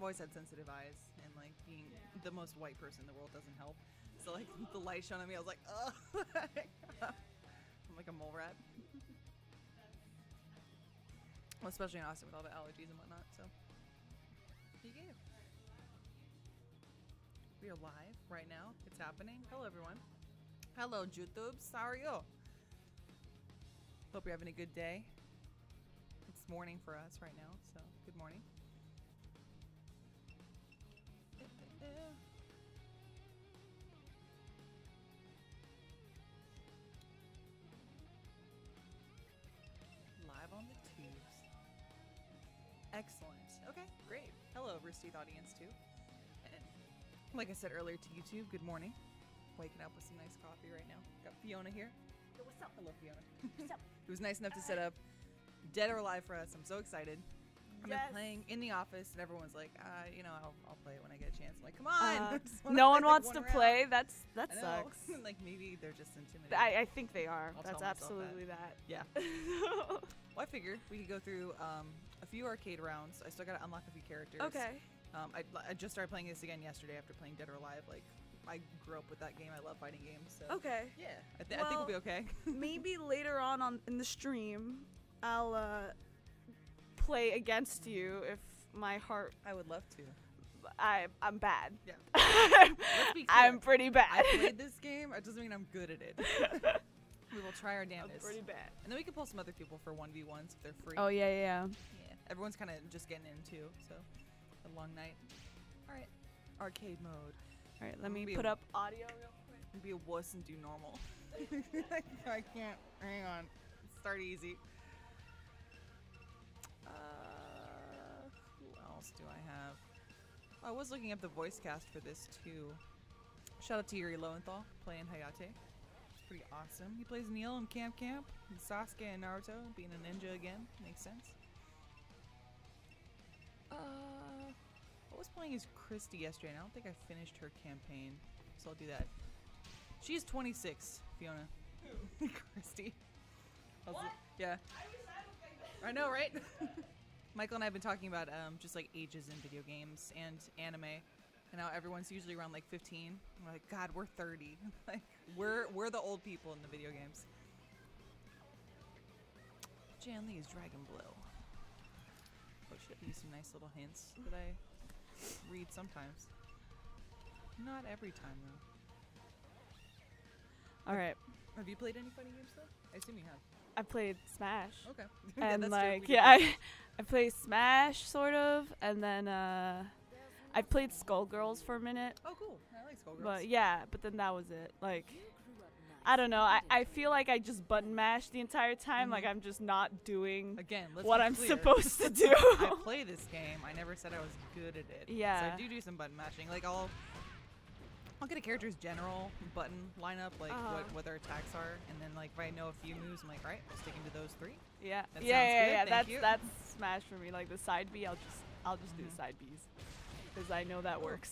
always had sensitive eyes, and like being the most white person in the world doesn't help. So like the light shone on me, I was like, ugh. I'm like a mole rat. Well, especially in Austin with all the allergies and whatnot. So you get it. We are live right now. It's happening. Hello, everyone. Hello, YouTubes. How are you? Hope you're having a good day. It's morning for us right now, so good morning. Live on the tubes. Excellent. Okay, great. Hello, Rooster Teeth audience too. And like I said earlier to YouTube, good morning. Waking up with some nice coffee right now. Got Fiona here. Yo, what's up? Hello, Fiona. What's up? It was nice enough to set up Dead or Alive for us. I'm so excited. I've been playing in the office, and everyone's like, you know, I'll play it when I get a chance. I'm like, come on. No one wants to play. That sucks. Like maybe they're just intimidated. I think they are. I'll That's absolutely that. Yeah. Well, I figured we could go through a few arcade rounds. I still got to unlock a few characters. Okay. I just started playing this again yesterday after playing Dead or Alive. Like, I grew up with that game. I love fighting games. So. Okay. Yeah. I think we'll be okay. Maybe later on in the stream, I'll play against you if my heart. I would love to. I'm bad. Yeah. Let's be clear. I'm pretty bad. I played this game. It doesn't mean I'm good at it. We will try our damnedest. I'm pretty bad. And then we can pull some other people for 1v1s if they're free. Oh yeah. Yeah. Everyone's kind of just getting in too. So a long night. All right. Arcade mode. All right. Let me put up audio real quick. Be a wuss and do normal. I can't. Hang on. Start easy. Who else do I have? I was looking up the voice cast for this too. Shout out to Yuri Lowenthal playing Hayate. It's pretty awesome. He plays Neil in Camp Camp. And Sasuke and Naruto being a ninja again. Makes sense. I was playing as Christy yesterday, and I don't think I finished her campaign, so I'll do that. She's 26, Fiona. Christy. What? Yeah. I know, right? Michael and I have been talking about just like ages in video games and anime, and how everyone's usually around like 15. We're like, God, we're 30. Like we're the old people in the video games. Jan Lee's Dragon Blow. Oh shit, these some nice little hints that I read sometimes. Not every time though. All right. Have you played any fighting games though? I assume you have. I played Smash. Okay. And that's like, true. yeah, I played Smash sort of, and then I played Skullgirls for a minute. Oh, cool. I like Skullgirls. But yeah, but then that was it. Like, I don't know. I feel like I just button mash the entire time. Like I'm just not doing what I'm supposed to do. I play this game. I never said I was good at it. Yeah. So I do some button mashing. Like I'll get a character's general button lineup, like what their attacks are, and then like if I know a few moves, I'm like, right, I'll stick into those 3. Yeah. That Yeah. sounds good. That's Smash for me. Like the side B, I'll just do the side Bs because I know that works.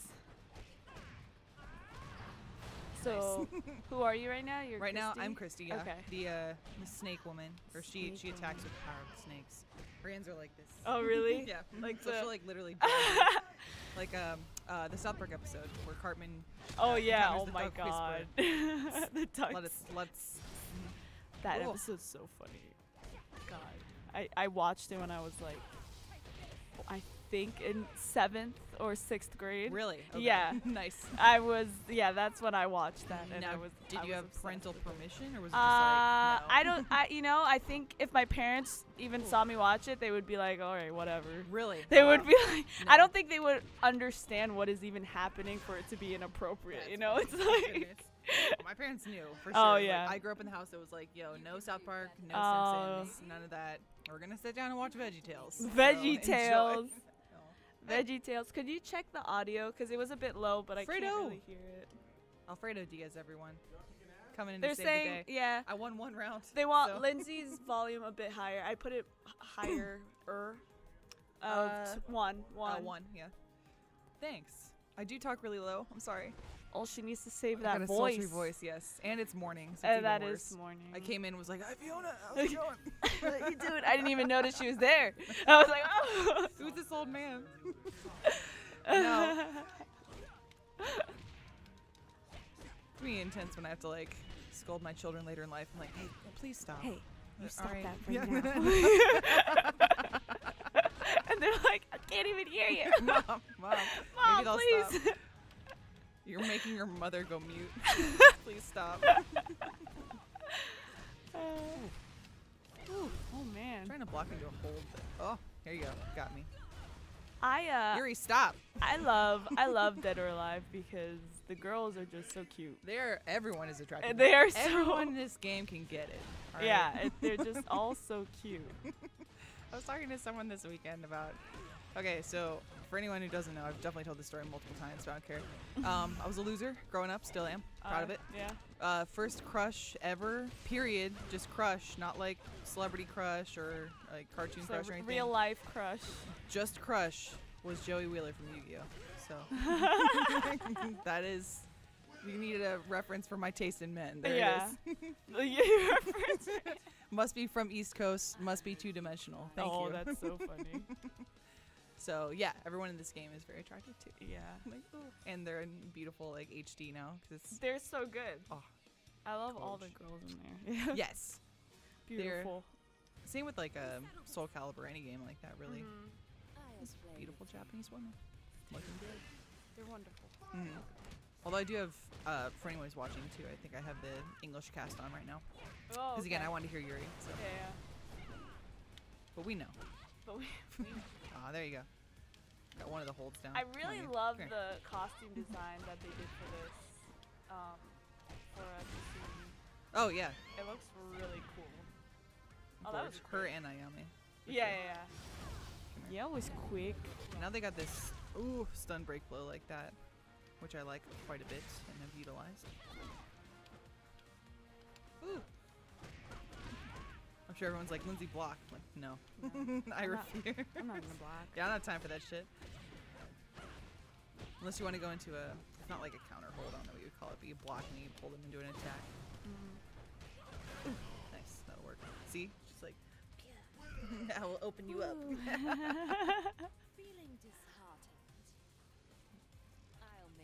So, who are you right now? You're right Christy? now, I'm Christy. Yeah. Okay. The snake woman, or she attacks with powered snakes. Her hands are like this. Oh really? Yeah. Like so she'll like literally like the South Park episode where Cartman. Oh yeah! encounters Oh the my duck god! whisperer. The ducks. Let's. That Cool. episode's so funny. God, I watched it when I was like, I think in 7th or 6th grade. Really? Okay. Yeah. Nice. I was. Yeah, that's when I watched that, and now, I was. Did I you was have obsessed parental with it. permission, or was it just like? No? I don't. I think if my parents even saw me watch it, they would be like, all right, whatever. Really? They would be like, No. I don't think they would understand what is even happening for it to be inappropriate. That's you know, funny. it's Oh, like. goodness. My parents knew for sure. Oh, Like, yeah. I grew up in the house that was like, yo, no South Park, no Oh. Simpsons, none of that. We're gonna sit down and watch VeggieTales. So VeggieTales. enjoy. VeggieTales. Could you check the audio? Because it was a bit low, but I can't Fredo. really hear it. Alfredo Diaz, everyone. Coming in They're to save saying, the day. yeah, I won 1 round. they want so. Lindsay's volume a bit higher. I put it higher. One. 1, yeah. Thanks. I do talk really low. I'm sorry. Oh, she needs to save I that got a voice. sultry voice, yes. And it's morning, so it's even That worse. is morning. I came in and was like, hi, Fiona. How's it going? Dude, I didn't even notice she was there. I was like, oh. Who's this old man? No. It's really intense when I have to like scold my children later in life. I'm like, hey, please stop. Hey, you stop right. that right now. And they're like, I can't even hear you. Mom, maybe they'll please. stop. You're making your mother go mute. Please stop. Ooh, oh man. I'm trying to block into a hold, but oh, here you go. Got me. Yuri, stop. I love Dead or Alive because the girls are just so cute. Everyone is attractive. They are Everyone in this game can get it. All yeah, right? they're just all so cute. I was talking to someone this weekend about. Okay, so for anyone who doesn't know, I've definitely told this story multiple times, so I don't care. I was a loser growing up, still am. Proud of it. Yeah. First crush ever, period. Just crush, not like celebrity crush or like cartoon crush or anything. Real life crush. Just crush was Joey Wheeler from Yu-Gi-Oh! So that is, you needed a reference for my taste in men. There it is. Must be from East Coast, must be two-dimensional. Thank you. Oh, that's so funny. So yeah, everyone in this game is very attractive too. Yeah. Like, oh. And they're in beautiful like HD now. They're so good. Oh, I love all the girls in there. Yes. Beautiful. Same with like Soul Calibur, any game like that really. It's beautiful Japanese women. Looking good. They're wonderful. Although I do have, for anyone who's watching too, I think I have the English cast on right now. Oh, Because again, I wanted to hear Yuri. So. Yeah. But we know. But we There you go. Got one of the holds down. I really love the costume design that they did for this. For Oh yeah. It looks really cool. Oh, that was her and Ayame. Yeah. Yeah, it was quick. Now they got this stun break blow like that, which I like quite a bit and have utilized. Ooh. I'm sure everyone's like, Lindsay, block. I'm like, no. I refuse. I'm not gonna block. Yeah, I don't have time for that shit. Unless you want to go into it's not like a counter hold on that we would call it, but you block and you pull them into an attack. Ooh, nice, that'll work. See? Just like, I will open you up. Feeling disheartened.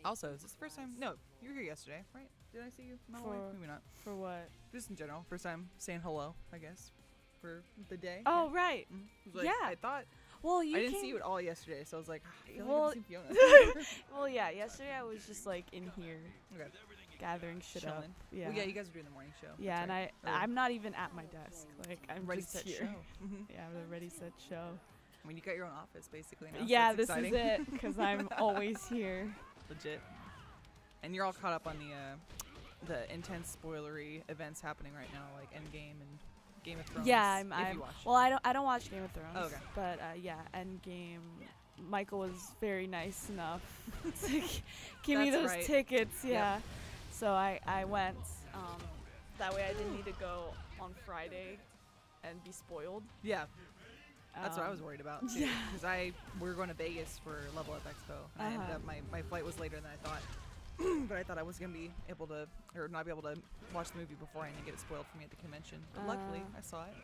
Also, is this the first time? No, you were here yesterday, right? Did I see you? No, maybe not. For what? Just in general. First time saying hello, I guess, for the day. Oh, right. Like, yeah. I thought. Well, I didn't see you at all yesterday, so I was like, I feel like I haven't seen Fiona. Well, yeah. Yesterday I was just like in here, gathering shit up. Yeah. Well, yeah, you guys are doing the morning show. Yeah, and I'm not even at my desk. Like I'm ready just set here. show. Yeah, the ready set show. I mean, you got your own office basically now. Yeah, so this exciting. is it because I'm always here. Legit. And you're all caught up on the intense spoilery events happening right now, like Endgame and Game of Thrones. Yeah, if you watch. Well, I don't watch Game of Thrones. Oh, okay. But yeah, Endgame. Michael was very nice enough to give me those tickets. Yeah. Yep. So I went. That way I didn't need to go on Friday and be spoiled. Yeah. That's what I was worried about too. Yeah. Because we were going to Vegas for Level Up Expo, and I ended up my flight was later than I thought. But I thought I was gonna be able to, or not be able to watch the movie beforehand and get it spoiled for me at the convention. But luckily, I saw it.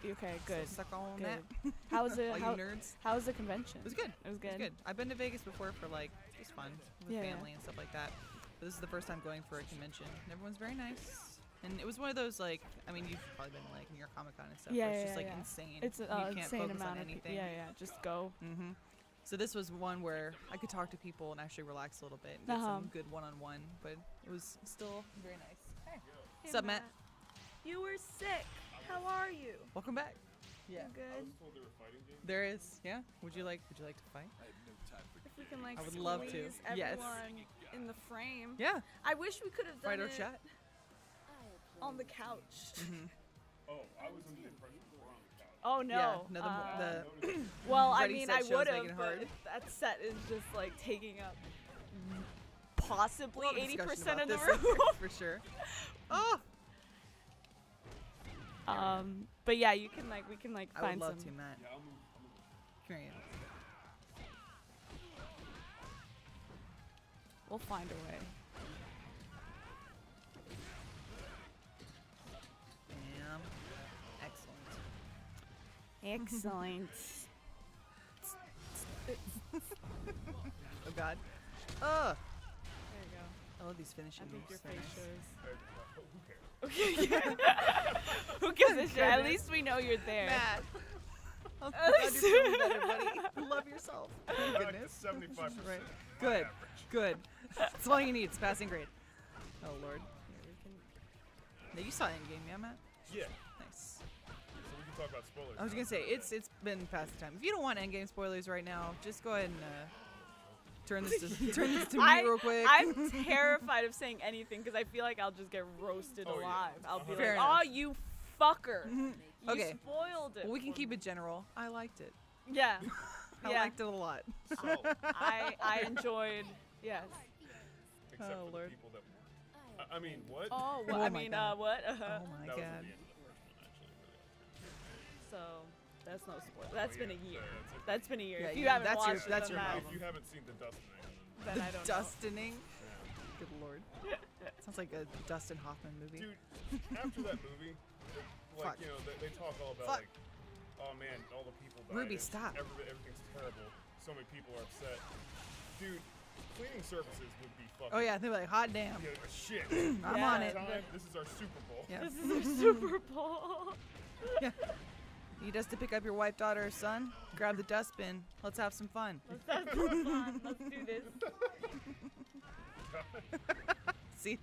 Okay, good. So suck on good. that. How was it? All you nerds. How was the convention? It was good. It was good. It was good. I've been to Vegas before for like just fun with family and stuff like that. But this is the first time going for a convention. And everyone's very nice. And it was one of those like, I mean, you've probably been like New York Comic Con and stuff. Yeah, where it's just like insane. It's an you can't insane focus amount on of anything. Yeah, just go. So this was one where I could talk to people and actually relax a little bit and get some good one-on-one, but it was still very nice. Hey. What's up, Matt? You were sick. How are you? Welcome back. Yeah. You good? There is. Yeah. Would you like to fight? If we can like I would love to. squeeze Yes. everyone in the frame. Yeah. I wish we could have done Fight or it chat? on the couch. Oh, I was under the impression we were on the couch. Oh no. Yeah. No, the well, I Ready, mean, Set I show's would have, making it but hard. that set is just like taking up possibly We'll have a discussion 80% of about the this room. for sure. Oh. But yeah, you can like we can like I would find love some. to, Matt. Yeah, I'll move. Come here. We'll find a way. Bam. Excellent. Excellent. God. Ugh. There you go. I love these finishing I think moves. your face Who cares? shows. Okay, yeah. Who gives a shit? At least we know you're there. Matt. I'm glad you're feeling better, buddy. Love yourself. Thank Back to goodness. 75%. Right. my Good. average. Good. That's all you need. It's passing grade. Oh, Lord. Now, you saw Endgame, yeah, Matt? Yeah. Nice. So we can talk about spoilers. I was now. gonna say it's been past the time. If you don't want Endgame spoilers right now, just go ahead and turn this to mute real quick. I'm terrified of saying anything because I feel like I'll just get roasted Oh, yeah. alive. I'll be Fair like, enough. "Oh, you fucker! You Okay. spoiled it." Well, we can for keep me." it general. I liked it. Yeah, I yeah. liked it a lot. So, I enjoyed. Yes. except Oh, for the Lord. people that weren't. I mean, what? Oh, Oh well, I my mean, God. what? Oh my that was at God. the end of the first one, actually. So that's no spoiler. That's Oh, been yeah, a year. that's it. That's been a year. Yeah, If you yeah, haven't that's your- watched that's it, your then problem. If you haven't seen the Dustin, then I don't know. Dustining. yeah. Good Lord. Sounds like a Dustin Hoffman movie. Dude, after that movie, like, Fuck. you know, they talk all about, Fuck. like, oh man, all the people died. Ruby, and stop. Everything's terrible. So many people are upset. Dude, cleaning services would be fucking. Oh yeah, they're like, hot damn. Yeah, shit. I'm Yeah. on it. Time, this is our Super Bowl. Yeah. This is our Super Bowl. Yeah. Need us to pick up your wife, daughter, or son? Grab the dustbin. Let's have some fun. Let's have some fun. Let's do this. See,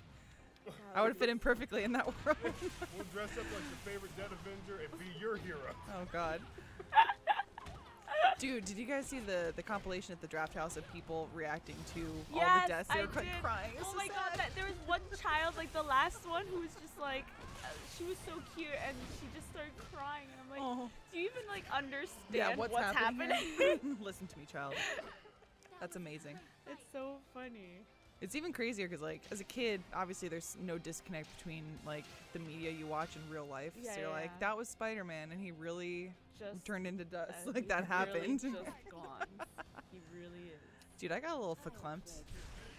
I would fit in perfectly in that world. We'll dress up like your favorite dead Avenger and be your hero. Oh God. Dude, did you guys see the compilation at the draft house of people reacting to all Yes, the deaths? They I were like did. crying. It's Oh so my God, sad. there was one child, like the last one, who was just like, she was so cute, and she just started crying, and I'm like, Oh. do you even like understand Yeah, what's happening? happening? Listen to me, child. That's amazing. It's so funny. It's even crazier because, like, as a kid, obviously there's no disconnect between like the media you watch in real life. Yeah, so you're yeah, like, yeah. that was Spider-Man, and he really Just turned into dust. and Like that he's happened. Really just gone. He really is. Dude, I got a little verklempt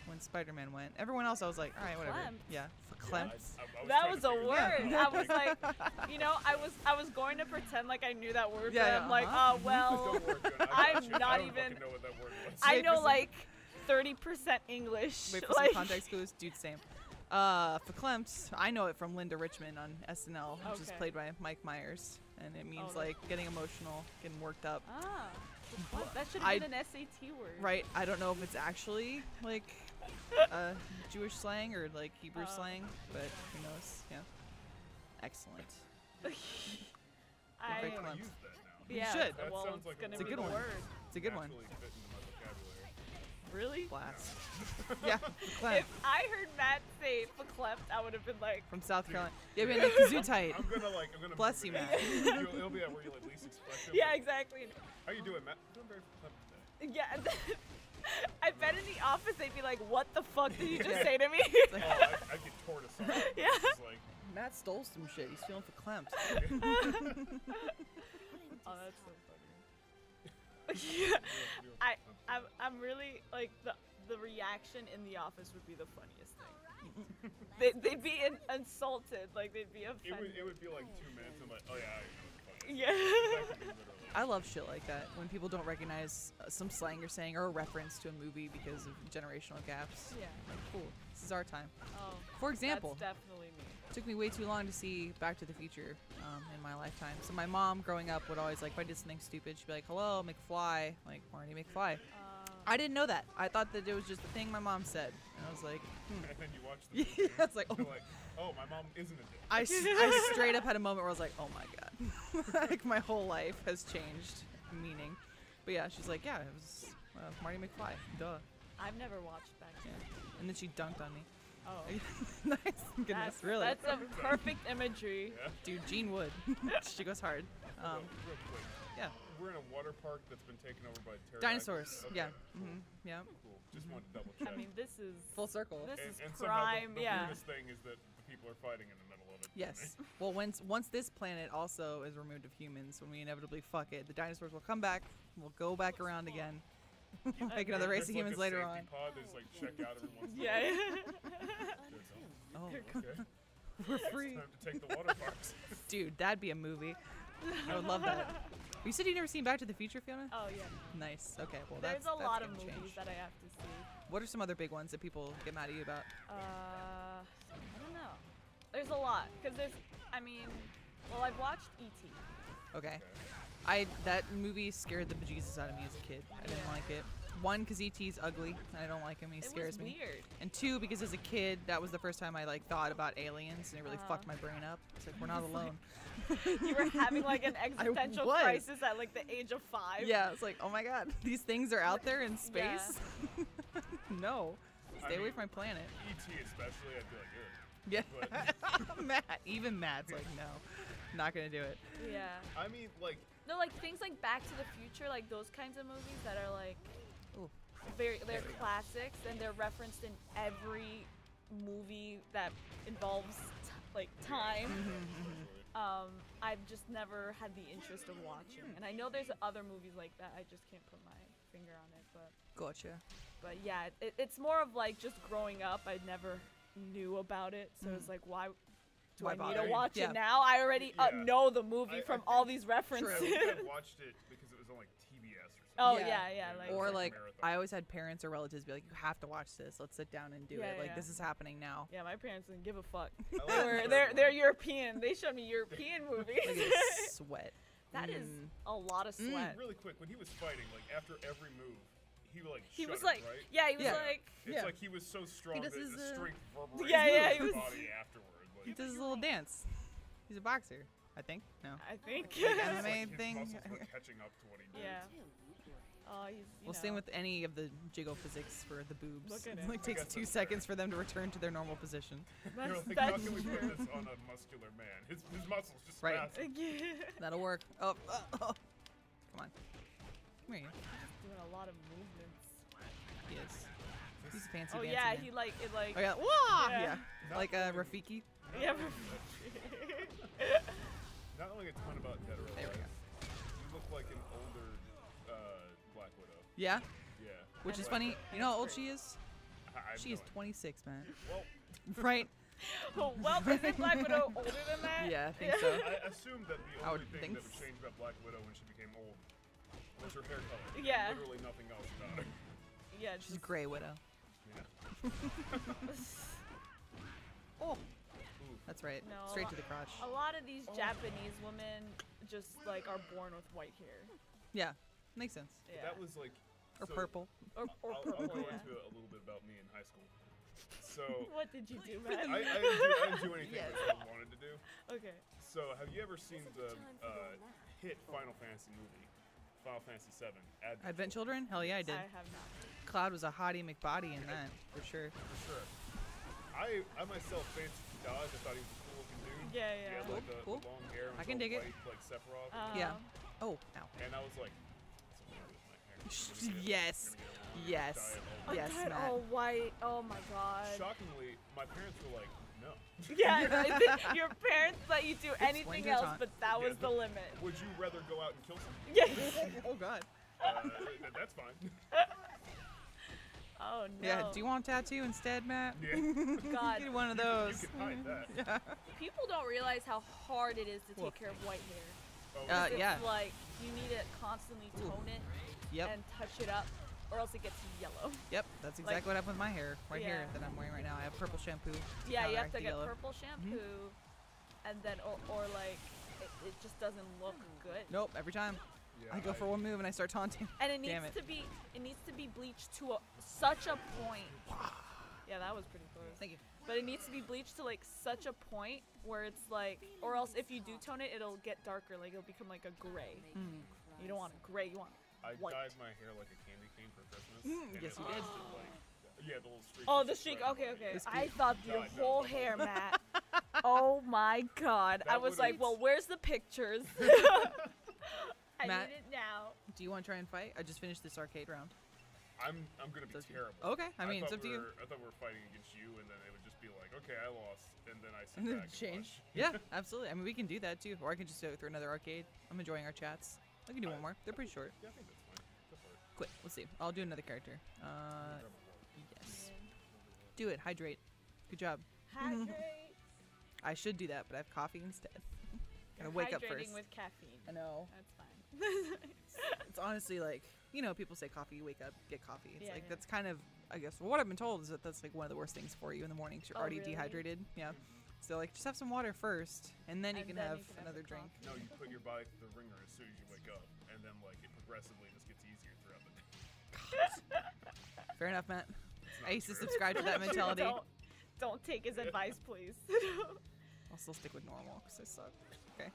when Spider-Man went. Everyone else, I was like, all right, whatever. Verklempt? Yeah, I verklempt. was That trying was to a figure word. it out. I was like, you know, I was going to pretend like I knew that word, Yeah, but yeah, I'm like, uh-huh. oh well, Don't worry, Fiona, I got I'm you. not I don't even- fucking know what that word was. I Wait know for some- like 30% English. Wait for like, some context clues. Dude, same. Verklempt, I know it from Linda Richmond on SNL, which is Okay. played by Mike Myers. And it means Oh, like getting emotional, getting worked up. Ah, what? That should I- have been an SAT word. Right, I don't know if it's actually like Jewish slang or like Hebrew Oh. slang, but who knows? Yeah. Excellent. I, I Very want Verklempt. to use that now. You yeah, should. That well, sounds it's like a gonna It's a be good the one. word. It's a good one. Naturally fit into my vocabulary. Really? Blast. Yeah, verklempt. If I heard Matt say verklempt, I would have been like, From South Carolina. Yeah, man, like Gesundheit. I'm gonna Bless move you, it. Matt. It'll be at where you like least expect it. yeah, but- exactly. How you doing, Matt? Doing very fun today. Yeah. I bet in the office they'd be like, what the fuck did you just Yeah. say to me? Like, Oh, I get torn aside. Yeah. It's like, Matt stole some shit. He's feeling verklempt. Oh, that's so funny. Yeah. I'm really like the reaction in the office would be the funniest thing. They'd be insulted, like they'd be offended. it would be like 2 minutes and like, oh yeah, I know what the fuck. Yeah. That could be literally. I love shit like that when people don't recognize some slang you're saying or a reference to a movie because of generational gaps. Yeah. Like, cool. This is our time. Oh. For example, That's definitely me. it took me way too long to see Back to the Future in my lifetime. So my mom growing up would always like, if I did something stupid, she'd be like, hello, McFly. Like, Marty McFly. I didn't know that. I thought that it was just the thing my mom said. And I was like, And then you watch the movie. yeah. I was like, You're oh. like, oh, my mom isn't a dick. I straight up had a moment where I was like, oh my God. Like, my whole life has changed meaning. But yeah, she's like, yeah, it was Marty McFly. Duh. I've never watched Back to Yeah. the Future. And then she dunked on me. Oh. Nice. Goodness, That's, really. That's a perfect imagery. Yeah. Dude, Jean Wood. She goes hard. Real quick. Yeah. We're in a water park that's been taken over by pterodactyls. Dinosaurs. Okay, Yeah. cool. Yeah. Cool. Just wanted to double check. I mean, this is Full circle. This is and somehow prime. the Yeah. weirdest thing is that the people are fighting in the middle of it. Yes. Well, once this planet also is removed of humans, when we inevitably fuck it, the dinosaurs will come back. We'll go back around again. Make another race of There's like humans a later safety on. pod that's like check out every once in a Yeah. Oh, while. Okay. we're It's free. time to take the water parks. Dude, that'd be a movie. I would love that. You said you've never seen Back to the Future, Fiona? Oh yeah. Nice. Okay, well There's that's a lot of gonna movies change. that I have to see. What are some other big ones that people get mad at you about? I don't know. There's a lot because well, I've watched E.T. Okay. That movie scared the bejesus out of me as a kid. I didn't like it. One, because E.T.'s ugly. I don't like him. He scares me. Weird. And two, because as a kid, that was the first time I like thought about aliens, and it really fucked my brain up. It's like we're not alone. You were having like an existential was. crisis at like the age of 5. Yeah, it's like, oh my god, these things are out there in space. No, stay away from my planet. E.T. especially, I'd be like, ugh. Yeah, But Matt. Even Matt's like, no, not gonna do it. Yeah. I mean, like, No, like things like Back to the Future, like those kinds of movies that are like Ooh. they're classics and they're referenced in every movie that involves like time. I've just never had the interest of watching, and I know there's other movies like that. I just can't put my finger on it, but Gotcha. yeah, it's more of like just growing up. I never knew about it, so it's like why. Do Why I need bother? to watch Yeah. it now? I already Yeah. know the movie I from think- all these references. I think I watched it because it was on like TBS or something. Oh Yeah. yeah, like Or like a like, marathon. I always had parents or relatives be like, you have to watch this. Let's sit down and do Yeah, it. Like, yeah. this is happening now. yeah, my parents didn't give a fuck. I like They the were third they're one. European. They showed me European movies. Look at this sweat. That is a lot of sweat. Really quick, when he was fighting, like after every move, he like He was shuddered, like, right? yeah, he was Yeah. like, It's Yeah. like he was so strong that does his, the strength reverberated Yeah, through he his was- body afterward. Like, He does his little dance. He's a boxer, I think. No. I think. it's like anime his thing. muscles were catching up to what he did. Yeah. Oh, he's. Well, same with any of the jiggle physics for the boobs. Look at It him. like takes guess 2 that's seconds for them to return to their normal position. You're That's, like, how that's can we put this on a muscular man? His muscles just Right. massive. That'll work. Oh. Come on. Come here. doing a lot of movements. He is. He's a fancy Oh dancy yeah, man. he like it like. Oh yeah. Wah! Yeah. Yeah. Not Like only- Rafiki. Yeah. Not knowing a ton about Dead or There we Alive, you look like an older Black Widow. Yeah. Yeah. Which is That's funny. You know how old great. she is? I have She no is idea. 26, man. Well, Right? Oh, well, isn't Black Widow older than that? Yeah, I think so. I assumed that the I only would thing think that would change about Black Widow when she became old was her hair color. Yeah. Literally nothing else about her. Yeah, She's a just, gray widow. Yeah. Oh. Ooh. That's right. No, Straight to the crotch. a lot of these Japanese women just like are born with white hair. Yeah. Makes sense. Yeah. That was like. Or so purple. Or I'll purple. go Yeah. into a little bit about me in high school. So What did you do, man? I didn't do anything Yes. that I wanted to do. Okay. So have you ever seen the hit Final Fantasy movie, Final Fantasy VII? Advent Children? Hell yeah, I did. I have not. Cloud was a hottie McBody in that, for sure. For sure. I myself fancied Dodge. I thought he was a cool looking dude. Yeah, He yeah. had like the Cool. long hair. And I was can all dig it. white, like Sephiroth. Yeah. Oh, ow. And I was like, what's the matter with my hair? Yes. Yes. Yes, Dad, Matt. all white. Oh my god. Shockingly, my parents were like, no. Yeah, I think your parents let you do anything your else, taunt. but that Yeah, was the limit. Would you rather go out and kill someone? Yeah. Oh, God. That's fine. Oh no. Yeah, do you want a tattoo instead, Matt? Yeah. God. Get one of those. You can hide that. Yeah. People don't realize how hard it is to Woof. take care of white hair. Oh, It's yeah. like you need to constantly Ooh. tone it Yep. and touch it up, or else it gets yellow. Yep. That's exactly what happened with my hair right here Yeah. that I'm wearing right now. I have purple shampoo. Yeah, you have counteract to the get yellow. purple shampoo, and then or like it just doesn't look good. Nope. Every time yeah, I go for one move and I start taunting. And it Damn needs it. to be bleached to such a point. Yeah, that was pretty close. Thank you. But it needs to be bleached to like such a point where it's like, or else if you do tone it, it'll get darker. Like it'll become like a gray. You don't want a gray. You want I white. dyed my hair like a candy cane for Christmas. and yes, it you was did. just, like, yeah, the little streak. Oh, was the just streak. red. Okay, okay. It's I cute. thought your No, whole no. hair, Matt. Oh my God. I That was would've- like, well, where's the pictures? I Matt- need it now. Do you want to try and fight? I just finished this arcade round. I'm gonna be Does you- terrible. Okay. I mean, it's thought up to you. I thought we were fighting against you, and then it would just be like, okay, I lost, and then I sit And then back and change. watch. Yeah, absolutely. I mean, we can do that too. Or I can just go through another arcade. I'm enjoying our chats. I can do one more. They're pretty short. Yeah, I think that's fine. Go for it. Quick. Let's see. I'll do another character. Yes. Do it. Hydrate. Good job. Hydrate. I should do that, but I have coffee instead. Gotta You're wake up hydrating first. with caffeine. I know. That's fine. It's honestly like, you know, people say coffee, you wake up, get coffee. It's Yeah, like, yeah. that's kind of, I guess, what I've been told is that that's like one of the worst things for you in the morning 'cause you're Oh, already really? dehydrated. Yeah. So like, just have some water first, and then you And can then have you can have another the drink. No, you put your body through the ringer as soon as you wake up, and then like it progressively just gets easier throughout the day. Fair enough, Matt. It's not I used to true. subscribe to that mentality. Don't take his advice, please. I'll still stick with normal because I suck. Okay.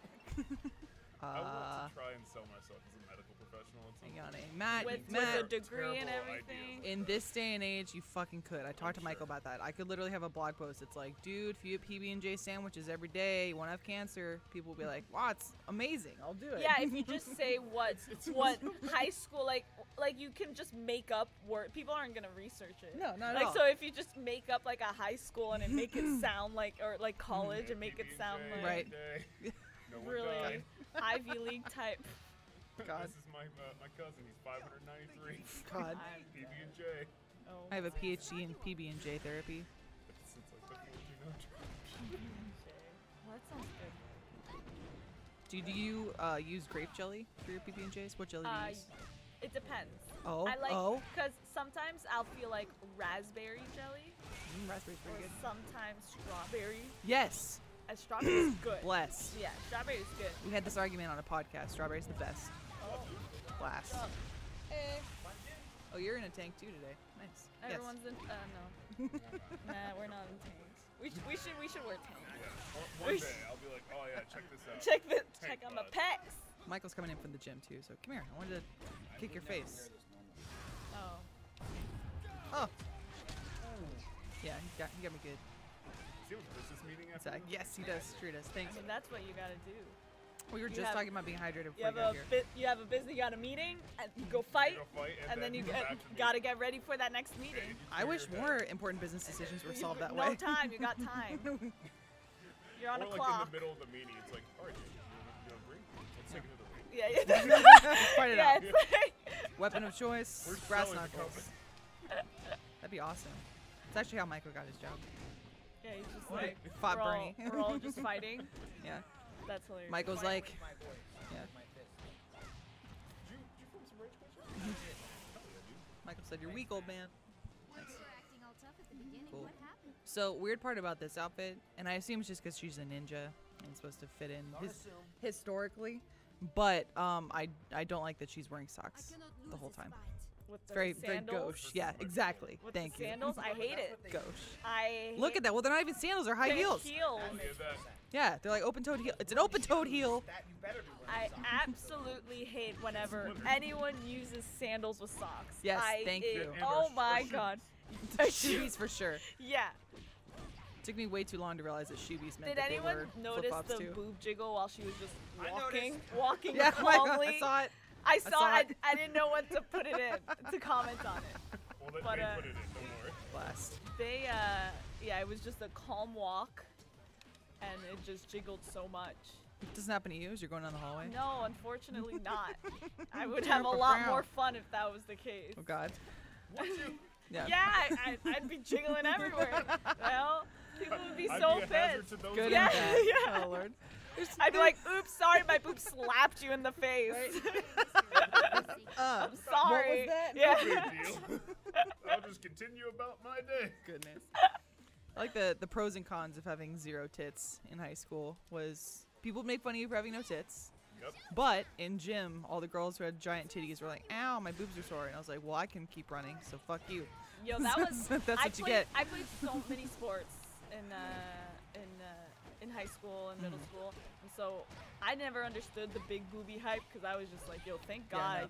I want to try and sell myself as a medical professional. At some Hang on, point. Matt. with Matt, a degree and Terrible everything. in this day and age, you fucking could. I talked to I'm Michael sure. about that. I could literally have a blog post. It's like, dude, if you eat PB&J sandwiches every day, you won't have cancer. People will be like, wow, it's amazing. I'll do it. Yeah, if you just say what high school like you can just make up word. People aren't gonna research it. No, not at like all. so if you just make up like a high school and make it sound like or like college and make it sound PB&J like Right. day. No one really died. Ivy League type. God. This is my cousin. He's 593. God. PB&J. Oh, I have a PhD in PB&J therapy. Since like the 1400s. well, that sounds good. Do you use grape jelly for your PB&Js? What jelly do you use? It depends. Oh, I like oh. because sometimes I'll feel like raspberry jelly, Raspberry's or pretty good. sometimes strawberry. Yes. And strawberry is good. Bless. Yeah, strawberry is good. We had this argument on a podcast. Strawberry's the best. Oh, Blast. eh. Oh, you're in a tank too today. Nice. Everyone's in. No. Nah, we're not in tanks. We should wear tanks. Yeah. One day I'll be like, oh yeah, check this out. Check on my bud. pecs. Yes. Michael's coming in from the gym too, so come here. I wanted to kick your face. Oh. Oh. Yeah, he got me good. See what business meeting after? Zach. Yes, he does. Sure does. Thanks. I mean, that's what you gotta do. We were you just have- talking about being hydrated You before have you got here. you have a business. You got a meeting, and you go fight, Go fight, and then you come back to me. gotta get ready for that next meeting. You I clear wish your more head. important business decisions were solved that no way. time. You got time. You're on Or a like clock. in the middle of the meeting, it's like, all right, dude, you want to drink? Let's take another ring. Yeah. Fight it yeah. out. It's like, Weapon of choice, We're brass selling the knuckles. company. That'd be awesome. It's actually how Michael got his job. yeah. He's just What? like Fought we're all, Bernie. we're all just fighting. Yeah. That's hilarious. Michael's like, yeah. Did you film some Rage Quit? Michael said, "You're weak, old man." Nice. You were acting all tough at the beginning. Cool. What happened? So weird part about this outfit, and I assume it's just because she's a ninja and supposed to fit in historically, but I don't like that she's wearing socks the whole time. with It's the very sandals. gauche. Yeah, exactly. With Thank the you. sandals, I hate it. Gauche. I Look at that. Well, they're not even sandals. They're high the heels. heels. Look at that. Yeah, they're like open-toed heel. It's an open-toed heel. I absolutely hate whenever anyone uses sandals with socks. Yes, thank you. And Oh our my shoes. god. Shoebies for sure. Yeah. Took me way too long to realize that shoebies meant Did that they anyone were notice flip-flops the too. boob jiggle while she was just I walking Yeah, my God, calmly? I saw it. I saw saw it. it. I didn't know what to put it in to comment on it. Well, But, they put it in, don't worry. Blast. They yeah, it was just a calm walk, and it just jiggled so much. It doesn't happen to you as you're going down the hallway. No, unfortunately not. I would have a lot more fun if that was the case. Oh God. Yeah. Yeah, I'd be jiggling everywhere. Well, people would be I'd so be a hazard pissed. to those Good Yeah, and bad. yeah. Oh Lord. I'd be like, oops, sorry, my boob slapped you in the face. I'm sorry. that? Yeah. No big deal. I'll just continue about my day. Goodness. I like the pros and cons of having zero tits in high school was people would make fun of you for having no tits. Yep. But in gym, all the girls who had giant titties were like, "Ow, my boobs are sore," and I was like, "Well, I can keep running, so fuck you." Yo, that was. That's I what you played, get. I played so many sports in high school and middle Mm-hmm. school, and so I never understood the big booby hype because I was just like, yo, thank Yeah, God. no.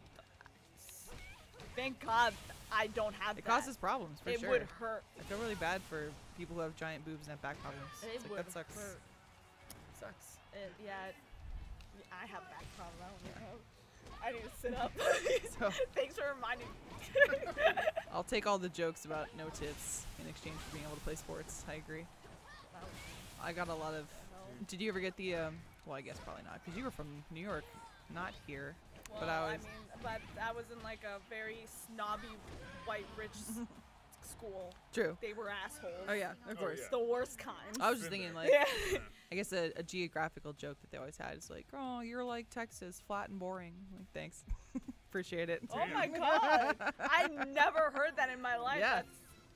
Thank God I don't have It that. causes problems for it sure. would hurt. I feel really bad for people who have giant boobs and have back problems. It It's like, would that sucks. hurt. Sucks. I have back problem. I need to sit up. So- Thanks for reminding me. I'll take all the jokes about no tits in exchange for being able to play sports. I agree. I got a lot of. Did you ever get the? Well, I guess probably not, because you were from New York, not here. Well, But I was. but I was in like a very snobby, white, rich school. True. They were assholes. Oh yeah, of Oh, course. yeah. The worst kind. I was just Been thinking there. like, Yeah. I guess a geographical joke that they always had is like, oh, you're like Texas, flat and boring. I'm like, thanks. Appreciate it. Oh my god! I never heard that in my life. Yeah. That's,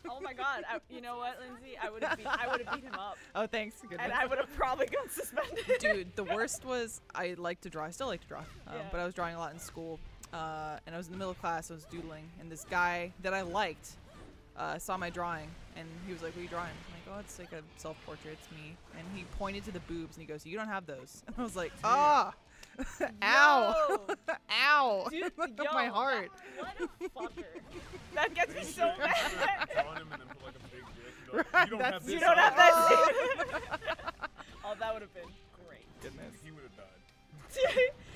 oh my god! You know what, Lindsay? I would have beat him up, Oh, thanks. Goodness. and I would have probably gotten suspended. Dude, the worst was I like to draw. I still like to draw, Yeah. but I was drawing a lot in school. And I was in the middle of class. I was doodling, and this guy that I liked saw my drawing, and he was like, "What are you drawing?" I'm like, "Oh, it's like a self-portrait. It's me." And he pointed to the boobs, and he goes, "You don't have those." And I was like, "Ah, ow, ow, Dude, yo, my heart." What a fucker! That gets me They so should have mad. drawn him and then put like a big dick. You, know, Right, you don't that's- have this. You don't have that. Oh, that would have been great. Goodness. He would have died.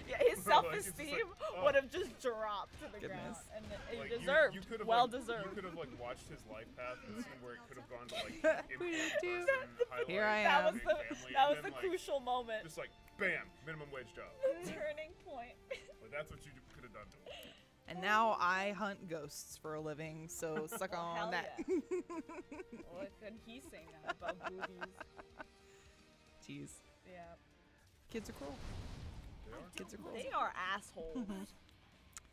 Yeah, his Like, it's just self-esteem like, oh. would have just dropped to the ground, Goodness. and it Like, deserved. You could have Well like, deserved. You could have like watched his life path and seen where it could have gone to like What do you do? highlight, Here I That am. was big the family, that and was then, the like, crucial moment. Just like bam, minimum wage job. Turning point. Like that's what you could have done to him. And now I hunt ghosts for a living, so suck Hell on that. What could he say now about boobies? Jeez, Yeah. kids are cruel. They are. Kids are cruel. They are assholes.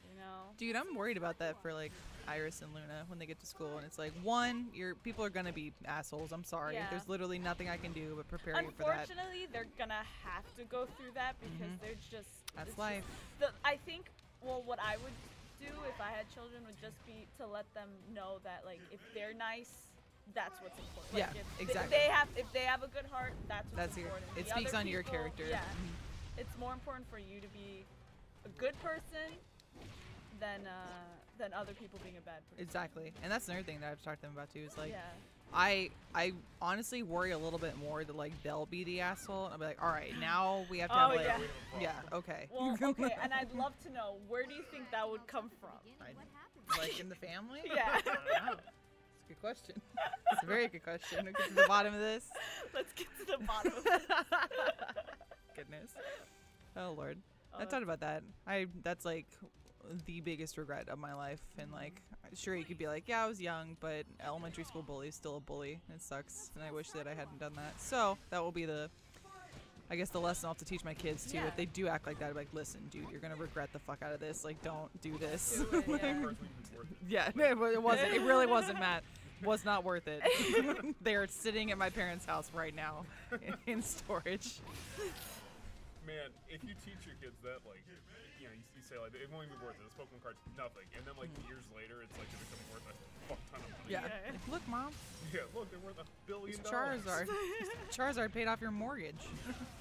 You know? Dude, I'm worried about that for like Iris and Luna when they get to school, and it's like, one, people are gonna be assholes. I'm sorry. Yeah. There's literally nothing I can do but prepare you for that. Unfortunately, they're gonna have to go through that because Mhm. they're just. That's it's life. just- I think. Well, what I would do if I had children would just be to let them know that like if they're nice, that's what's important. Like, Yeah, if exactly. if they have a good heart, that's what's That's your. important. It The speaks other on your people- character. Yeah. Mhm. It's more important for you to be a good person than other people being a bad person. Exactly, and that's another thing that I've talked to them about too. Is like, yeah. I honestly worry a little bit more that like they'll be the asshole. I'll be like, all right, now we have to have Oh, like, yeah. yeah, okay. Well, okay, and I'd love to know where do you think that would come from? Like in the family? Yeah. I don't know. It's a good question. It's a very good question. We'll get to the bottom of this. Let's get to the bottom of it. Goodness. Oh Lord. Oh, I thought about that. That's like the biggest regret of my life, and like sure you could be like, yeah, I was young, but elementary school bully is still a bully. It sucks, and I wish that I hadn't done that. So that will be the I guess the lesson I'll have to teach my kids too. Yeah. If they do act like that, I'll be like, listen, dude, you're gonna regret the fuck out of this. Like, don't do this. Do it, yeah. Personally, it's worth it. Yeah, no, it wasn't. It really wasn't, Matt. Was not worth it. They are sitting at my parents' house right now in storage. Man, if you teach your kids that, like, you know, you say like it won't even be worth it. This Pokemon card's nothing, and then like years later, it's like they're becoming worth a fuck ton of money. Yeah. Yeah. Like, look, Mom, Yeah, look, they're worth $1 billion. it's Charizard. Charizard paid off your mortgage.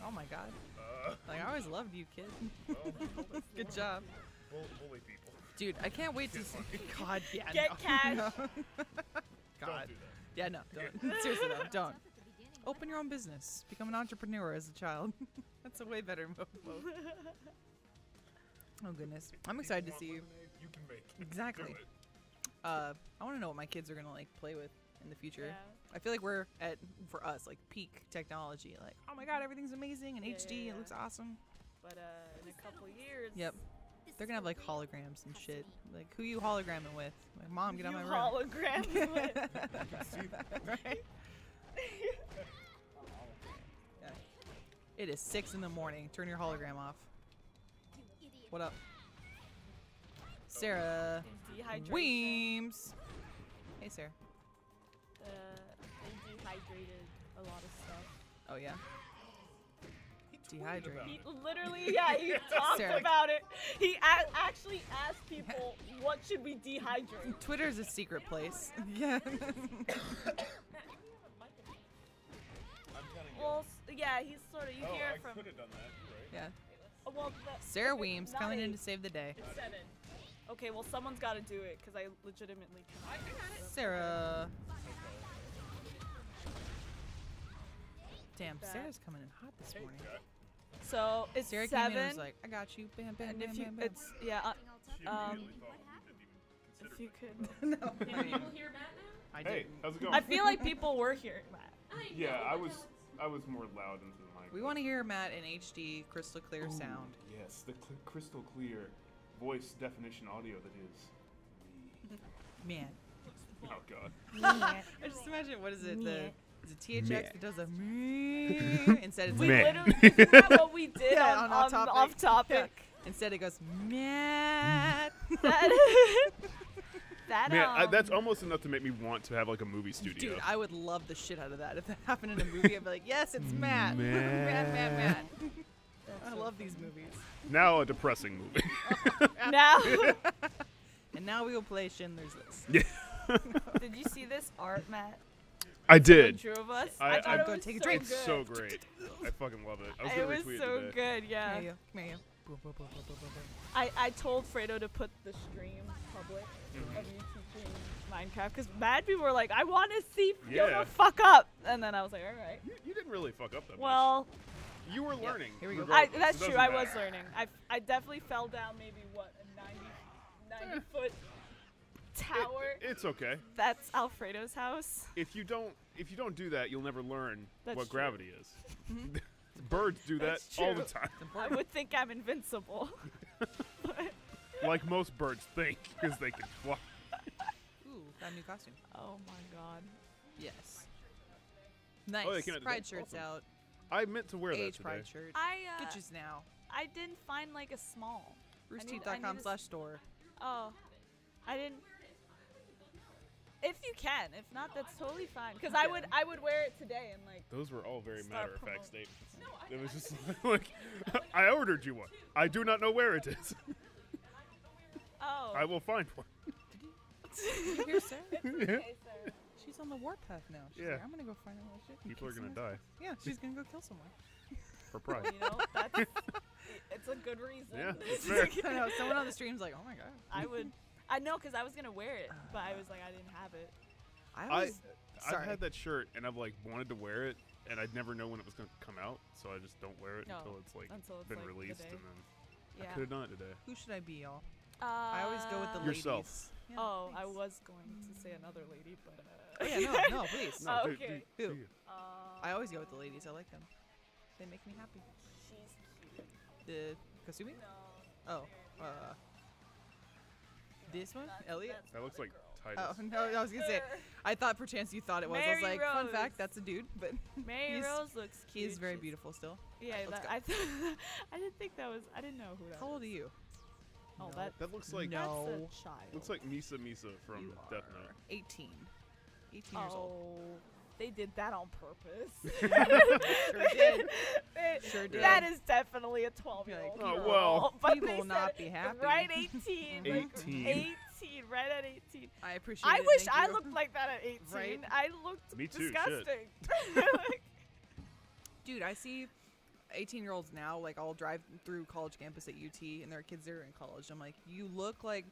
Oh my God. Like, I always loved you, kid. Well, Good job. bully people. Dude, I can't wait to Get see. money. God, yeah. Get no. cash. No. Don't God. do that. Yeah, no. Don't. Seriously, though, don't. Open your own business. Become an entrepreneur as a child. That's a way better move. Oh, goodness. I'm excited to If see you you. want lemonade, you can make it. Exactly. Do it. I want to know what my kids are going to, like, play with in the future. Yeah. I feel like we're at, for us, like, peak technology. Like, oh my God, everything's amazing in Yeah, HD. yeah, It looks yeah. awesome. But in a couple years. Yep. They're going to have, like, holograms and shit. Like, who you hologramming with? Like, Mom, get out You of my room. hologram. You can see that. Right? Yeah. It is 6 in the morning. Turn your hologram off. What up? Sarah. Dehydration. Weems. Hey, Sarah. They dehydrated a lot of stuff. Oh, yeah. About Dehydrated. He it. literally, yeah, he talked Sarah. about it. He actually asked people, what should we dehydrate? Twitter's a secret place. Yeah. I'm counting Well, yeah, he's sort of, you oh, hear I it from, could have done that. You're right. Yeah. well, Sarah Weems not coming in 8, to save the day. It's 7. Okay, well, someone's got to do it, because I legitimately can't. Sarah. Damn, Bad. Sarah's coming in hot this morning. Okay. So, it's Sarah came 7. in and was like, I got you. Bam, bam, and bam, if you, bam, bam. it's, yeah, She Um, immediately thought we didn't even if consider you that. could. No. I mean, Hear Matt now? I Hey, didn't. how's it going? I feel like people were hearing that. Yeah, I was more loud into the mic. We want to hear Matt in HD, crystal clear sound. Yes, the crystal clear voice definition audio that is me. Man. Oh God. I just imagine, what is it? The It's a THX that does a meh. Instead, it's We like, literally isn't that what we did Yeah, on, on off topic? instead it goes meh. That Man, that's almost enough to make me want to have like a movie studio. Dude, I would love the shit out of that. If that happened in a movie, I'd be like, yes, it's Matt. Matt. I love these movies. Now a depressing movie. Now, And now we will play Schindler's List. Yeah. did you see this art, Matt? I did. The two of us. I- thought I'm it gonna was take a so drink. It's good. so great. I fucking love it. I was It gonna was retweet so it today. good, yeah. Come here, you. I told Fredo to put the stream public of you teaching Minecraft because mad people were like, I want to see Fiona Yeah. fuck up, and then I was like, all right. You didn't really fuck up that much. Well, You were learning. Here we go. regardless. that's It true. doesn't I was matter. learning. I definitely fell down maybe what a 90 foot tower. It's okay. That's Alfredo's house. If you don't do that, you'll never learn That's what true. gravity is. Birds do that That's all the true. time. I would think I'm invincible. Like most birds think, because they can fly. Ooh, got a new costume. Oh my god. Yes. Nice. Oh, they came out Pride today. shirts Awesome. out. I meant to wear that Age today. Pride shirt. I Get yours now. I didn't find like a small. I need to Roosterteeth.com/store. Oh, I didn't. If you can, if not, that's totally fine. Because I would wear it today and like. Those were all very Start matter-of-fact promoting. statements. It was just like, I ordered you one. I do not know where it is. Oh. I will find one. Did you hear Sarah? Okay, sir. She's on the warpath now. She's Yeah. like, I'm gonna go find all that shit. and People are kill gonna someone." die Yeah, she's gonna go kill someone. for pride. You know, that's it's a good reason. Yeah, it's fair. I know. Someone on the stream's like, oh my god. I know, because I was gonna wear it, but I was like, I didn't have it. I've Sorry. had that shirt and I've like wanted to wear it and I'd never know when it was gonna come out, so I just don't wear it No, until it's like until it's, been like, the released, day. and then Yeah. I could have done it today. Who should I be, y'all? I always go with the ladies. Yourself. Yeah, Oh, I thanks. was going to say another lady, but. Oh, yeah, no, please. No, Oh, do- okay. do- Who? do you. I always go with the ladies. I like them. They make me happy. She's cute. The Kasumi? No. Oh, this one, Elliot. That looks like Oh Titus. no, I was gonna say. I thought perchance you thought it was. I was Mary like, fun Rose. fact, that's a dude, but Mary He's- Rose looks he cute. is very She's- beautiful still. Yeah, Let's that, I didn't think that was. I didn't know who that How was. old are you? Oh, No. That looks like No. That's a child. looks like Misa from You Death are Note. 18. 18 years old. Oh, they did that on purpose. Sure did. They- Sure did. That is definitely a 12-year-old. Like, Oh, well. But People they will not said be happy. Right 18. like, 18. 18, right at 18. I appreciate I it. wish thank I you. looked like that at 18. Right? I looked Me too, shit. disgusting. Like, Dude, I see 18-year-olds now, like, I'll drive through college campus at UT, and there are kids there in college. I'm like, you look like,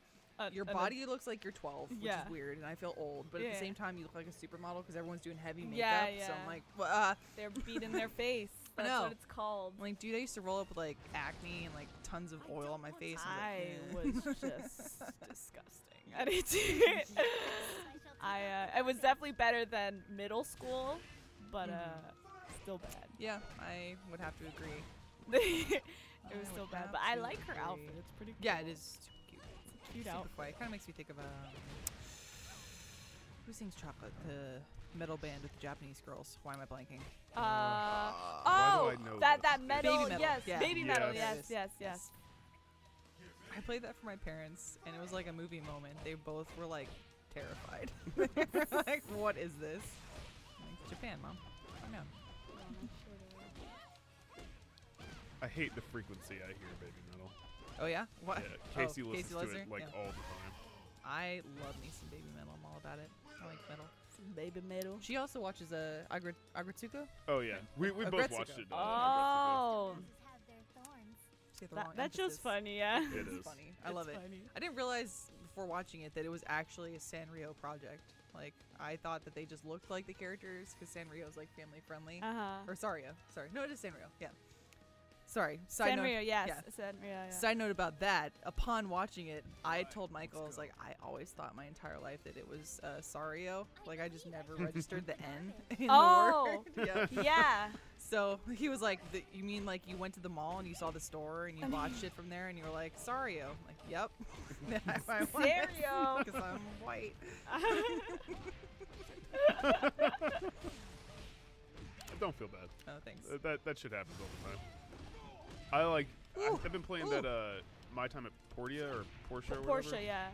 your body looks like you're 12, which Yeah. is weird, and I feel old. But at Yeah. the same time, you look like a supermodel because everyone's doing heavy makeup. Yeah, So I'm yeah. like, well, they're beating their face. I That's know. what it's called. I'm like, dude, I used to roll up with, like, acne and, like, tons of oil on my face. I and was just disgusting at 18. It was definitely better than middle school, but still bad. Yeah, I would have to agree. It I was still would bad, have but I to like her agree. outfit. It's pretty cool. Yeah, it is super cute. Cute Super outfit. quiet. It kind of makes me think of who sings Chocolate? The metal band with the Japanese girls. Why am I blanking? Why do Oh, I know that this? metal, Baby Metal, yes, yeah. baby metal, Yes. yes. I played that for my parents, and it was like a movie moment. They both were like terrified. They were like, what is this? I'm like, Japan, Mom. I know. I hate the frequency I hear baby metal. Oh yeah? What? Yeah, Casey oh, listens Casey to Lesnar? it like Yeah. all the time. I love me some baby metal. I'm all about it. I like metal. Baby metal. She also watches Agritsuko. Oh yeah, we both Agretsuko. watched it. Oh, Say the wrong that show's emphasis. funny, yeah. It It's is. funny. I love It's it. funny. I didn't realize before watching it that it was actually a Sanrio project. Like, I thought that they just looked like the characters because Sanrio's like family friendly. Or Sario. Sorry. No, it is Sanrio. Yeah. Sorry. Side note. Sanrio, yes. yeah. Sanrio, yeah. Side note about that. Upon watching it, I told Michael, I was like, I always thought my entire life that it was Sario. Like, I just never registered the N in Oh. the word. Yeah. Yeah. So he was like, you mean like you went to the mall and you saw the store and you bought shit from there and you were like, Sario? I'm like, yep. Sario. Because I'm white. don't feel bad. Oh, thanks. That shit happens all the time. I've been playing that My Time at Portia or Portia or whatever. Portia, yeah.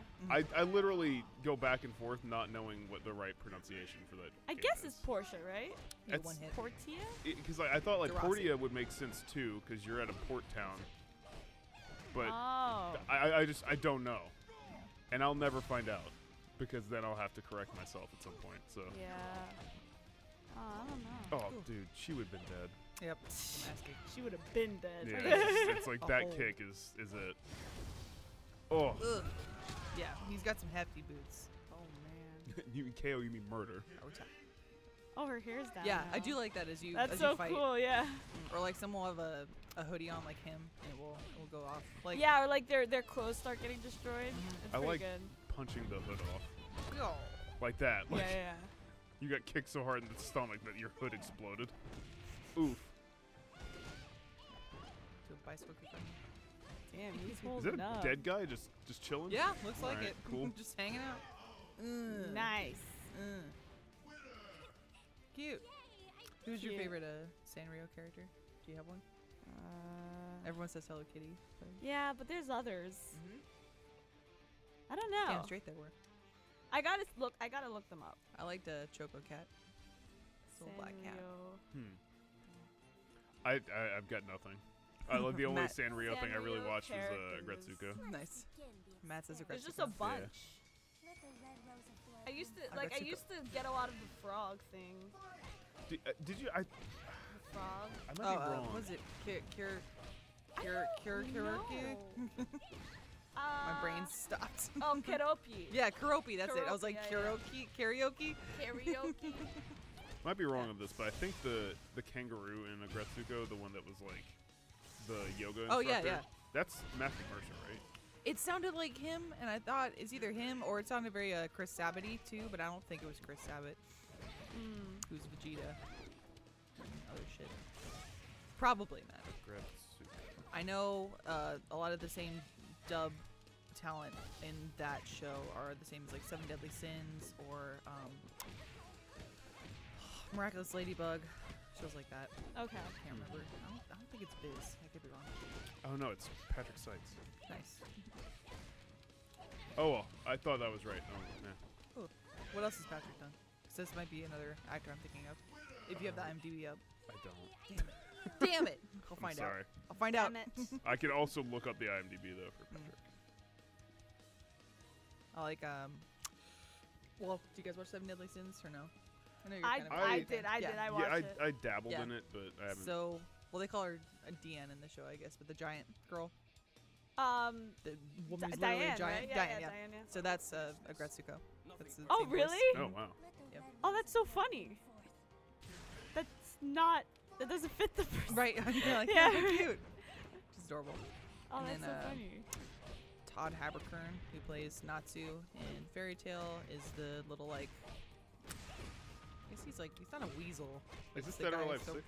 I literally go back and forth not knowing what the right pronunciation for that I game guess is. it's Portia, right? You get It's- one hit. Portia? Because I thought like Derossi. Portia would make sense too, because you're at a port town. But Oh. I don't know, and I'll never find out, because then I'll have to correct myself at some point. So. Yeah. Oh, I don't know. Oh, dude, she would have been dead. Yep. I'm asking. She would have been dead. Yeah, it's like that Oh. kick is it. Oh, Ugh. Yeah, he's got some hefty boots. Oh man. you mean KO? You mean murder? Oh, her hair's down. Yeah, now. I do like that as you That's as so you fight. cool. Yeah. Or like someone will have a hoodie on like him, and it will go off. Like Yeah, or like their clothes start getting destroyed. It's I pretty like good. punching the hood off oh. like that. Like Yeah. you got kicked so hard in the stomach that your hood exploded. Oof. To a bicycle kick on you. Damn, he's Is holding that a up. dead guy just chilling? Yeah, looks like Alright, it. cool. Just hanging out. Nice. Cute. Who's your Cute. favorite Sanrio character? Do you have one? Everyone says Hello Kitty. But Yeah, but there's others. I don't damn know. straight they were. I gotta look them up. I liked Choco Cat. Little black cat. Sanrio. I've got nothing. The only Matt- Sanrio thing I really Sanrio watched was characters. Gretsuko. Nice. Matt says There's Agretsuko. just a bunch. Let the red rose aflame. I used to Agretsuko. I used to get a lot of the frog thing. Did you? I Frog. might Oh, be wrong. what was it? I don't know. My brain stopped. Oh, karaoke. Yeah, karaoke, that's it. I was like, Karaoke, karaoke? Karaoke. Might be wrong on this, but I think the kangaroo in Gretsuko, the one that was like the yoga Oh, instructor, yeah, yeah. that's Matthew Mercer, right? It sounded like him, and I thought it's either him or it sounded very Chris Sabat-y too, but I don't think it was Chris Sabat. Who's Vegeta? Other shit. Probably not. Gretsuko. I know a lot of the same dub talent in that show are the same as like Seven Deadly Sins or Miraculous Ladybug, shows like that. Okay. I can't remember. I don't think it's Biz. I could be wrong. Oh no, it's Patrick Seitz. Nice. Oh well, I thought that was right. Oh, nah. What else has Patrick done? 'Cause this might be another actor I'm thinking of. If you have the IMDb up. I don't. Damn it. Damn it. I'll I'm find out. sorry. I'll find out. Damn it. I can also look up the IMDb though for Patrick. I like well, do you guys watch Seven Deadly Sins or no? I know you're I kind of a I big fan. did. Yeah. I watched it. I dabbled Yeah. in it, but I haven't. So, well, they call her a Deanne in the show, I guess, but the giant girl, the woman who's literally Diane, a giant. right? Yeah, Diane, yeah, yeah. Diane, yeah. So that's a Gretsuko. That's the Oh, same voice. really? Oh wow. Yep. Oh, that's so funny. That's not. That doesn't fit the person. Right? You're like, Yeah. yeah, they're cute. Just adorable. Oh, And that's then, so funny. Todd Haberkern, who plays Natsu in Fairy Tale, is the little like. I guess he's not a weasel. Is this the Dead or guy Alive so- 6?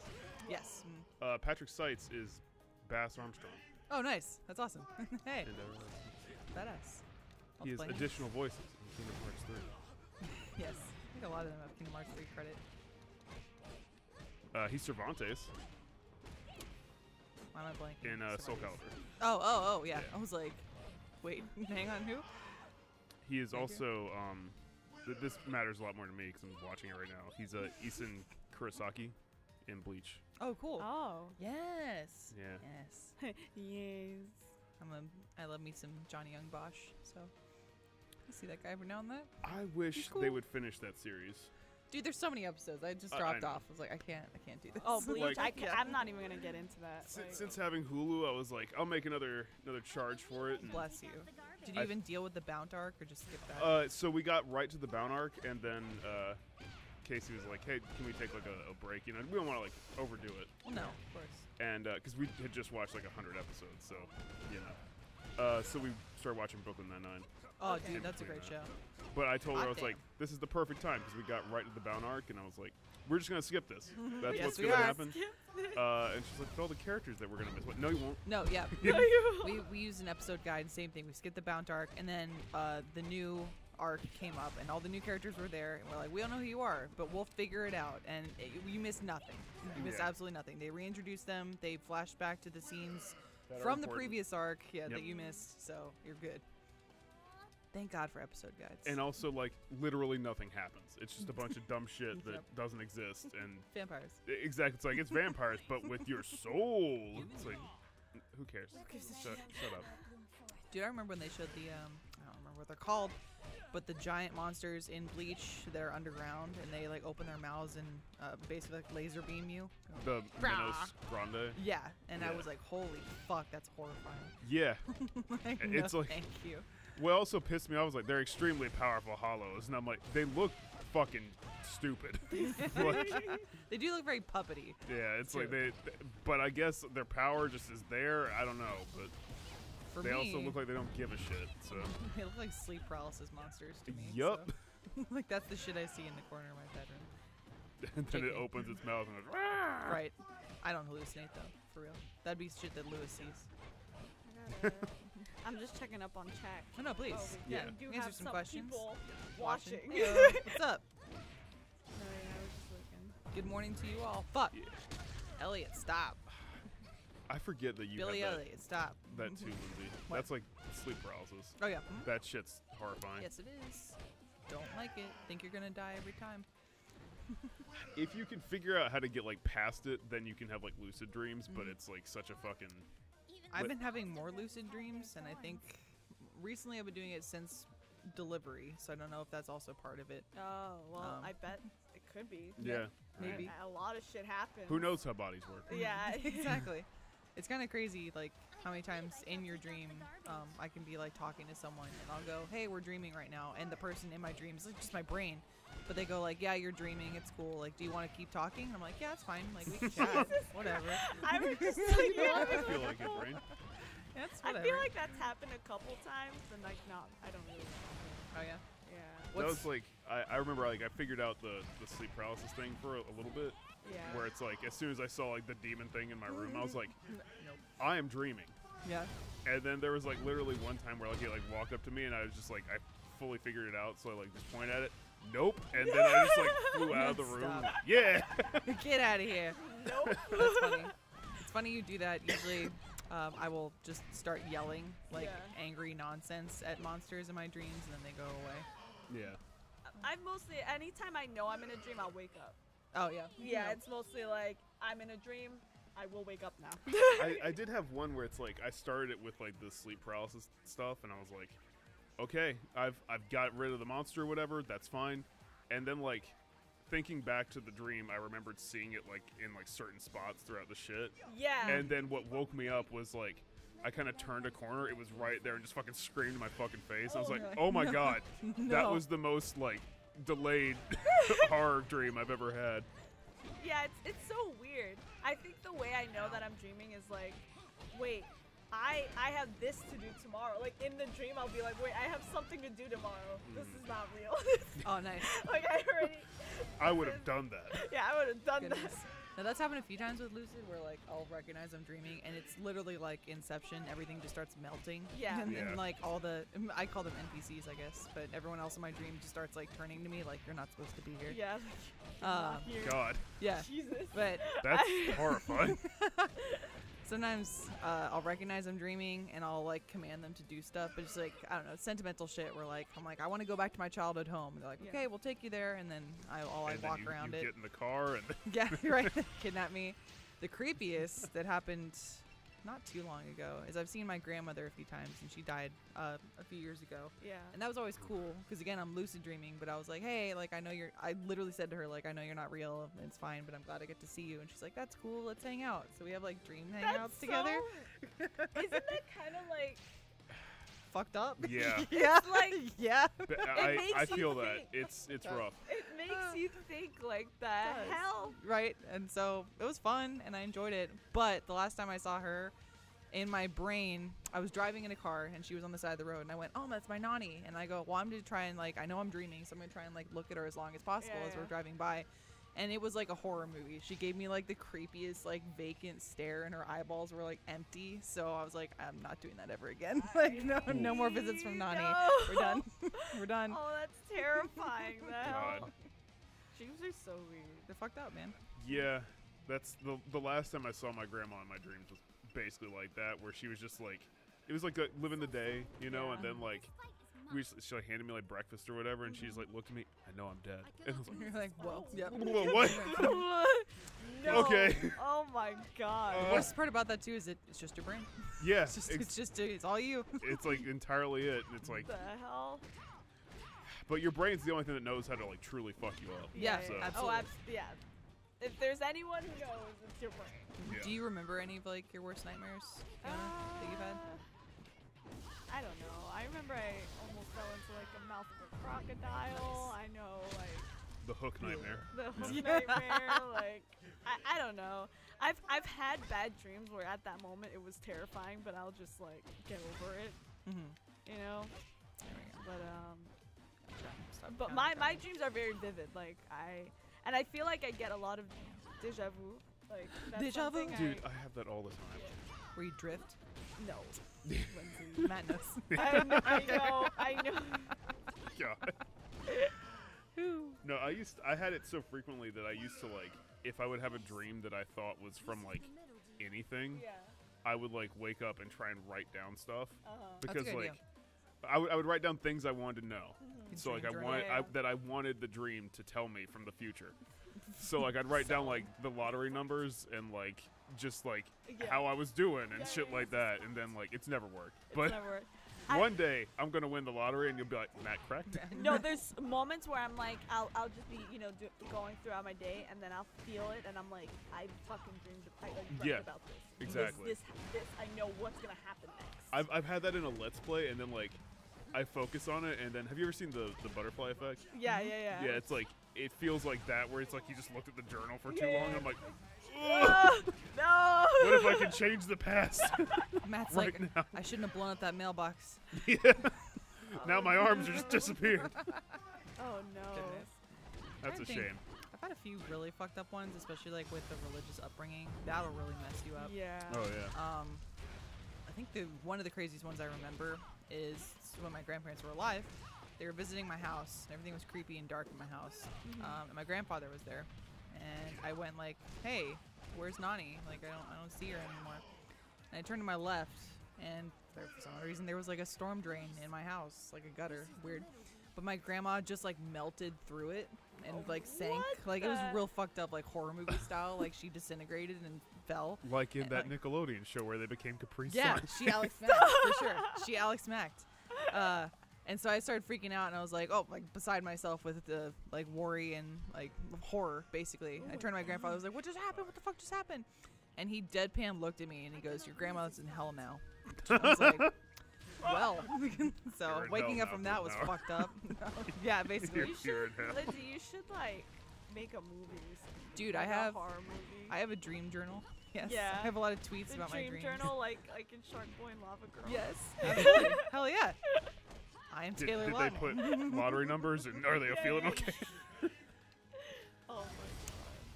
Yes. Patrick Seitz is Bass Armstrong Oh, nice. That's awesome. Hey, in Dead or Alive 6. badass. I'll He has play him. additional voices in Kingdom Hearts 3. Yes. I think a lot of them have Kingdom Hearts 3 credit. He's Cervantes Why am I blanking? in Soul Cervantes. Calibur. Oh, yeah. Yeah. I was like, wait, hang on, who? He is Thank you. also this matters a lot more to me because I'm watching it right now. He's Isan Kurosaki in Bleach. Oh, cool. Oh. Yes. Yeah. Yes. Yes. I love me some Johnny Young Bosch, so I see that guy every now and then. I wish cool. they would finish that series. Dude, there's so many episodes. I just I dropped know. off. I was like, I can't do this. Oh, Bleach. Like- I'm not even gonna get into that. like- Since having Hulu, I was like, I'll make another charge for it. And, Bless you. Did you I- even deal with the Bount arc or just skip that? so we got right to the Bound arc, and then Casey was like, "Hey, can we take like a break? You know, we don't want to like overdo it." Well, no, of course. And because we had just watched like 100 episodes, so you know, so we started watching Brooklyn Nine-Nine. Oh, Okay. dude, that's a great Between show. But I told her, Hot I was like, damn. "This is the perfect time because we got right to the Bound arc," and I was like, "We're just gonna skip this. That's Yes, what's we gonna are. happen." And she's like, "All the characters that we're gonna miss." What? No, you won't. No, yeah. No, you- we used an episode guide, same thing. We skipped the Bount arc, and then the new arc came up, and all the new characters were there, and we're like, we don't know who you are, but we'll figure it out. And you missed nothing. You missed absolutely nothing. They reintroduced them. They flashed back to the scenes from the previous arc, that you missed. So you're good. Thank God for episode guides. And also, like, literally nothing happens. It's just a bunch of dumb shit that doesn't exist. And vampires. Exactly. It's like, it's vampires, but with your soul. It's like, who cares? Shut up. Dude, I remember when they showed the, I don't remember what they're called, but the giant monsters in Bleach that are underground, and they, like, open their mouths and basically, like, laser beam you. The Minos Grande. Yeah, and I was like, holy fuck, that's horrifying. Yeah. Like, it's no, like, thank you. what also pissed me off was, like, they're extremely powerful hollows, and I'm like, they look fucking stupid. Like, They do look very puppety. yeah, it's like but I guess their power just is there. I don't know, but For they me, also look like they don't give a shit. So they look like sleep paralysis monsters to me. Yup. So. Like, that's the shit I see in the corner of my bedroom. and then it JK. opens its mouth and goes, "Rah!" Right. I don't hallucinate, though, for real. That'd be shit that Lewis sees. I'm just checking up on chat. Oh, no, please. Oh, we Yeah. do Answer have some questions. people watching. Heyo. What's up? Sorry, I was just looking. Good morning to you all. Fuck. Yeah. Elliot, stop. I forget that you Billy have Elliot, stop. that too, Lindsay. What? That's like sleep paralysis. Oh, yeah. Mhm. That shit's horrifying. Yes, it is. Don't like it. Think you're gonna die every time. If you can figure out how to get like past it, then you can have like lucid dreams. But it's like such a fucking. I've been having more lucid dreams, and I think recently I've been doing it since delivery, so I don't know if that's also part of it. Oh, well, Um, I bet it could be. Yeah. Maybe. A lot of shit happens. Who knows how bodies work? Yeah. Exactly. It's kind of crazy, like, how many times in your dream I can be, like, talking to someone, and I'll go, hey, we're dreaming right now, and the person in my dream is like, just my brain. But they go, like, yeah, you're dreaming, it's cool, like, do you want to keep talking? And I'm like, yeah, it's fine, like, we can chat, whatever. I was just like, I feel like it, brain. That's I whatever. feel like that's happened a couple times, and like, not. I don't really know. Oh, yeah? Yeah. That was like I remember like I figured out the sleep paralysis thing for a little bit, Yeah. where it's like as soon as I saw like the demon thing in my room, I was like, Nope. I am dreaming. Yeah. And then there was like literally one time where like he like walked up to me and I was just like I fully figured it out, so I like just pointed at it. Nope. And then I just like flew out of the room. Stop. Yeah. Get out of here. Nope. That's funny. It's funny you do that. Usually, I will just start yelling like angry nonsense at monsters in my dreams, and then they go away. Yeah. I mostly, anytime I know I'm in a dream, I'll wake up. Oh yeah. Yeah, it's mostly like, I'm in a dream, I will wake up now. I did have one where it's like I started it with like the sleep paralysis stuff, and I was like, okay, I've got rid of the monster or whatever, that's fine. And then like thinking back to the dream, I remembered seeing it like in like certain spots throughout the shit. Yeah. And then what woke me up was like I kind of turned a corner, it was right there, and just fucking screamed in my fucking face. I was like, oh my god, that No. was the most like delayed horror dream I've ever had. Yeah, it's so weird. I think the way I know that I'm dreaming is like, wait, I have this to do tomorrow. Like in the dream, I'll be like, wait, I have something to do tomorrow. This is not real. Oh nice. Like I already. I would have done that. Yeah, I would have done Goodness. that. Now that's happened a few times with Lucid, where like I'll recognize I'm dreaming, and it's literally like Inception. Everything just starts melting. Yeah. And then Yeah. like all the, I call them NPCs, I guess, but everyone else in my dream just starts like turning to me like you're not supposed to be here. Yeah. Here. God, Yeah. Jesus. But that's horrifying. sometimes I'll recognize I'm dreaming, and I'll like command them to do stuff, but it's like, I don't know, sentimental shit where like I'm like, I want to go back to my childhood home. And they're like, Yeah. okay, we'll take you there, and then I And then walk you around it. get in the car and Yeah, right. Kidnap me. The creepiest that happened not too long ago is I've seen my grandmother a few times, and she died a few years ago. Yeah. And that was always cool because again, I'm lucid dreaming, but I was like, hey, like I literally said to her like, I know you're not real, and it's fine, but I'm glad I get to see you. And she's like, that's cool, let's hang out. So we have like dream hangouts together. Isn't that kind of like? Fucked up. Yeah. Yeah. like- yeah. I makes you feel that think. it's does. rough. It makes you think like the does. hell. Right. And so it was fun, and I enjoyed it. But the last time I saw her, in my brain, I was driving in a car, and she was on the side of the road, and I went, oh, that's my nanny. And I go, well, I'm going to try and, like, I know I'm dreaming, so I'm going to try and, like, look at her as long as possible Yeah, as we're yeah. driving by. and it was like a horror movie. She gave me like the creepiest like vacant stare, and her eyeballs were like empty. So I was like, I'm not doing that ever again. Like no more visits from Nani. No. We're done. We're done. Oh, that's terrifying. The hell? God. Dreams are so weird. They're fucked up, man. Yeah, that's the last time I saw my grandma in my dreams was basically like that, where she was just like, it was like living the day, you know, Yeah. and then like she like handed me like breakfast or whatever, and she's like looked at me, I know I'm dead. And I was like, You're like, whoa. Yep. whoa, what? No. Okay. Oh my god. The worst part about that too is it's just your brain. Yeah, It's all you. it's like entirely it, and it's like, the hell? but your brain's the only thing that knows how to like truly fuck you up. Yeah, So- absolutely. Oh, yeah. If there's anyone who knows, it's your brain. Yeah. Do you remember any of like your worst nightmares, Fiona, that you've had? I don't know. I remember I almost fell into like a mouth of a crocodile. I know, like The hook nightmare. the hook nightmare. Like I don't know. I've had bad dreams where at that moment it was terrifying, but I'll just like get over it. Mm-hmm. You know. There we go. But Stop but counting, my counting. dreams are very vivid. Like I feel like I get a lot of deja vu. Like that's Deja vu? something Dude, I have that all the time. Where you drift. No. Lindsay, madness. I know. God. No, I had it so frequently that I used to like, if I would have a dream that I thought was from like anything, Yeah. I would like wake up and try and write down stuff Uh-huh. That's a because good like idea. I would write down things I wanted to know. Good So like dream journal. Yeah. I wanted the dream to tell me from the future. So like I'd write down like the lottery numbers and like just like Yeah. how I was doing and Yeah, shit yeah, like that, and then like it's never worked. But It's never- one day I'm gonna win the lottery and you'll be like, Matt cracked. No, there's moments where I'm like, I'll just be, going throughout my day, and then I'll feel it, and I'm like, I fucking dreamed Yeah, about this. exactly. This, I know what's gonna happen next. I've had that in a Let's Play, and then like I focus on it, and then have you ever seen the butterfly effect? Yeah. Yeah, it's like it feels like that, where it's like you just looked at the journal for too Yeah. long. And I'm like, No. what if I can change the past? Matt's right like, now. I shouldn't have blown up that mailbox. Yeah. Now my arms are just disappeared. Oh no. Goodness. That's a I think- shame. I've had a few really fucked up ones, especially like with the religious upbringing. That'll really mess you up. Yeah. Oh yeah. I think one of the craziest ones I remember is when my grandparents were alive. They were visiting my house. And everything was creepy and dark in my house. And my grandfather was there, and I went like, "Hey, where's Nani? Like, I don't see her anymore." And I turned to my left, and for some reason there was like a storm drain in my house, like a gutter. Weird. But my grandma just like melted through it and like sank. What Like it was the- real fucked up, like horror movie style. Like she disintegrated and fell. Like in and, that like- Nickelodeon show where they became Capri Yeah, Sun. she Alex smacked for sure. She Alex smacked. And so I started freaking out, and I was like, oh, like beside myself with the like worry and like horror, basically. I turned to my grandfather. I was like, what just happened? What the fuck just happened? And he deadpan looked at me, and he goes, your grandmother's in hell now. I was like, well, so You're in waking hell up now from for that an was hour. fucked up. Yeah, basically. You You're should, in hell. Lindsay, you should like make a movie or something. Dude, like I a have horror movie. I have a dream journal. Yes. Yeah. I have a lot of tweets the about my dreams. journal, like in Shark Boy and Lava Girl. Yes. Absolutely. Hell yeah. I am Did Taylor they Lautner. put lottery numbers and are they feeling okay? Oh my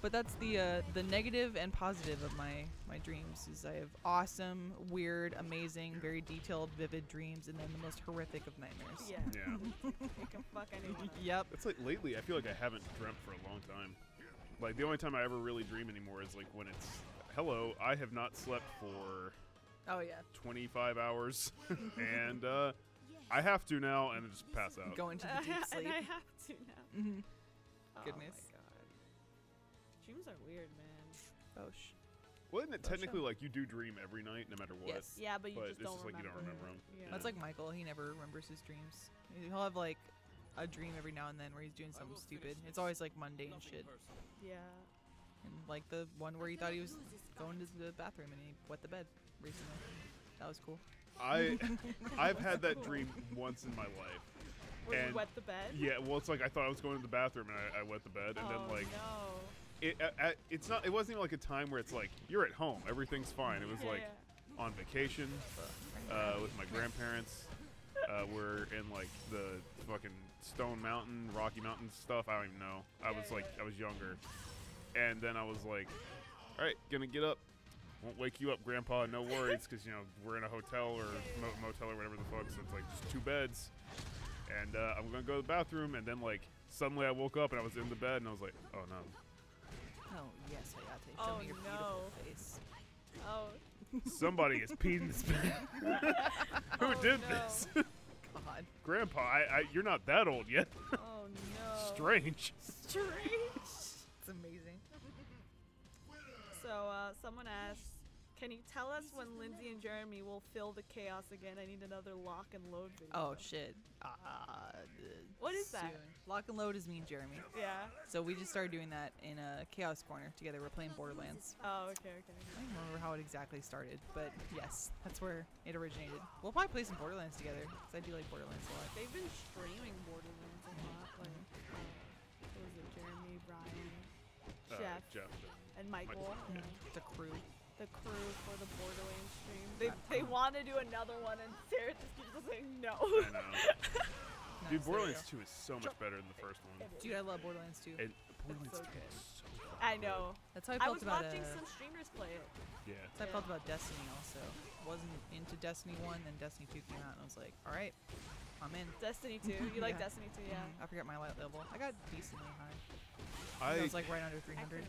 But that's the negative and positive of my dreams is I have awesome, weird, amazing, very detailed, vivid dreams, and then the most horrific of nightmares. god. Yeah. Yeah. You can fuck anyone. Yep. It's like lately I feel like I haven't dreamt for a long time. Like the only time I ever really dream anymore is like when it's, hello, I have not slept for Oh yeah. 25 hours and I have to now, and then just pass out. Go into the deep sleep. And I have to now. Mhm. Oh Goodness. my god. Dreams are weird, man. Bosh. Well, isn't it Bosh technically up. like you do dream every night, no matter what? Yes. Yeah, but you But just it's don't just like you remember. don't remember 'em. Yeah. That's like Michael. He never remembers his dreams. He'll have like a dream every now and then where he's doing something stupid. It's always like mundane shit. Yeah. And like the one where he thought he was going to the bathroom and he wet the bed recently. That was cool. I've had that dream once in my life. Where And- you wet the bed? Yeah, well, it's like I thought I was going to the bathroom and I wet the bed, and Oh, then like no. it's not. It wasn't even like a time where it's like you're at home, everything's fine. It was Yeah, like yeah. on vacation with my grandparents. We're in like the fucking Stone Mountain, Rocky Mountain stuff. I don't even know. I was younger, and then I was like, all right, gonna get up. Won't wake you up, Grandpa. No worries, because you know we're in a hotel or motel or whatever the fuck. So it's like just 2 beds, and I'm gonna go to the bathroom. And then like suddenly I woke up and I was in the bed and I was like, oh no. Oh yes, Hayate. Show me your beautiful face. Oh. Somebody has peed in this bed. Who did this? God. Grandpa, you're not that old yet. Oh no. Strange. It's amazing. So someone asked, can you tell us when Lindsay and Jeremy will fill the chaos again? I need another lock and load video. Oh shit. What is that? Soon. Lock and load is me and Jeremy. Yeah. So we just started doing that in a Chaos Corner together. We're playing Borderlands. Oh, okay. I don't remember how it exactly started, but yes, that's where it originated. We'll probably play some Borderlands together, because I do like Borderlands a lot. They've been streaming Borderlands a lot. Like, what was it? Jeremy, Brian, Jeff, and Michael. Yeah. The crew. The crew for the Borderlands stream. They want to do another one, and Sarah just keeps saying no. I know. Dude, Nice, Borderlands 2 is so much better than the first one. Dude, I love Borderlands 2. And Borderlands so 2 good. is so fucking I good. know. That's how I I felt was about watching some streamers play it. Yeah. That's how I felt about Destiny also. Wasn't into Destiny 1, then Destiny 2 came out, and I was like, alright, I'm in. Destiny 2. You like Yeah. Destiny 2, yeah. I forget my light level. I got decently high. I I was like right under 300.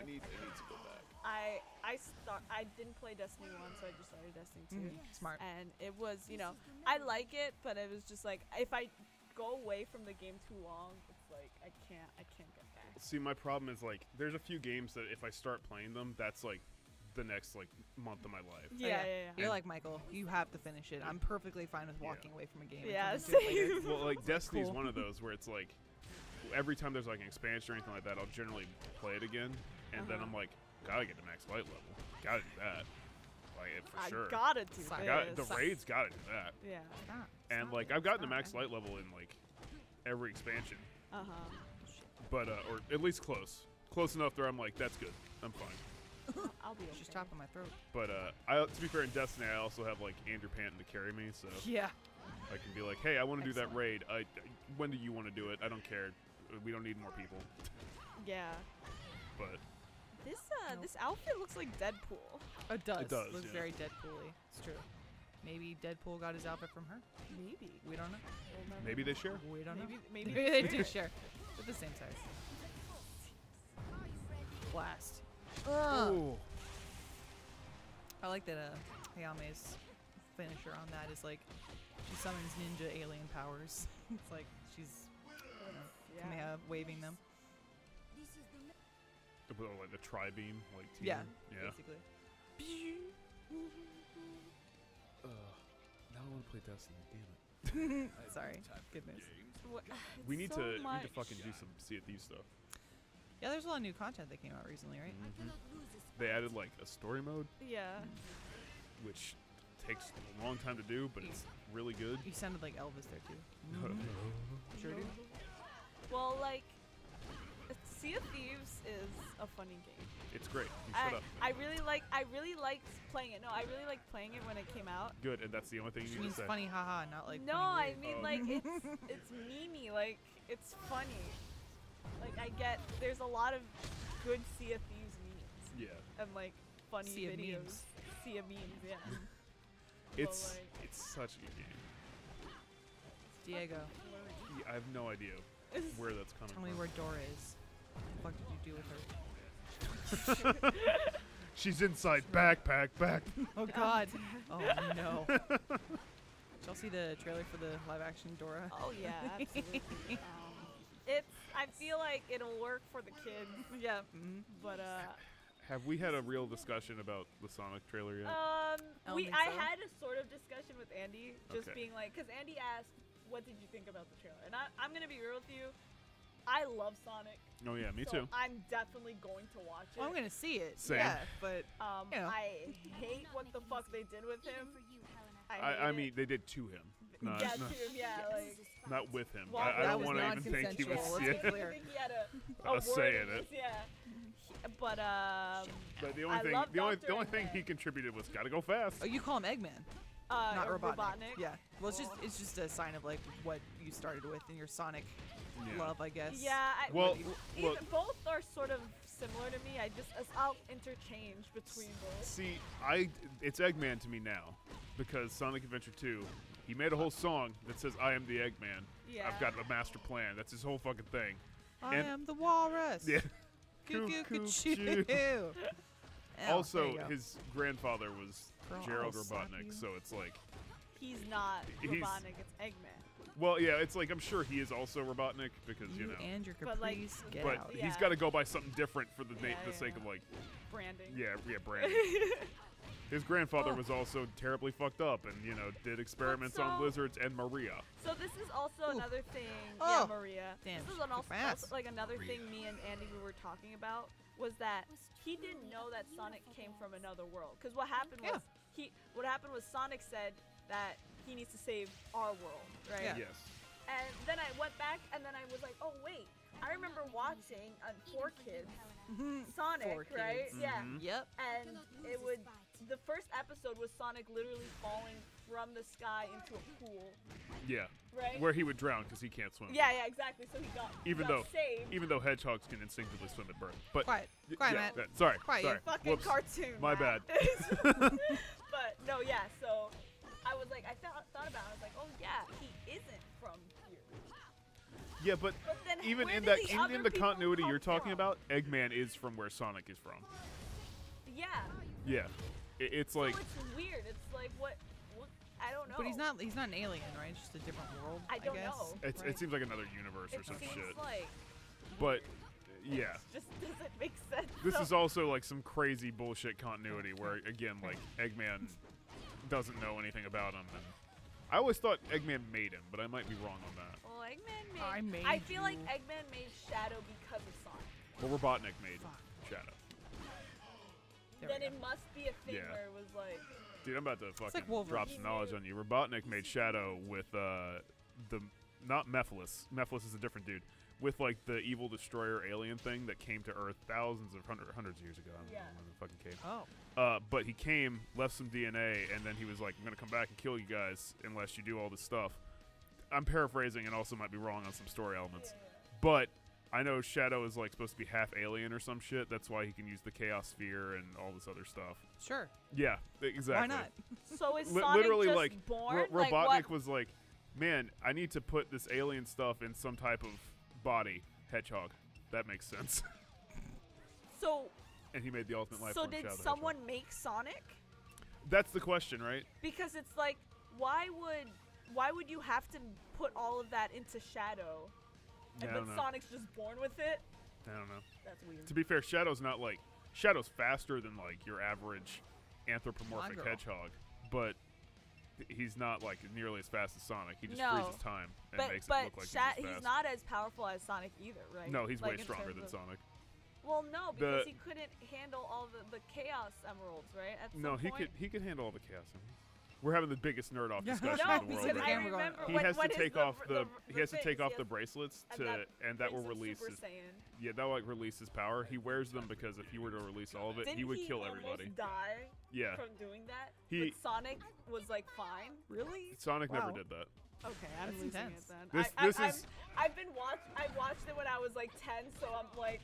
need to go back. I didn't play Destiny 1, so I just started Destiny 2. Smart. And it was, you know, I like it, but it was just like, if I go away from the game too long, it's like I can't get back. See, my problem is like there's a few games that if I start playing them, that's like the next like month of my life. Yeah. You're like Michael. You have to finish it. I'm perfectly fine with walking away from a game. and Yeah, coming to it later. same. Well, like Destiny's cool. one of those where it's like every time there's like an expansion or anything like that, I'll generally play it again, and then I'm like, gotta get to max light level. Gotta do that. Like for sure. I gotta do this. The raid's gotta do that. Yeah. And like I've gotten to max light level in like every expansion, but or at least close enough where I'm like, that's good. I'm fine. I'll be okay. She's chopping my throat. But to be fair, in Destiny, I also have like Andrew Panton to carry me, so Yeah. I can be like, hey, I want to do that Excellent. raid. When do you want to do it? I don't care. We don't need more people. Yeah. But This outfit looks like Deadpool. It does. It does, Looks yeah. very Deadpool-y. It's true. Maybe Deadpool got his outfit from her. Maybe. We don't know. We'll never maybe know. they share. We don't know. Maybe They do share. They're the same size. Blast. Ooh. I like that Hayame's finisher on that is like she summons ninja alien powers. It's like she's Kamehameha waving them. Like the tri-beam, like team. Yeah. Yeah. Basically. Now I want to play Destiny. Damn it. Sorry. Goodness. We need so to much. fucking do some Sea of Thieves stuff. Yeah, there's a lot of new content that came out recently, right? They added like a story mode, Yeah. which takes a long time to do, but it's really good. You sounded like Elvis there too. Sure do. Well, like, Sea of Thieves is a funny game. It's great. You shut up. I really liked playing it. No, I really liked playing it when it came out. Good, and that's the only thing you She need means to say. funny, haha, not like. No, funny I weird. mean Oh. like it's memey, like it's funny. Like I get there's a lot of good Sea of Thieves memes Yeah. and like funny Sea of videos. memes. Sea of memes, yeah. It's like- it's such a good game. Diego, Yeah, I have no idea where that's coming tell from. me where Dora is. What the fuck did you do with her? She's inside. Backpack. Oh God. Oh no. Did y'all see the trailer for the live-action Dora? Oh yeah, absolutely. I feel like it'll work for the kids, Yeah. but Have we had a real discussion about the Sonic trailer yet? don't think I so. had a sort of discussion with Andy, just Okay. being like, because Andy asked, "What did you think about the trailer?" And I'm gonna be real with you, I love Sonic. Oh yeah, me so too. I'm definitely going to watch it. Well, I'm gonna see it. Same. Yeah, but you know. I hate what the fuck they did with him. I mean, they did to him, not, yeah, not, to him, yeah, like. not with him. Well, I that don't was want to even think he was. non-consensual, let's Yeah. be I don't clear. think he had a A word say in this, it. Yeah. But But the I only thing, love the only Dr. thing he Eggman. contributed was gotta go fast. Oh, you call him Eggman? Not or Robotnik. Yeah. Well, it's just a sign of like what you started with in your Sonic love, I guess. Yeah. Well, both are sort of similar to me. I'll interchange between both. See, it's Eggman to me now, because Sonic Adventure 2, he made a whole song that says "I am the Eggman." Yeah. I've got a master plan. That's his whole fucking thing. I am the walrus. Yeah. Choo-choo-choo. Also, his grandfather was Gerald Robotnik, so it's like he's not Robotnik. It's Eggman. Well, yeah, it's like I'm sure he is also Robotnik because you know. And your But, like, Caprice, get But out. he's got to go by something different for the sake of like Branding. branding. His grandfather was also terribly fucked up and did experiments on lizards and Maria. So this is also another thing. Oh. Yeah, Maria. Damn, This is she's also fast. like another thing me and Andy were talking about was that he didn't know that Sonic came from another world. Because what happened was Sonic said that he needs to save our world, right? Yeah. Yes. And then I went back and then I was like, oh wait, I remember watching on 4Kids Sonic, 4Kids. right? Yeah. Yep. And the first episode was Sonic literally falling from the sky into a pool, Yeah. right? Where he would drown because he can't swim. Yeah, exactly. So he got saved. Even though hedgehogs can instinctively swim at birth. But Quiet, yeah, Matt. sorry. Quiet. Sorry. Fucking Whoops. cartoon. My Matt. bad. But no, yeah. So I was like, I thought about it. I was like, oh yeah, he isn't from here. Yeah, but then even where in did that the even other in the people continuity come you're talking from? about, Eggman is from where Sonic is from. Yeah. Yeah. It's like So it's weird. It's like what I don't know. But he's not an alien, right? It's just a different world. I don't guess. know. it Right. seems like another universe or It some seems shit. like But yeah. just doesn't make sense. This So- is also like some crazy bullshit continuity where again like Eggman doesn't know anything about him and I always thought Eggman made him, but I might be wrong on that. Well, Eggman made. I made I feel like you. Eggman made Shadow because of Sonic. Well, Robotnik made Fuck. Shadow. There Then we it go. must be a thing Yeah. where it was like. Dude, I'm about to fucking like Wolverine. drop some knowledge on you. Robotnik made Shadow with the not Mephiles. Mephiles is a different dude. With like the evil destroyer alien thing that came to Earth hundreds of years ago. I don't know when it fucking came. Oh. But he came, left some DNA, and then he was like, I'm going to come back and kill you guys unless you do all this stuff. I'm paraphrasing and also might be wrong on some story elements. But I know Shadow is like supposed to be half alien or some shit. That's why he can use the Chaos Sphere and all this other stuff. Sure. Yeah, exactly. Why not? So is Sonic Literally, just like, born? Robotnik like, what? was like, man, I need to put this alien stuff in some type of body. Hedgehog. That makes sense. So. And he made the ultimate life So form did Shadow the someone Hedgehog. make Sonic? That's the question, right? Because it's like, why would you have to put all of that into Shadow? Yeah, I And don't then know. Sonic's just born with it? I don't know. That's weird. To be fair, Shadow's not like Shadow's faster than like your average anthropomorphic girl. hedgehog, but he's not like nearly as fast as Sonic. He just No. freezes time and But makes it look like he's as he's fast. not as powerful as Sonic either, right? No, he's Like, way in stronger terms than of- Sonic. Well, no, because he couldn't handle all the Chaos Emeralds, right? At No, some he point? could handle all the chaos. We're having the biggest nerd off Yeah. discussion No, in the world. because the right I now. camera going, remember He when, has to when take his, off the he has to take off the bracelets and that will makes him release Super his Saiyan. that will like release his power. He wears them because if he were to release all of it, Didn't he would kill almost everybody. Die Yeah, from doing that. He- but Sonic was like fine. Really? Sonic never Wow. did that. Okay, I'm That's losing intense. it then. This is I watched it when I was like 10, so I'm like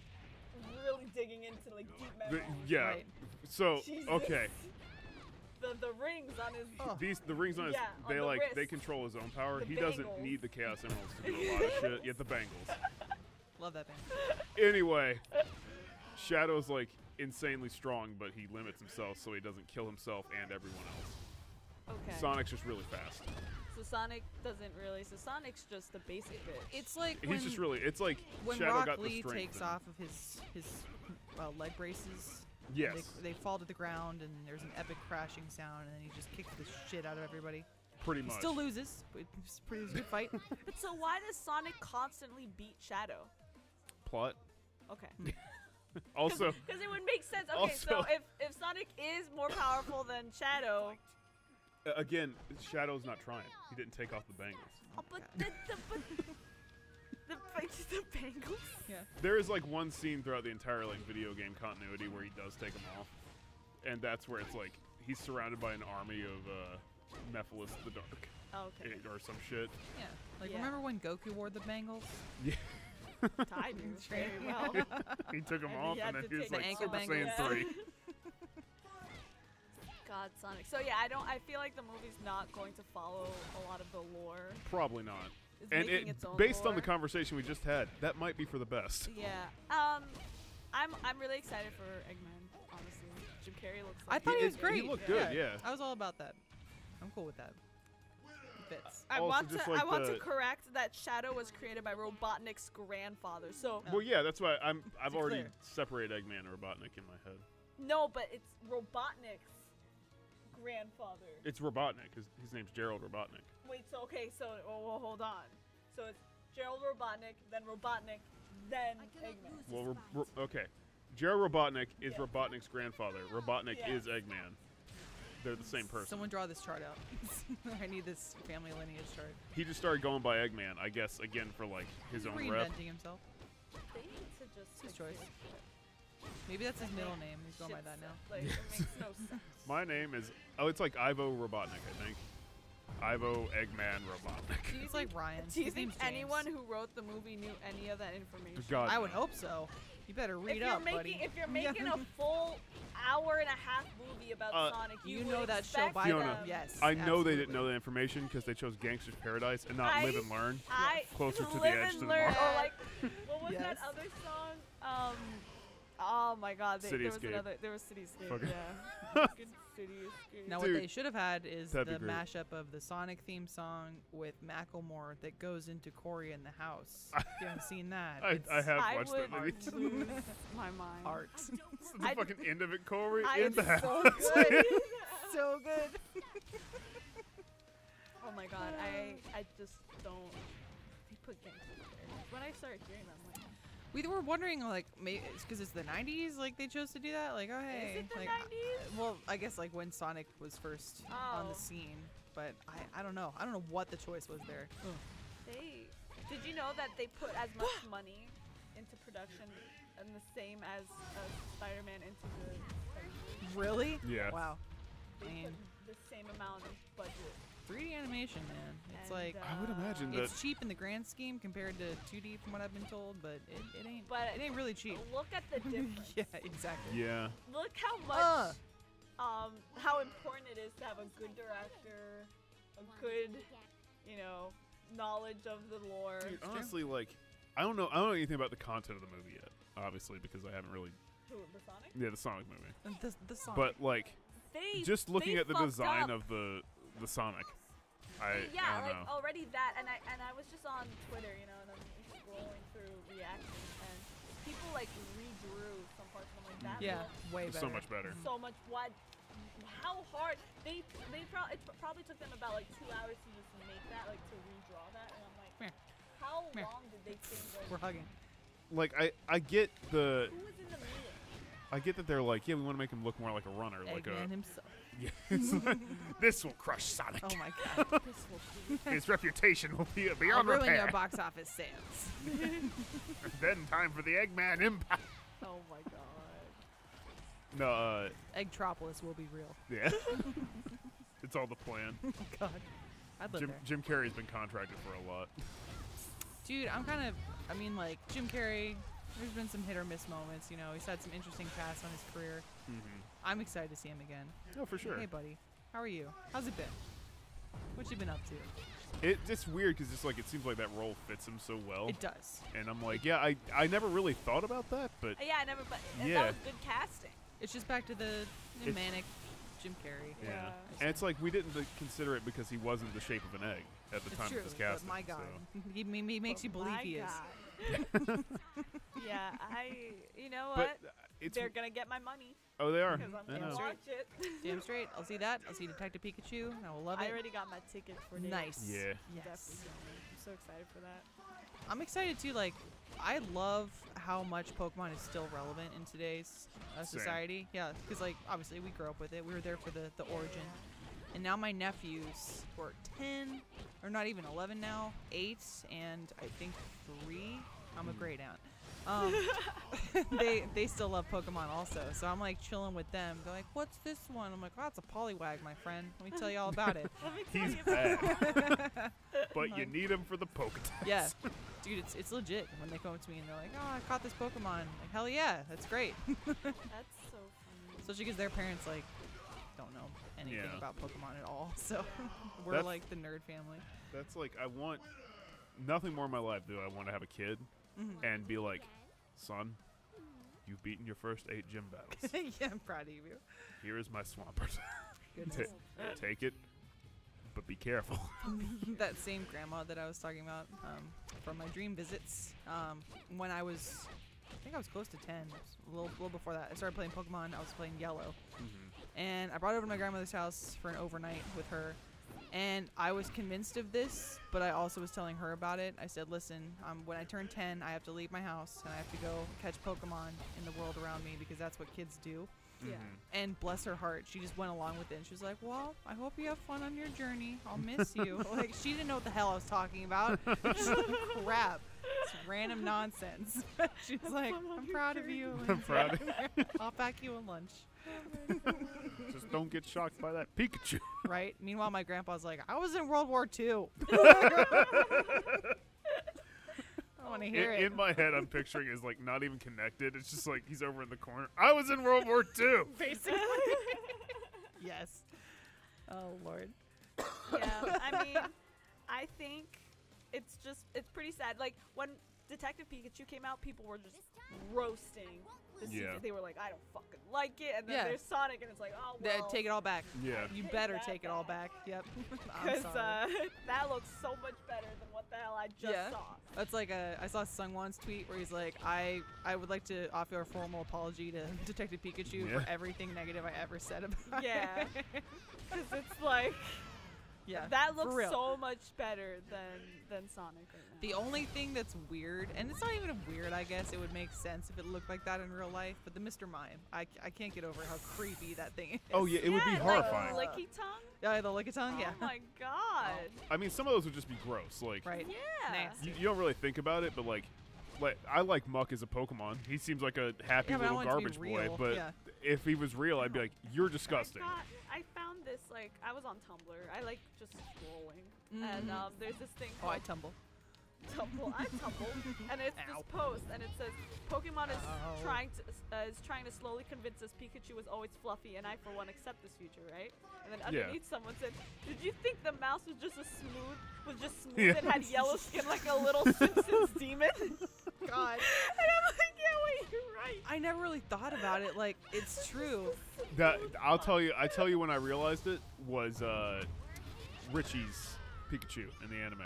really digging into like deep the, memory. yeah. Right. So Jesus. okay, The rings on his. Oh. the rings on his Yeah, on they the like they wrist. control his own power. The He doesn't bangles. need the Chaos Emeralds to do a lot of shit. Yet the bangles. Love that thing. Anyway, Shadow's like insanely strong, but he limits himself so he doesn't kill himself and everyone else. Okay. Sonic's just really fast. So Sonic doesn't really. So Sonic's just a basic bitch. It's like He's when, just really. It's like when Shadow Rock got the Lee strength. takes and- off of his leg braces. Yes. They fall to the ground, and there's an epic crashing sound, and then he just kicks the shit out of everybody. Pretty He much. still loses, but it's a pretty good fight. But so why does Sonic constantly beat Shadow? Plot. Okay. Also, Because it would make sense. Okay, so Also- if Sonic is more powerful than Shadow, again, Shadow's not trying. He didn't take off the bangles. but the bangles. Yeah. There is like one scene throughout the entire like video game continuity where he does take them off, and that's where it's like he's surrounded by an army of Mephiles the Dark Okay. or some shit. Yeah. Like, Yeah. remember when Goku wore the bangles? Yeah. I do very Straight. well. He took them And off he had and then to he was take like the Super ankle Saiyan bangles. 3. God, Sonic. So yeah, I feel like the movie's not going to follow a lot of the lore. Probably not. It's And making its own based on lore. the conversation we just had, that might be for the best. Yeah. I'm really excited for Eggman. Honestly, Jim Carrey looks. I Like thought he was He great. looked good, yeah. I was all about that. I'm cool with that. It fits. I Also, want just to. like I want to the- correct that Shadow was created by Robotnik's grandfather. So Well, yeah, that's why I've To already clear. separated Eggman and Robotnik in my head. no, but it's Robotnik's grandfather. It's Robotnik. His name's Gerald Robotnik. Wait, so okay, so well, hold on. So it's Gerald Robotnik, then Robotnik, then Eggman. Well, okay. Gerald Robotnik is Yeah. Robotnik's grandfather. Robotnik Yeah. is Eggman. They're the same person. Someone draw this chart out. I need this family lineage chart. He just started going by Eggman, I guess, again for like his He's own rep. reinventing himself. They need to just His fix choice. their shit. Maybe that's his Like, middle name. He's going by Shit that now. stuff. Like, it makes no sense. My name is it's like Ivo Robotnik, I think. Ivo Eggman Robotnik. He's like Ryan. Do you His think name's James. anyone who wrote the movie knew any of that information? God, I would no. hope so. You better read if you're up, making, buddy. If you're Yeah. making a full hour and a half movie about Sonic, you would know that show expect by Fiona, them. them- Yes. I know they didn't absolutely. know that information because they chose Gangster's Paradise and not I- Live and Learn. I Closer to the live edge and than learn, Mark. or like, what was Yes. that other song? Oh my God, there was Cityscape. another. There was Cityscape. Fucking- Yeah. Fucking Cityscape. Now, Dude, what they should have had is the that'd be great. mashup of the Sonic theme song with Macklemore that goes into Corey in the House. If you haven't seen that, I it's have I watched would that movie. lose my mind. art. the I- fucking end of it, Corey, I in the house. so good. So good. Oh my God, I just don't. They put gangsters there. When I started hearing them, I'm like, We were wondering, like, maybe it's because it's the 90s, like, they chose to do that. Like, oh, hey. is it the like, 90s? well, I guess, like, when Sonic was first on Oh. the scene. But I don't know. I don't know what the choice was there. Did you know that they put as much money into production and the same as Spider-Man into the Really? Yeah. Wow. they I mean, put the same amount of budget. 3D animation, man. It's And, like, I would imagine that. it's cheap in the grand scheme compared to 2D from what I've been told, but it ain't. But it ain't really cheap. Look at the difference. Yeah, exactly. Yeah. Look how much, how important it is to have a good director, a good, knowledge of the lore. Dude, honestly, like, I don't know anything about the content of the movie yet, obviously, because I haven't really. Who, the Sonic? Yeah, the Sonic movie. The song. But like, just looking they at the fucked design up. of the Sonic, I Yeah, don't like know. already that, and I was just on Twitter, and I'm scrolling through reactions, and people like redrew some parts, and I'm like, that yeah, looks way It's better. so much better. so much. How hard it probably took them about like 2 hours to just make that, like to redraw that, and I'm like, Come here. how Come here. long did they think? We're hugging. Like, I get the. Who was in the meeting? I get that they're like, yeah, we want to make him look more like a runner, like Eggman a. himself. Yeah, it's like, this will crush Sonic. Oh my god. This will be. His reputation will be I'll beyond ruin repair. your box office sales. Then time for the Eggman impact. Oh my god. No, Eggtropolis will be real. yeah. It's all the plan. God. I'd live there. Jim Carrey's been contracted for a lot. Dude, I mean, like, Jim Carrey, there's been some hit or miss moments, he's had some interesting paths on his career. Mm-hmm. I'm excited to see him again. No, for sure. Hey, buddy. How are you? How's it been? What you been up to? It's weird because it's like it seems like that role fits him so well. It does. And I'm like, yeah, I never really thought about that, but Yeah, I never. But Yeah. that was good casting. It's just back to the It's- manic Jim Carrey. yeah. Yeah. And it's like we didn't consider it because he wasn't the shape of an egg at the It's time true, of his but casting. my God. so. He makes you But believe my he is. God. Yeah, you know what? But it's They're gonna get my money oh, they are. because I'm I gonna know. watch it. Damn straight. I'll see that. I'll see Detective Pikachu, and I will love I it. already got my ticket for it. Nice. Yeah. Yes. Definitely going. I'm so excited for that. I'm excited too. Like, I love how much Pokemon is still relevant in today's Same. society. Yeah, because like obviously we grew up with it. We were there for the origin, and now my nephews who are 10, or not even 11 now, 8, and I think 3. I'm a great aunt. They still love Pokemon also. So I'm like chilling with them. They're like, "What's this one?" I'm like, "Oh, it's a Poliwag, my friend. Let me tell you all about it." Let me tell He's you about bad, but you need him for the Pokedex. Yeah, dude, it's legit. When they come up to me and they're like, "Oh, I caught this Pokemon." I'm like, hell yeah, that's great. That's so funny. Especially because their parents like don't know anything Yeah. about Pokemon at all. So we're That's- like the nerd family. That's like, I want nothing more in my life. Do I want to have a kid and be like, son, you've beaten your first 8 gym battles. Yeah, I'm proud of you. Here is my Swampert. Goodness. Take it, but be careful. That same grandma that I was talking about from my dream visits. When I think I was close to 10, it was a little before that. I started playing Pokemon. I was playing Yellow, and I brought it over to my grandmother's house for an overnight with her. And I was convinced of this, but I also was telling her about it. I said, "Listen, when I turn 10, I have to leave my house and I have to go catch Pokemon in the world around me because that's what kids do." Yeah. And bless her heart, she just went along with it. And she was like, "Well, I hope you have fun on your journey. I'll miss you." Like, she didn't know what the hell I was talking about. She's like, crap. It's random nonsense. She was like, "I'm proud of you. I'm proud of you. I'll pack you a lunch." Just don't get shocked by that Pikachu. Right? Meanwhile, my grandpa's like, "I was in World War II." I want to hear it. In my head, I'm picturing is like not even connected. It's just like he's over in the corner. I was in World War II. Basically. Yes. Oh, Lord. Yeah, I mean, I think it's pretty sad. Like, when Detective Pikachu came out, people were just roasting the sequel. Yeah. They were like, "I don't fucking like it," and then Yeah. there's Sonic, and it's like, "Oh, well." Take it all back. Yeah. You Take better that take it all back. back. Yep. I'm Because sorry. that looks so much better than what the hell I just saw. That's like I saw Sungwon's tweet where he's like, I would like to offer a formal apology to Detective Pikachu Yeah. for everything negative I ever said about Yeah. it. Because it's like, Yeah. that for looks real. so much better than Sonic right now. The only thing that's weird, and it's not even weird, I guess it would make sense if it looked like that in real life, but the Mr. Mime, I can't get over how creepy that thing is. Oh yeah, it would be Yeah, horrifying. Like Licky Tongue? Yeah, the Lickitung, yeah. Oh my god. I mean, some of those would just be gross. Like, Right. Yeah. Nasty. you don't really think about it, but like I like Muck as a Pokemon. He seems like a happy Yeah, but I little want it to be garbage boy. real, But yeah. if he was real, I'd be like, you're disgusting. I found this, like, I was on Tumblr. I like just scrolling. Mhm. And there's this thing Oh, I called tumble. I tumble. And it's Ow. this post, and it says, "Pokemon is Ow. trying to slowly convince us Pikachu is always fluffy, and I for one accept this future, right?" And then Yeah. underneath someone said, "Did you think the mouse was just smooth Yeah. and had yellow skin like a little Simpsons demon?" God. And I'm like, "Yeah, wait, you're right." I never really thought about it. Like, it's true. That I tell you when I realized it was Richie's Pikachu in the anime.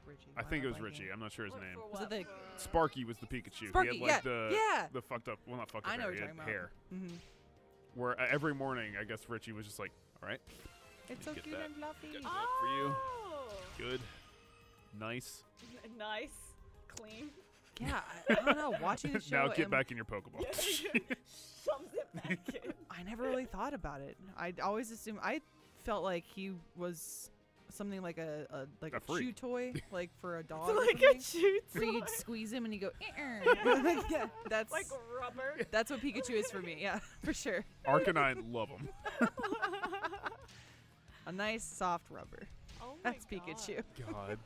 Richie. I why think am it was blanking? Richie. I'm not sure his For name. what? Was it the- For- Sparky was the Pikachu. Sparky, he had like yeah. the fucked up, well not fucked up I know hair, what he you're had talking hair. about. Mm-hmm. Where every morning, I guess Richie was just like, all right, It's so Get cute that. and fluffy. Get that for you. Oh. Good, nice. Nice, clean. Yeah, I don't know. Watching the show, Now get and back in your Pokeball. Shoves it back in. I never really thought about it. I always assumed I felt like he was something like a A chew freak. toy, like for a dog. It's or like a something, chew where toy. you'd squeeze him and you go. Like, yeah, that's Like rubber. that's what Pikachu is for me. Yeah, for sure. Arcanine, love him. A nice soft rubber. Oh my That's God. Pikachu. God.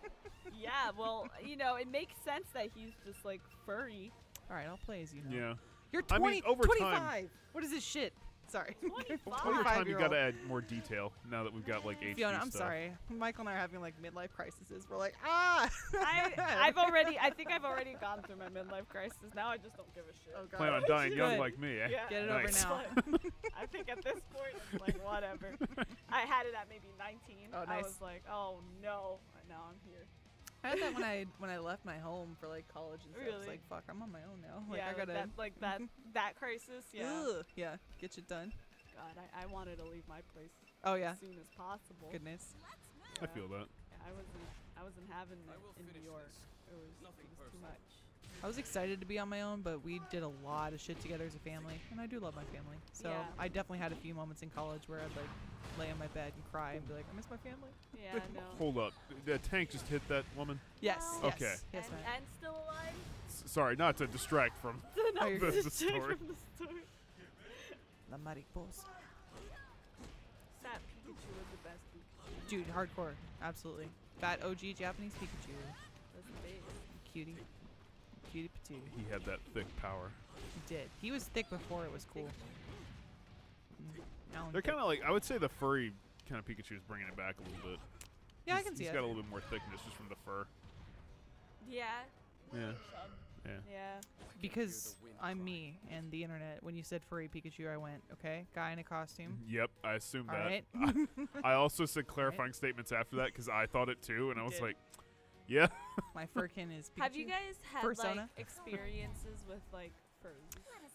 Yeah, well, it makes sense that he's just like furry. All right, I'll play as you know. Yeah. You're I 20, mean, over 25. time- What is this shit? Sorry. 25. Over time, you 25-year-old. gotta add more detail. Now that we've got like HD Fiona, I'm stuff. sorry. Michael and I are having like midlife crises. We're like, ah. I think I've already gone through my midlife crisis. Now I just don't give a shit. Oh, God. Plan on dying young Good. like me, eh? Yeah. Get it Nice. over now. I think at this point, it's like whatever. I had it at maybe 19. Oh, I nice. was like, oh no, now I'm here. I had that when I left my home for like college and stuff. It's Really? like, fuck, I'm on my own now. Like, yeah, I gotta. that crisis. Yeah. Ugh. Yeah. Get shit done. God, I wanted to leave my place Oh yeah. as soon as possible. Goodness. I feel that. Yeah, I wasn't having it in New York. It was too much. I was excited to be on my own, but we did a lot of shit together as a family, and I do love my family. So Yeah. I definitely had a few moments in college where I'd like lay in my bed and cry and be like, I miss my family. Yeah, I know. Hold up. The tank just hit that woman. Yes. Wow. Yes. Okay. Yes, and, man. and still alive? Sorry, not to distract from Not you're to good. the distract story. from the story. La mariposa. That Pikachu was the best Pikachu. Dude, hardcore. Absolutely. Fat OG Japanese Pikachu. That's the base. Cutie. Cutie patootie. He had that thick power. He did. He was thick before it was cool. Alan They're thick. kind of like, I would say the furry kind of Pikachu is bringing it back a little bit. Yeah, I can see He's it. got a little bit more thickness just from the fur. Yeah. Yeah. Yeah. Yeah. Because I'm me and the internet. When you said furry Pikachu, I went, okay, guy in a costume. Yep, I assumed All that. right. I also said clarifying statements after that because I thought it too, and I was did. like, yeah. My furkin is Pikachu. Have you guys had Persona? like experiences with like furs?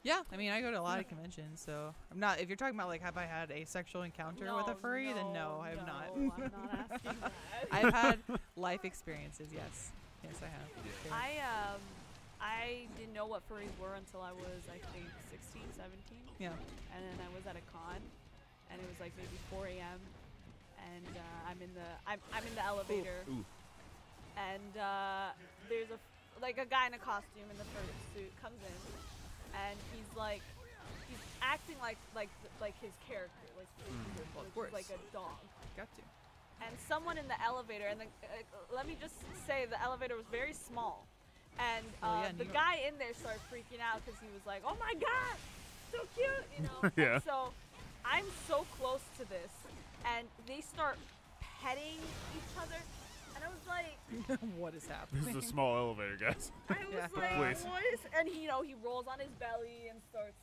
Yeah, I mean, I go to a lot of conventions, so I'm not. If you're talking about like, have I had a sexual encounter with a furry? Then no, I have not. I'm not asking that. I've had life experiences. Yes, yes, I have. I didn't know what furries were until I was, I think, 16, 17. Yeah. And then I was at a con, and it was like maybe 4 a.m. And I'm in the elevator, Ooh. and there's a guy in a costume in the fur suit comes in, and he's acting like his character, like Well, of which is course. like a dog. Got to. And someone in the elevator, and let me just say the elevator was very small, and Oh, yeah, the New York. guy in there started freaking out because he was like, "Oh my God, so cute," you know. Yeah. And so I'm so close to this, and they start petting each other, and I was like, What is happening? This is a small elevator, guys. I was Yeah. like, Please. what is? And he rolls on his belly and starts.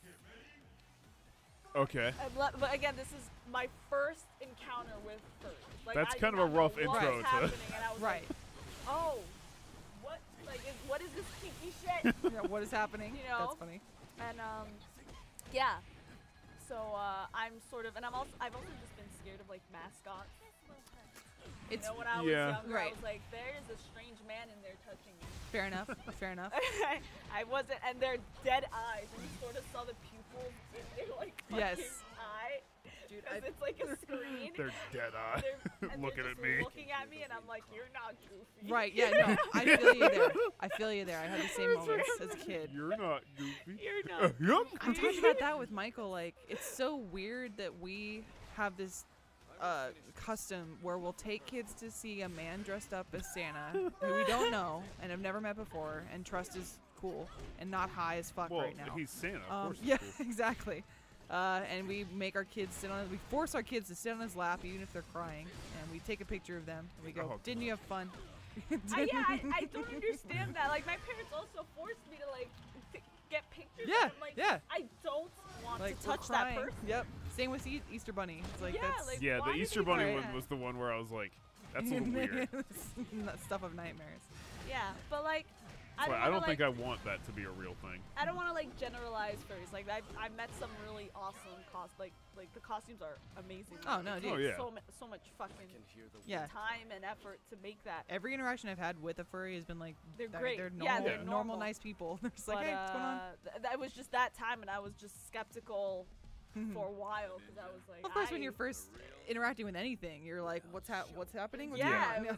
Okay. But again, this is my first encounter with furs. Like, That's I kind did of a not know rough what intro was to- happening, and I was Right. like, oh, what is this kinky shit? Yeah, what is happening? You know? That's funny. And yeah. So I'm sort of, and I've also just been scared of like mascots. It's You know, when I was Yeah. younger, Right. I was like, there is a strange man in there touching me. fair enough. Fair enough. I wasn't, and they're dead eyes, and you sort of saw the pupils in their like fucking Yes. eye. Dude, Because it's like a screen. They're dead eye. And looking they're at just me. looking at me, and I'm like, you're not goofy. Right. Yeah. No. I feel you there. I feel you there. I had the same moments as a kid. You're not goofy. You're not. Yup. I talked about that with Michael. Like, it's so weird that we have this custom where we'll take kids to see a man dressed up as Santa who we don't know and have never met before, and trust is cool and not high as fuck Well, right now. he's Santa. Of course. Yeah, He's cool. exactly. And we make our kids sit on. We force our kids to sit on his lap even if they're crying, and we take a picture of them. And we go, Oh, "Didn't you have fun?" I don't understand that. Like, my parents also forced me to like get pictures. Yeah, and I'm like, yeah. I don't want Like, to we're touch that crying. person. Yep. Same with Easter Bunny. It's like Yeah, that's like, Yeah, why the did Easter they Bunny do one that? was the one where I was like, that's a little weird. stuff of nightmares. Yeah, but like, I But don't, I don't wanna, think like, I want that to be a real thing. I don't want to like generalize furries. Like, I met some really awesome like the costumes are amazing. Oh, Like, no, it dude. Oh, takes yeah. so much fucking Yeah. time and effort to make that. Every interaction I've had with a furry has been like, They're great. They're Yeah, normal, they're normal, normal. nice people. They're just But like, hey, what's going on? that was just that time, and I was just skeptical for a while because I was like, Of course, when you're first interacting with anything, you're like, what's happening? What's Yeah, going on?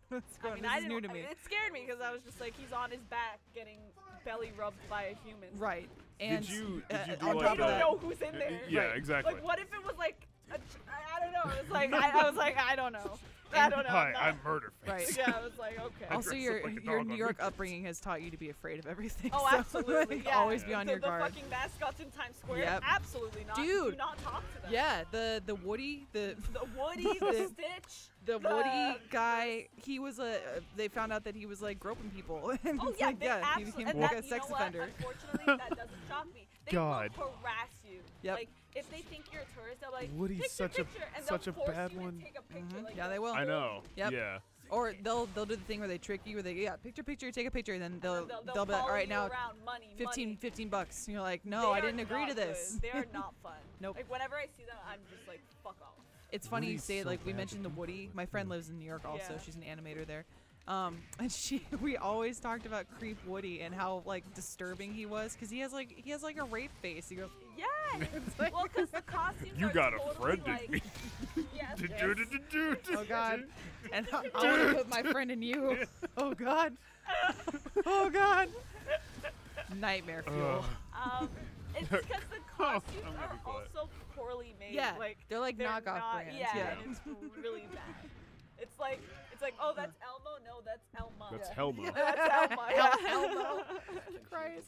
What's I going mean, this I is new didn't. to me. It scared me because I was just like, he's on his back getting belly rubbed by a human. Right. And Did you uh, do on like top You of don't that, know who's in there. Yeah, Right. exactly. Like, what if it was like, I don't know. It was like, I was like, I don't know. I don't know. Hi, no. I'm Murderface. Right. Yeah, I was like, okay. also dress your up like a your dog New on York weekends. upbringing has taught you to be afraid of everything. Oh, so, absolutely. like, Yeah. always be on your the guard. fucking mascots in Times Square. Yep. Absolutely not. Dude. Do not talk to them. Yeah, the Woody, the The Woody, the The- Stitch. the Woody guy, he was they found out that he was like groping people. And Oh it's yeah, like, they yeah, he absolutely. became And like that, a sex you know offender. What? Unfortunately, that doesn't shock me. They God. will harass you. Yep. Like, if they think you're a tourist, they're like, Woody's picture, such a- picture, and such they'll a force bad you to one. take a picture. Like, Yeah, they will. I know. Yep. Yeah. Or they'll do the thing where they trick you, where they take take a picture, and then they'll be like, all follow right, you now around, money, 15 money. $15. And you're like, no, They I are didn't agree to not this. good. They are not fun. Nope. Like, whenever I see them, I'm just like, fuck off. It's funny you Woody's say, so like, we bad. mentioned the Woody. My friend lives in New York also. Yeah. She's an animator there. And we always talked about Creep Woody and how, like, disturbing he was, because he has like a rape face. He goes, Yeah. like- Well, because the costumes You are got a totally friend in like, me. Yes. oh God. And I want to put my friend in you. Oh God. Oh God. Nightmare fuel. It's because the costumes I'm gonna are be quiet. also poorly made. Yeah, like they're like knockoff not, brands. Yeah, Yeah. and it's really bad. It's like, oh, that's Elmo. No, that's Elma. That's Yeah. Helmo. That's Elma. Yeah. Elmo. Christ.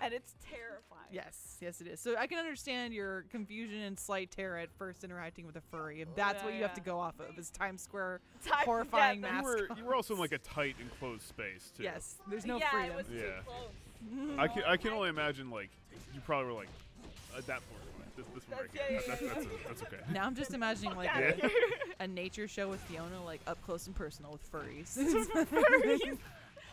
And it's terrifying. Yes, yes, it is. So I can understand your confusion and slight terror at first interacting with a furry. If that's what you have to go off of, is Times Square horrifying yeah, mascots. You were also in like a tight enclosed space too. Yes, there's no yeah, freedom. it was too Yeah. close. I can only imagine like you probably were like at that point. This one right here. That's okay. Now I'm just imagining like Yeah. a nature show with Fiona, like up close and personal with furries. Furries.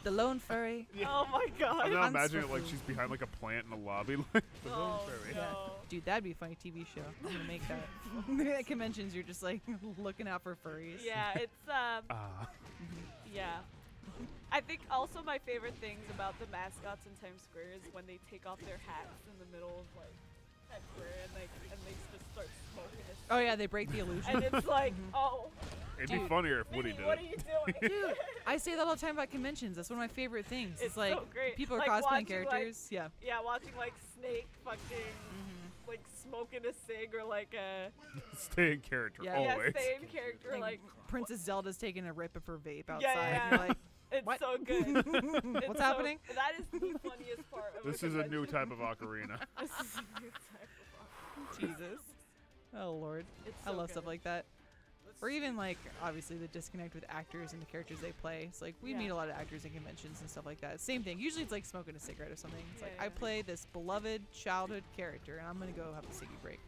The lone furry. Oh my god. I'm now imagining it like Unswerful. she's behind like a plant in a lobby. Like, the lone Oh, fairy. no. Dude, that'd be a funny TV show. I'm gonna make that. At conventions, you're just like looking out for furries. Yeah, it's Ah. yeah. I think also my favorite things about the mascots in Times Square is when they take off their hats in the middle of like Times Square and they just start smoking. Oh yeah, they break the illusion. And it's like, oh, It'd Dude. be funnier if Woody Minnie, did what it. are you doing? Dude, I say that all the time about conventions. That's one of my favorite things. It's like so great. people are Like, cosplaying watching, characters. Yeah. Yeah, watching like Snake fucking like smoking a cig or like a Stay in character Yeah. always. same character like Princess Zelda's taking a rip of her vape outside. yeah. You're like, it's What? so good. It's what's so- happening? That is the funniest part of This a is a new convention. type of ocarina. This is a new type of Jesus. Oh Lord. It's I so love good. stuff like that. Or even like obviously the disconnect with actors and the characters they play. It's like we Yeah. meet a lot of actors in conventions and stuff like that. Same thing. Usually it's like smoking a cigarette or something. It's like Yeah, I yeah. play this beloved childhood character and I'm gonna go have a ciggy break.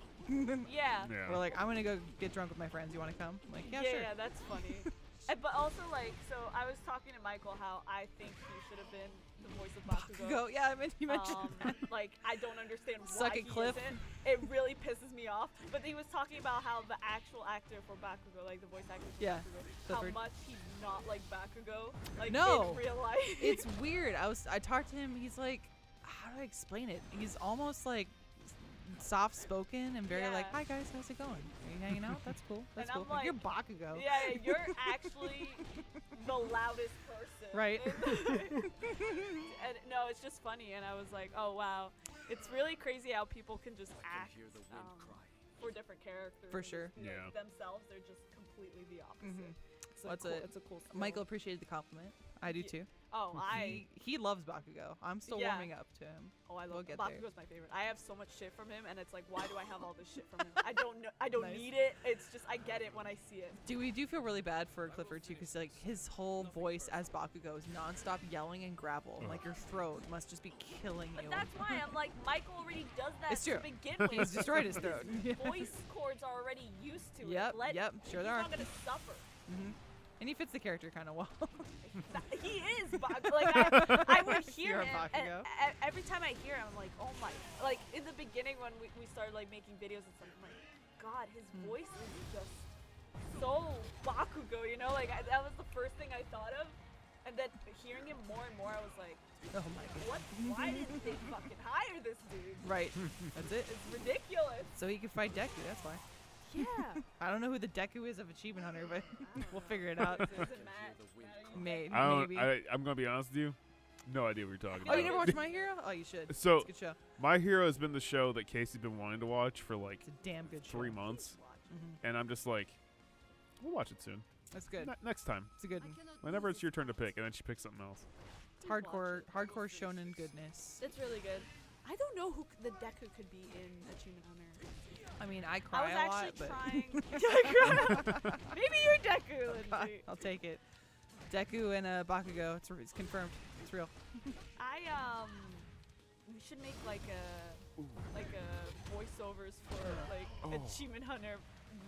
Yeah. Yeah. Or like I'm gonna go get drunk with my friends. You wanna come? I'm like, yeah, sure. Yeah, that's funny. But also, like, so I was talking to Michael how I think he should have been the voice of Bakugo. Go. Yeah, I mean you mentioned that. Like, I don't understand Suck why it, he Cliff. isn't. It really pisses me off. But he was talking about how the actual actor for Bakugo, like the voice actor for Yeah, Bakugo, Clifford. how much he's not like Bakugo, like No. in real life. It's weird. I talked to him. He's like, how do I explain it? He's almost like soft spoken and very like, Yeah. hi guys, how's it going? Are you hanging out? That's cool. That's And cool. I'm You're like- Bakugo. yeah, you're actually the loudest person. Right. And no, it's just funny, and I was like, oh wow, it's really crazy how people can just act for different characters. For and sure. just be, like, Yeah. themselves, they're just completely the opposite. Mhm. It's, Well, a it's cool, a- it's a cool skill. Michael appreciated the compliment. I do Ye- too. Oh, He loves Bakugo. I'm still Yeah. warming up to him. I we'll love get there. Bakugo's my favorite. I have so much shit from him, and it's like, why do I have all this shit from him? I don't know. I don't Nice. need it. It's just I get it when I see it. We do feel really bad for Clifford too, because like his whole voice as Bakugo is nonstop yelling and gravel. And, like your throat must just be killing you. But that's why I'm like, Michael already does that It's to true. begin with. He's destroyed his throat. Voice cords are already used to Yep, it. Let, yep, sure he's they are. not gonna suffer. And he fits the character kind of well. He is Bakugo. Like I would hear You're a him, and Bakugo. every time I hear him, I'm like, oh my! Like in the beginning when we started like making videos and stuff, I'm like, God, his voice is just so Bakugo. You know, like that was the first thing I thought of, and then hearing him more and more, I was like, Oh my god. what? Why didn't they fucking hire this dude? Right. That's it. It's ridiculous. So he can fight Deku. That's why. Yeah. I don't know who the Deku is of Achievement Hunter, but we'll figure it out. Isn't Matt? Maybe. I'm gonna be honest with you. No idea what you're talking Oh, about. you never watched My Hero? Oh, you should. So- It's a good show. My Hero has been the show that Casey's been wanting to watch for like It's a damn good show. 3 months, Mhm. and I'm just like, we'll watch it soon. That's good. Next time, It's a good one. whenever it's your turn to pick, and then she picks something else. It's hardcore shonen goodness. It's really good. I don't know who the Deku could be in Achievement Hunter. I mean, I I cry was a lot, actually but trying. Maybe you're Deku, Lindsay. I'll take it. Deku and Bakugo. It's confirmed. It's real. We should make like a voiceovers for like Achievement Hunter,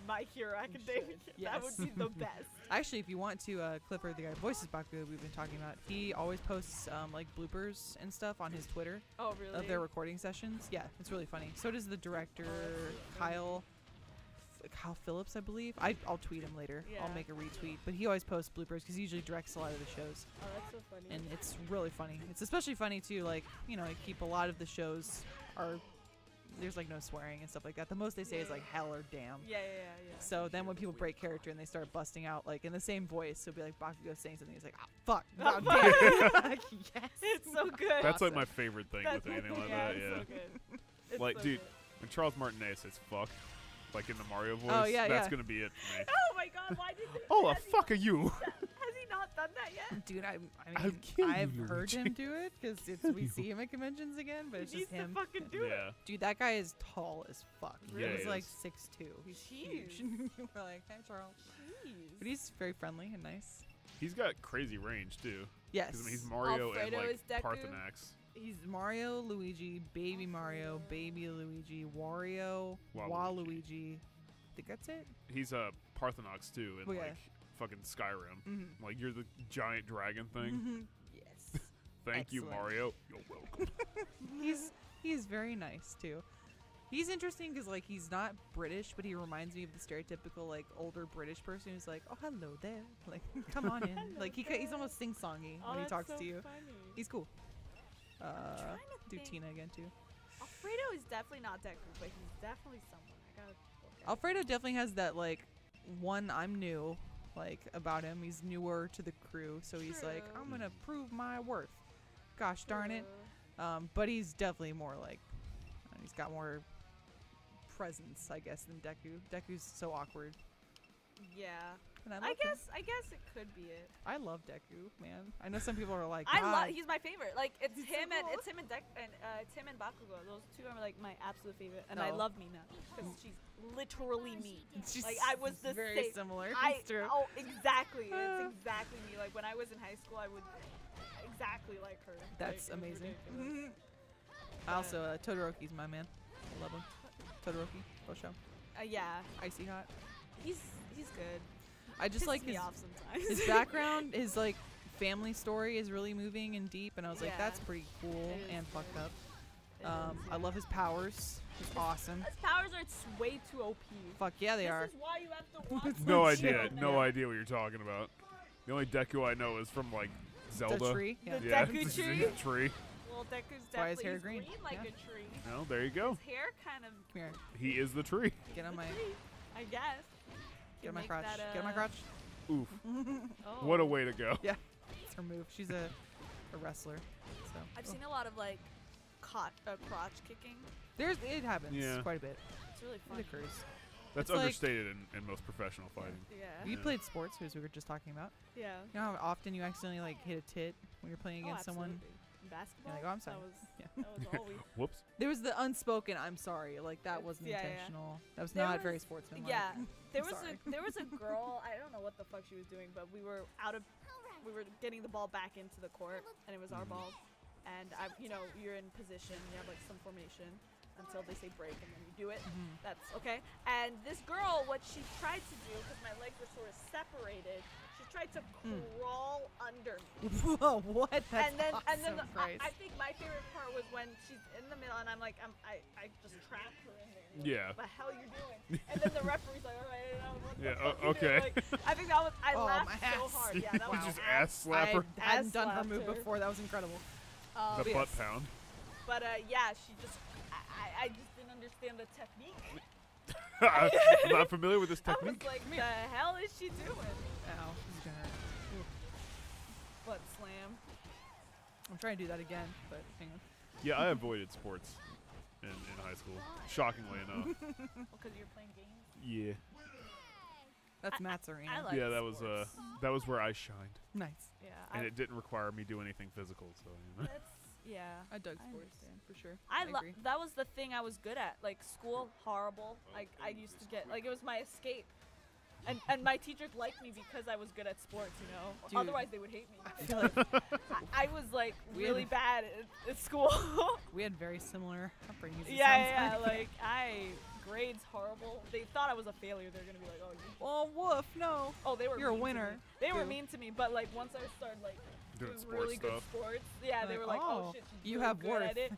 My Hero Academia. That would Yes. be the best. Actually, if you want to, Clifford, the guy who voices Bakugo we've been talking about, he always posts like bloopers and stuff on his Twitter Oh really? of their recording sessions. Yeah, it's really funny. So does the director Kyle Phillips, I believe. I'll tweet him later. I'll Yeah. make a retweet. But he always posts bloopers because he usually directs a lot of the shows, Oh, that's so funny. and it's really funny. It's especially funny too. Like keep a lot of the shows are there's like no swearing and stuff like that. The most they say is like hell or damn. Yeah. So then when people break character and they start busting out like in the same voice, it'll be like Bakugo saying something, he's like, oh, fuck, Oh, god fuck. damn. Like, yes. It's so good. That's like my favorite thing That's with anything like yeah, that. it's Yeah. so good. It's Like, so dude, good. when Charles Martinet says "fuck," like in the Mario voice, Oh, yeah, that's yeah. gonna be it for me. Oh my god, why did they Oh, the has he fuck are you? not- Has he not done that yet? Dude, I I'll mean, kill you, I've heard Luigi. him do it because we see him at conventions again, but it's He just needs him. to fucking do it. Yeah. Dude, that guy is tall as fuck. Yeah, He's he like is. 6'2". He's Jeez. huge. We're like, hey, Charles. Jeez. But he's very friendly and nice. He's got crazy range too. Yes. 'Cause, I mean, he's Mario Alfredo and is like Deku? Parthenax. He's Mario, Luigi, Baby Mario, Baby Luigi, Wario, Waluigi. I think that's it. He's a Parthenax too in Oh, yeah. like fucking Skyrim. Mhm. Like you're the giant dragon thing. Mhm. Yes. Thank you, Excellent. Mario. You're welcome. He's very nice too. He's interesting because like he's not British, but he reminds me of the stereotypical like older British person who's like, "Oh, hello there," like, "Come on in." Like he's almost sing-songy Oh, when he that's talks so to you. funny. He's cool. trying to Do think. Tina again too. Alfredo is definitely not Deku, but he's definitely someone. I gotta look at. Alfredo definitely has that like one I'm new like about him. He's newer to the crew, so he's like, True. I'm gonna prove my worth. Gosh darn it. True. But he's definitely more like he's got more presence, I guess, than Deku. Deku's so awkward. Yeah. And I I love him. guess it could be it. I love Deku, man. I know some people are like, I "God." love. He's my favorite. Like it's He's so him and cool. it's him and Tim and Bakugo. Those two are like my absolute favorite, and I No. love Mina because she's literally me. She's Like I was the very same. similar. I It's true. oh exactly. It's exactly me. Like when I was in high school, I would exactly like her. That's Like, it was amazing. ridiculous. Also, Todoroki's my man. I love him. Todoroki, Osho. Yeah, Icy hot. he's good. I just Pisses like me his, off sometimes. his background, his like family story is really moving and deep, and I was like, Yeah. that's pretty cool It is and fucked good. up. It is, I love his powers. He's awesome. His powers are way too OP. Fuck yeah, they This are. is why you have to watch. No the idea. show, No man. idea what you're talking about. The only Deku I know is from like Zelda. The tree. Yeah. The Yeah, Deku it's tree? a tree. Well, Deku's why his definitely hair he's green. green like Yeah. a tree. No, there you go. His hair kind of Come here. He is the tree. Get on my I guess. get on my Make crotch. that, Get on my crotch. Oof. Oh. What a way to go. Yeah. It's her move. She's a wrestler. So I've seen a lot of like crotch kicking. it happens Yeah. quite a bit. It's really It fun. occurs. That's It's like- understated in most professional fighting. Yeah. You Yeah. played sports, as we were just talking about. Yeah. You know how often you accidentally like hit a tit when you're playing against someone? absolutely. In basketball. like, "Oh, I'm sorry." That was, Yeah. that was always. Whoops. There was the unspoken "I'm sorry," like that wasn't Yeah, yeah. intentional. That was There not was- very sportsmanlike. Yeah. There was sorry. a girl. I don't know what the fuck she was doing, but we were getting the ball back into the court, and it was our ball. And you're in position. You have like some formation until they say break, and then you do it. Mhm. That's okay. And this girl, what she tried to do, because my legs were sort of separated, she tried to crawl under me. Whoa, what? That's and then awesome, Christ. I think my favorite part was when she's in the middle, and I just trapped her in there. Like, Yeah. What the hell you doing? And then the referee's like, all right, what the Yeah, fuck you okay. doing? Like, I think that was I Oh, laughed my so ass. hard. Yeah, that You was just ass slap her. I hadn't done her slapped move her. before. That was incredible. The but butt yes. pound. But yeah, she just I just didn't understand the technique. I'm not familiar with this I was technique. like, the hell is she doing? Ow, this is gonna hurt. Butt slam. I'm trying to do that again, but hang on. Yeah, I avoided sports in high school. Shockingly enough. Because you're playing games. Yeah. That's Matt's arena. I like Yeah, that was where I shined, Nice. Yeah. and it didn't require me do anything physical. So That's yeah. I dug I sports understand. for sure. I agree. that was the thing I was good at. Like school, horrible. Like I used to get like it was my escape. And my teachers liked me because I was good at sports, you know. Dude. Otherwise they would hate me. I feel like I was like We really had- bad at school. we had very similar upbringings. it yeah, sounds like grades horrible. They thought I was a failure. They're gonna be like, oh, Oh, woof! No. they were. You're a mean to winner, me. They were too. mean to me, but like once I started like Doing doing sports really good stuff. sports, yeah, they were like, oh shit, she's you really have good worth. at it.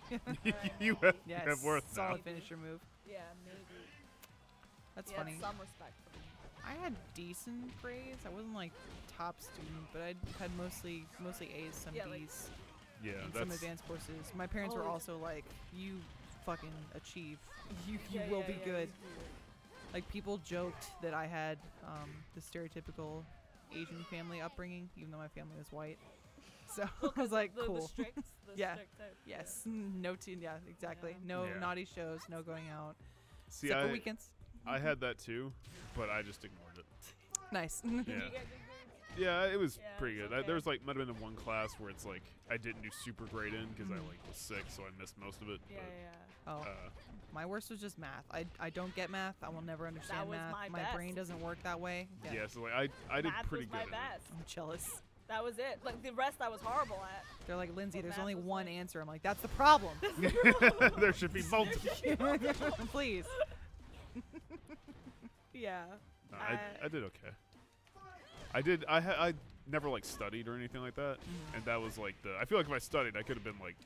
you Yes. have worth now. Solid finisher move. Yeah, maybe. That's Yeah, funny. some respect for me. I had decent grades. I wasn't like top student, but I had mostly A's, some Yeah, like- B's, Yeah, and some that's advanced courses. My parents were Oh. also like, "You fucking achieve, you Yeah, will yeah, be yeah, good. you do. Like, people joked that I had the stereotypical Asian family upbringing, even though my family was white. So I was like, The cool. strict, the Yeah. strict type. Yes, no teen. Yeah, exactly. Yeah. No Yeah. naughty shows. No going out. See, Except for weekends. I had that too, but I just ignored it. Nice. Did Yeah. you get good grades? Yeah, it was Yeah, pretty it was good. okay. There was like might have been one class where it's like I didn't do super great in because I like was sick, so I missed most of it. Yeah, but, Oh, my worst was just math. I don't get math. I will never understand was math. my brain best. doesn't work that way. yeah. So like I did Math pretty was good. my at it. best. I'm jealous. That was it. Like the rest, I was horrible at. They're like, Lindsay, Well, there's math only was one like- answer. I'm like, that's the problem. There should be multiple. Please. Yeah. No, I did okay. I never like studied or anything like that, and that was like I feel like if I studied, I could have been like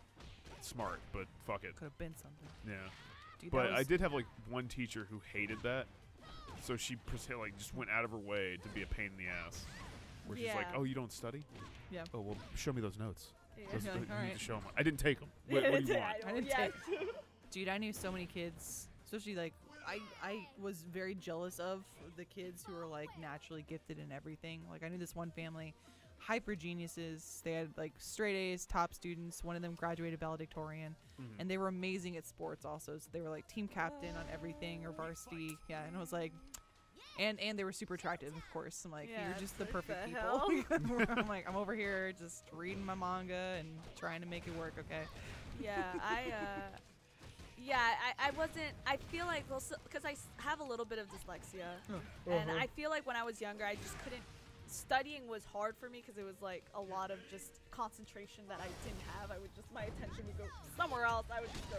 smart, but fuck it. Could have been something. Yeah. Dude, But that was, I did have like one teacher who hated that, so she like just went out of her way to be a pain in the ass. Where she's like, Yeah. "Oh, you don't study? Yeah. Oh, well, show me those notes. Yeah. You're like, you need "Alright." to show them. I didn't take them. What do you want?" I didn't yeah. Dude, I knew so many kids, especially like I was very jealous of the kids who were like naturally gifted in everything. Like I knew this one family, hyper geniuses. They had like straight A's, top students. One of them graduated valedictorian, Mhm. and they were amazing at sports also. So they were like team captain on everything or varsity. Yeah, and I was like, and they were super attractive, of course. I'm like, Yeah, you're just the like, perfect the people. I'm like, I'm over here just reading my manga and trying to make it work. Okay. Yeah, I wasn't. I feel like, well, because I have a little bit of dyslexia, and I feel like when I was younger, I just couldn't. Studying was hard for me because it was like a lot of just concentration that I didn't have. My attention would go somewhere else. I would just go,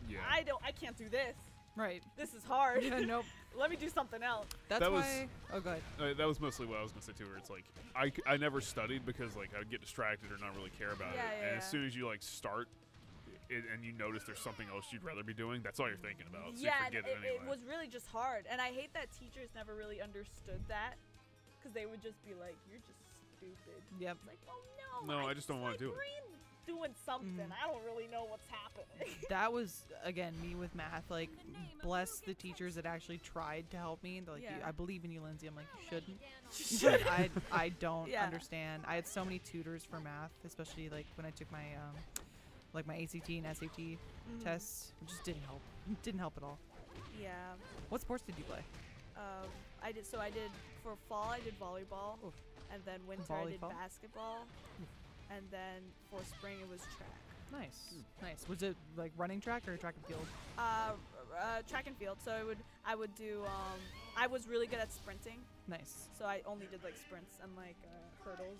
Yeah. I can't do this. Right. This is hard. Yeah, nope. Let me do something else. That's That was- why. Oh, good. That was mostly what I was gonna say too. Where it's like I never studied because like I'd get distracted or not really care about Yeah, it. yeah, And as yeah. soon as you like start it, and you notice there's something else you'd rather be doing, that's all you're thinking about. So Yeah, you and forget it anyway. it was really just hard. And I hate that teachers never really understood that because they would just be like, you're just stupid. Yep. It's like, well, no. No, I just don't wanna my do it. brain's doing something. I don't really know what's happening. That was again me with math. Like, bless the teachers that actually tried to help me. They're like, Yeah. I believe in you, Lindsay. I'm like, you shouldn't. But I don't Yeah. understand. I had so many tutors for math, especially like when I took my like my ACT and SAT tests. It just didn't help. It didn't help at all. Yeah. What sports did you play? I did for fall I did volleyball, Oof. and then winter I did Volleyball? basketball, and then for spring it was track. Nice, nice. Was it like running track or track and field? Track and field. So I would do I was really good at sprinting, Nice. so I only did like sprints and like hurdles.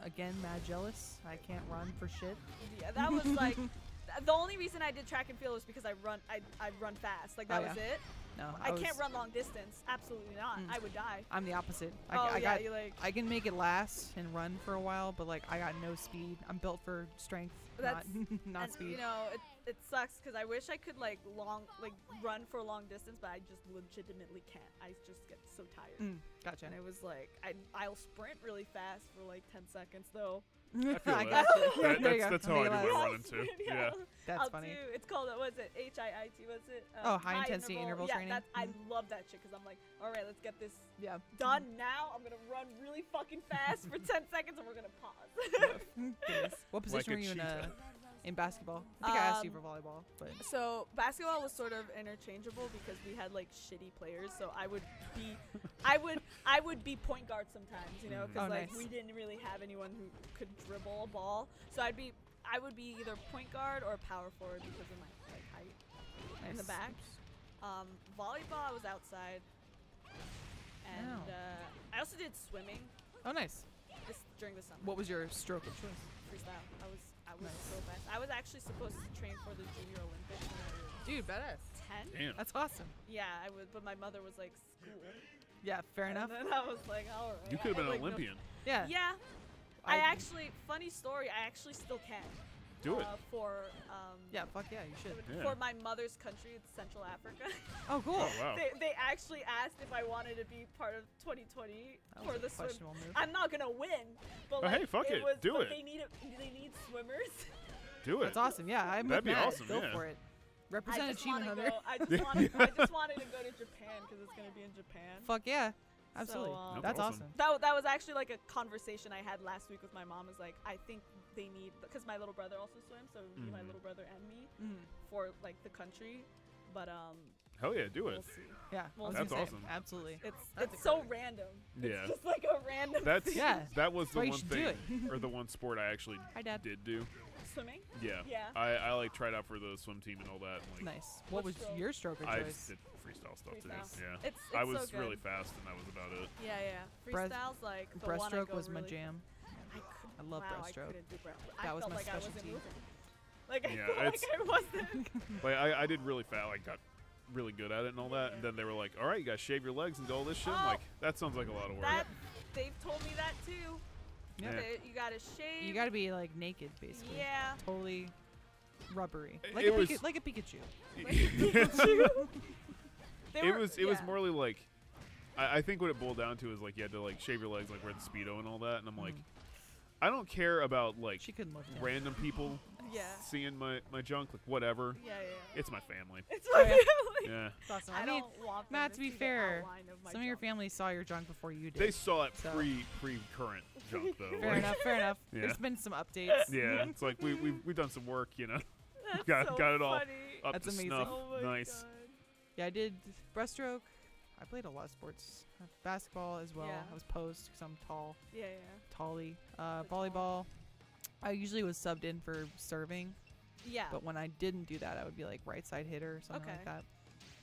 Again, mad jealous. I can't run for shit. Yeah, that was like the only reason I did track and field was because I run fast. Like that Oh, was yeah. it. No, I was- can't run long distance. Absolutely not. I would die. I'm the opposite. Oh, I yeah, got you like I can make it last and run for a while, but like I got no speed. I'm built for strength, not That's- not and, speed. You know, it sucks because I wish I could like run for long distance, but I just legitimately can't. I just get so tired. Gotcha. And it was like I'll sprint really fast for like 10 seconds though. I feel I that. got you. That- There you go. that's how I do Make it my last. running too. Yeah. That's I'll funny. do. It's called what was it? HIIT was it? Oh, high intensity interval yeah, training? I love that shit because I'm like, all right, let's get this Yeah. done now. I'm gonna run really fucking fast for 10 seconds and we're gonna pause. Goodness. What position a were you cheetah. in basketball? I think I asked you for volleyball, but So basketball was sort of interchangeable because we had like shitty players. So I would be point guard sometimes, you know, because Oh, like nice. we didn't really have anyone who could dribble a ball. So I would be either point guard or power forward because of my like height in the Nice. back. Volleyball I was outside, and Wow. I also did swimming Oh, nice. during the summer. What was your stroke of choice? Freestyle. I was Nice. so fast. I was actually supposed to train for the Junior Olympics when I was Dude, badass. 10. Damn. That's awesome. Yeah, I would, but my mother was like, school. Yeah, fair enough. And then I was like, all right. You could have been I an had, like, no- Olympian. Yeah. Yeah. I actually, funny story, I actually still can. Do it. For, Yeah, fuck yeah, you should. Yeah. for my mother's country, it's Central Africa. Oh, cool. Oh wow. they actually asked if I wanted to be part of 2020 That for was a the swim. questionable move. I'm not gonna win, but Oh, like, hey, fuck it. was, Do but it. They need swimmers. Do it. That's awesome. Yeah, I'm That'd with be Matt. awesome, Go yeah. for it. Represent I just Achievement wanna Hunter. go. I just wanted to go to Japan because it's gonna be in Japan. Fuck yeah. Absolutely. So, That's awesome. awesome. That was actually like a conversation I had last week with my mom. Is like, I think they need, because my little brother also swims, so it would be my little brother and me for like the country. But Hell yeah, do we'll it. see. Yeah. Well, I was That's gonna say, awesome. Absolutely. It's so random. Yeah. It's just like a random That's Yeah. That was the why you one should do thing, or the one sport I actually Hi, Dad. did do. swimming. Yeah. Yeah. I like tried out for the swim team and all that. And, like, Nice. What was stroke? your stroke of I choice? just did freestyle stuff Freestyle. too. Yeah. It's I so was good. really fast, and that was about it. Yeah. Breast- Freestyle's like the one I Breaststroke go was my really jam. I love wow, breaststroke. I couldn't do breaststroke. That I was felt my like I wasn't specialty. moving. Like I Yeah, felt like it's- I wasn't. Like I did really fast. Like got really good at it and all that. And then they were like, "All right, you guys shave your legs and do all this shit." I'm Oh. like, that sounds like a lot of work. That they've told me that too. Yeah. You gotta shave. You gotta be like naked, basically. Yeah. Totally rubbery. It Like a, was- like a Pikachu. They were- it was yeah. morely like, I think what it boiled down to is like you had to like shave your legs, like wear the speedo and all that. And I'm like, I don't care about like She couldn't look down. random people Yeah. seeing my junk, like whatever. Yeah. It's my family. It's my yeah. family. Yeah. It's awesome. I I mean, don't want them Matt, to be see the fair, outline of my some of your junk. family saw your junk before you did. They saw it So- pre-current junk though. Fair like, enough. Fair enough. Yeah. There's been some updates. Yeah, it's like we've done some work, you know, That's got so it all funny. up That's to amazing. snuff. Oh my Nice. God. Yeah, I did breaststroke. I played a lot of sports. Basketball as well. Yeah. I was post because I'm tall. Yeah. Tally. tall. Volleyball. I usually was subbed in for serving, Yeah. but when I didn't do that, I would be like right side hitter or something like Okay.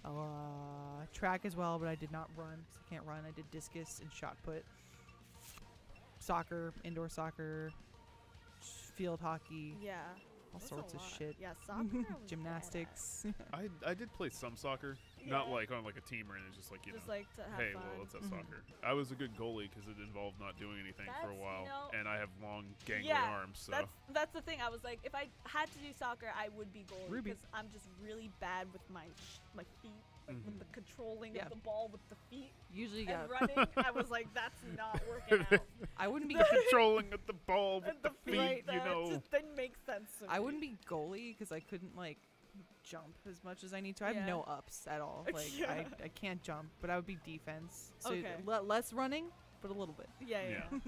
that. Track as well, but I did not run 'cause I can't run. I did discus and shot put. Soccer, indoor soccer, field hockey, Yeah. all That's sorts a of lot. shit. Yeah, soccer. I was Gymnastics. I did play some soccer, not Yeah. like on like a team or anything, just like Just know. like to have Hey, fun. well, let's have Mhm. soccer. I was a good goalie because it involved not doing anything for a That's, while, you know- and I have long, gangly Yeah, arms. So That's the thing. I was like, if I had to do soccer, I would be goalie Ruby. because I'm just really bad with my feet, like with the controlling Yeah. of the ball with the feet Usually, and yeah. running. I was like, that's not working out. I wouldn't be. controlling with the ball with And the feet, right, you that know. just didn't make sense to me. I wouldn't be goalie because I couldn't like jump as much as I need to. I have Yeah. no ups at all. Like Yeah. I can't jump, but I would be defense. So Okay. less running, but a little bit. Yeah. Yeah.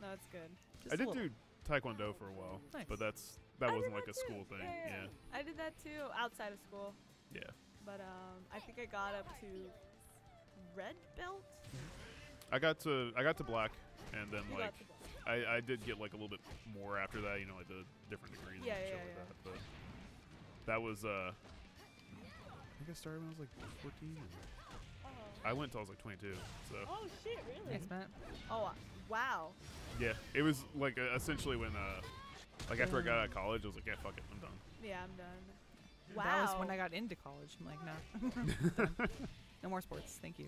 No, it's good. Just I a did little. do taekwondo for a while, Nice. but that I wasn't did like that a too. school thing. Yeah. I did that too outside of school, Yeah. but I think I got up to red belt. I got to black, and then You like got to black. I did get like a little bit more after that, you know, like the different degrees Yeah, and shit yeah, like yeah. that. But that was I think I started when I was like 14. And I went till I was like 22. So Oh shit! Really? Thanks, Matt. Oh wow. yeah, it was like essentially when like after I got out of college, I was like, yeah, fuck it, I'm done. Yeah, I'm done. Wow. That was when I got into college. I'm like, no, done. No more sports. Thank you.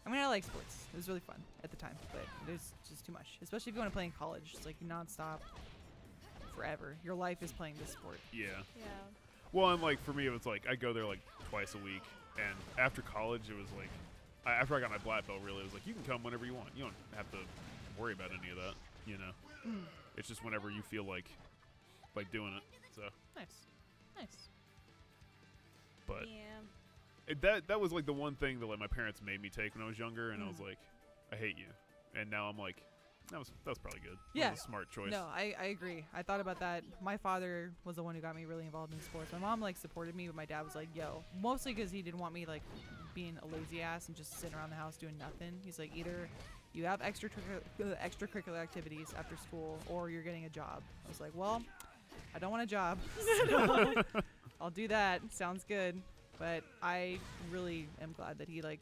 I mean, I like sports. It was really fun at the time, but it was just too much. Especially if you want to play in college. It's like nonstop, forever. Your life is playing this sport. Yeah. Yeah. Well, and like for me, it was like I go there like twice a week, and after college, it was like after I got my black belt, really, it was like you can come whenever you want. You don't have to worry about any of that. You know, it's just whenever you feel like doing it. So, Nice. but Yeah. that was like the one thing that like my parents made me take when I was younger, and I was like, I hate you, and now I'm like, that was probably good. That Yeah. was a smart choice. No, I agree. I thought about that. My father was the one who got me really involved in sports. My mom like supported me, but my dad was like, yo, mostly because he didn't want me like being a lazy ass and just sitting around the house doing nothing. He's like, either you have extracurricular activities after school or you're getting a job. I was like, well, I don't want a job. So I'll do that. Sounds good. But I really am glad that he like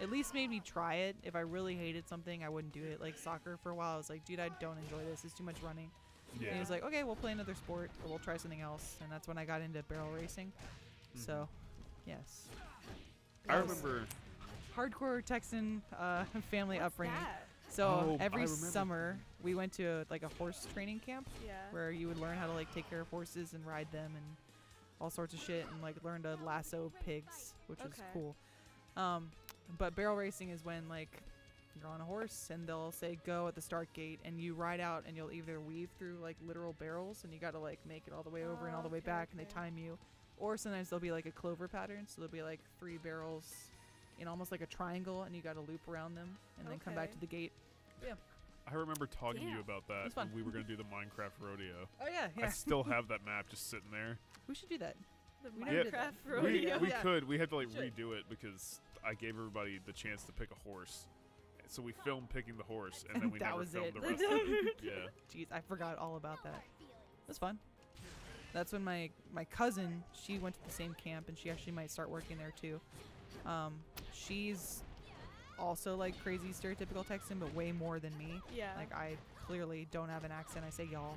at least made me try it. If I really hated something, I wouldn't do it. Like soccer for a while, I was like, dude, I don't enjoy this. It's too much running. Yeah. And he was like, okay, we'll play another sport or we'll try something else. And that's when I got into barrel racing. So, yes. I That was remember. hardcore Texan family What's upbringing. that? So Oh, I every remember. summer we went to like a horse training camp Yeah. where you would learn how to like take care of horses and ride them and all sorts of shit and like learn to lasso pigs, which was Okay. cool. But barrel racing is when like you're on a horse and they'll say go at the start gate and you ride out and you'll either weave through like literal barrels and you got to like make it all the way over and all the way back and they okay. time you, Or sometimes there'll be like a clover pattern, so there'll be like 3 barrels in almost like a triangle, and you got to loop around them and then come back Okay. to the gate. Yeah. I remember talking to you Damn. about that was fun. when we were going to do the Minecraft rodeo. Oh yeah, I still have that map just sitting there. We should do that. The We never did Minecraft that. We, rodeo. we Yeah. could. We had to like Should. redo it because I gave everybody the chance to pick a horse. So we filmed picking the horse, and then we That never was filmed it. the rest of it. Yeah. Jeez, I forgot all about that. It was fun. That's when my cousin, she went to the same camp, and she actually might start working there too. She's also like crazy stereotypical Texan, but way more than me. Yeah. Like I clearly don't have an accent. I say y'all.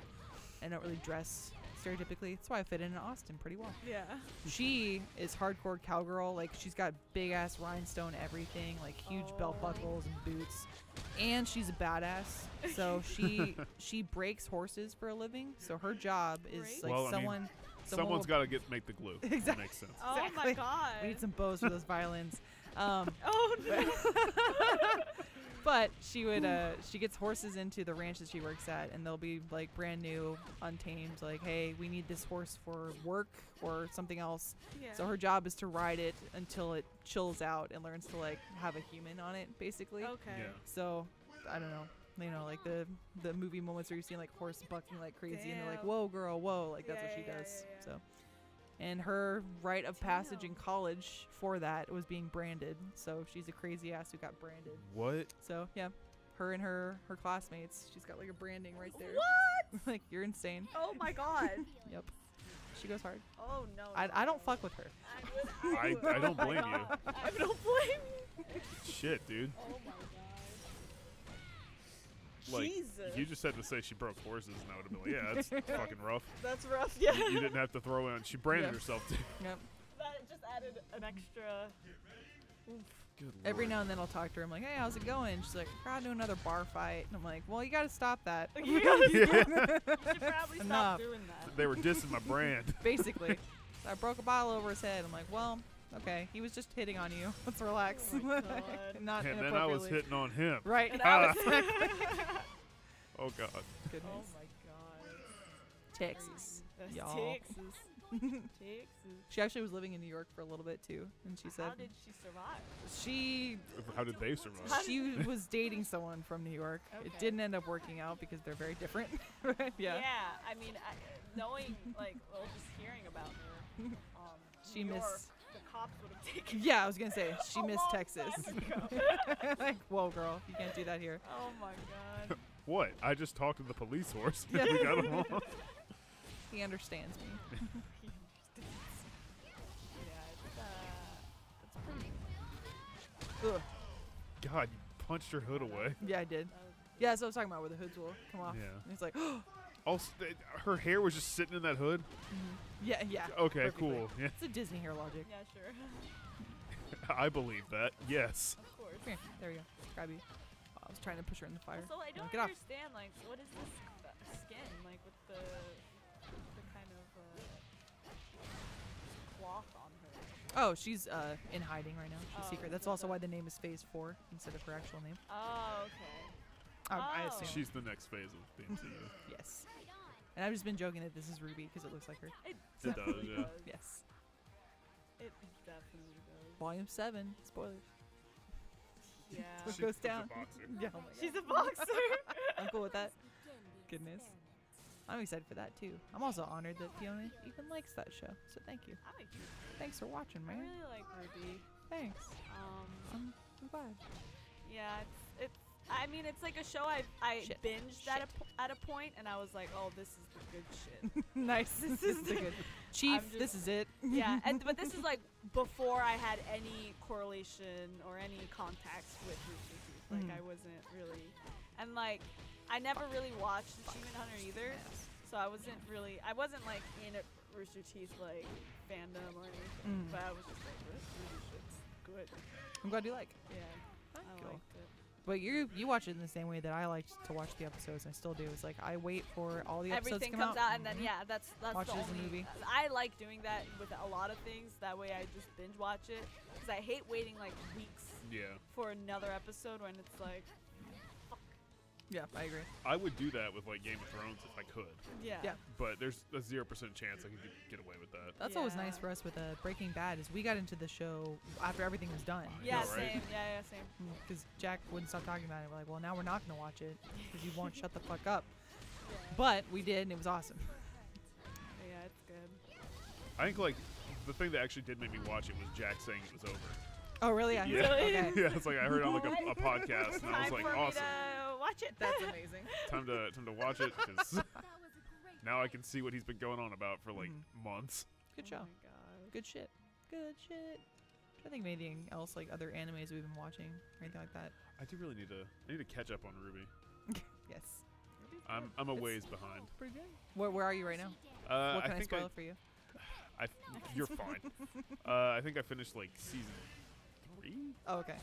I don't really dress stereotypically. That's why I fit in Austin pretty well. Yeah. She is hardcore cowgirl. Like she's got big ass rhinestone everything, like huge belt Oh. buckles and boots, and she's a badass. So she breaks horses for a living. So her job is Breaks? like Well, I mean, someone Someone's will- got to make the glue. That Exactly. makes sense. Oh my Exactly. god. We need some bows for those violins. Oh no. But she would she gets horses into the ranch that she works at, and they'll be like brand new, untamed, like, hey, we need this horse for work or something else. Yeah. So her job is to ride it until it chills out and learns to like have a human on it, basically. Okay. Yeah. So I don't know, you know, like the movie moments where you see like horse bucking like crazy, and they're like, Damn. whoa girl, whoa, like that's Yeah, what she yeah, does. yeah, yeah. So, and her rite of passage in Damn. college for that was being branded. So she's a crazy ass who got branded. What? So yeah, her and her classmates, she's got like a branding right there. What? Like you're insane. Oh my god. Yep. She goes hard. Oh no. I don't fuck with her. I don't blame you. I don't blame you. Shit, dude. Oh my god. Like, Jesus. you just had to say she broke horses, and I would have been like, yeah, that's fucking rough. That's rough. Yeah. You didn't have to throw in. She branded Yeah. herself, too. Yep. That just added an extra. Good Every lord. now and then I'll talk to her. I'm like, hey, how's it going? She's like, we're to another bar fight. And I'm like, well, you got to stop that. You gotta Yeah. should probably Enough. stop doing that. They were dissing my brand. Basically. So I broke a bottle over his head. I'm like, well, okay, he was just hitting on you. Let's relax. Oh my God. Not And then I was inappropriately. hitting on him. Right. And Ah. I was Oh, God. Goodness. Oh my god. Texas. That's Y'all. Texas. Texas. She actually was living in New York for a little bit too, and she said How did she survive? she How did they survive? she was dating someone from New York. It Okay. didn't end up working out because they're very different. Right? Yeah. I mean, knowing, like, well, just hearing about her, She New York, missed- the cops would have taken Yeah, I was gonna say she a missed long Texas. time ago. Like, whoa, girl, you can't do that here. Oh my god. What? I just talked to the police horse. Yeah. We got along. He understands me. That's pretty. Ugh. God, you punched her hood away. Yeah, I did. Yeah, that's what I was talking about, where the hoods will come off. Yeah. And he's like, Also, her hair was just sitting in that hood. yeah, yeah. Okay, perfectly. cool. Yeah, It's a Disney hair logic. Yeah, sure. I believe that. Yes. Of course. Come here, there we go. Grab you. I was trying to push her in the fire. So I don't Get off. understand, like, what is this skin, like, with the kind of cloth on her? Oh, she's in hiding right now. She's Oh, secret. That's is also that- why the name is Phase 4 instead of her actual name. Oh, okay. I Oh. assume. She's the next phase of the MCU. Yes. And I've just been joking that this is Ruby because it looks like her. It It definitely does, yeah. does. Yes. It definitely does. Volume 7. Spoilers. Yeah. What She- goes she's a down? boxer. Yeah. Oh my She's God. a boxer. I'm cool with that. Begin the Goodness. experiment. I'm excited for that too. I'm also honored that Fiona even likes that show. So thank you. I'm a huge. Thanks for watching, I man. really like Ruby. Thanks. I'm glad. Yeah, it's. I mean, it's like a show I Shit. binged at a point, and I was like, oh, this is the good shit. Nice. This is the good. Chief, just- this is it. Yeah, but this is like before I had any correlation or any contact with Rooster Teeth. Like Mhm. I wasn't really, and like I never really watched Achievement Hunter either. So I wasn't like in a Rooster Teeth like fandom or anything. Mm. But I was just like, this Ruby shit's good. I'm glad you like. Yeah, I Cool. liked it. But you watch it in the same way that I liked to watch the episodes. I still do. It's like I wait for all the episodes Everything to come comes out, and then Mhm. yeah, that's Watch the it as a only. movie. I like doing that with a lot of things. That way, I just binge watch it because I hate waiting like weeks Yeah. for another episode when it's like, fuck. Yeah, I agree. I would do that with like Game of Thrones if I could, Yeah. Yeah. but there's a 0% chance I could get away with that. That's always Yeah. nice for us with Breaking Bad is we got into the show after everything was done. Yeah, know, right? same. Yeah, same. Because Jack wouldn't stop talking about it. We're like, well, now we're not going to watch it because you won't shut the fuck up. Yeah. But we did, and it was awesome. Yeah, it's good. I think like the thing that actually did make me watch it was Jack saying it was over. Oh, really? Yeah, Okay. yeah. It's like I heard it on like a podcast, and I was Time like, for awesome. me to watch it. That's amazing. Time to watch it because now I can see what he's been going on about for like months. Good show. Oh my god. Good shit. Good shit. I think anything else, like other animes we've been watching or anything like that. I do really need to catch up on Ruby. Yes. I'm a ways behind. Pretty good. Where are you right now? What can I think spoil for you? you're fine. I think I finished like season 3. Oh, okay. Or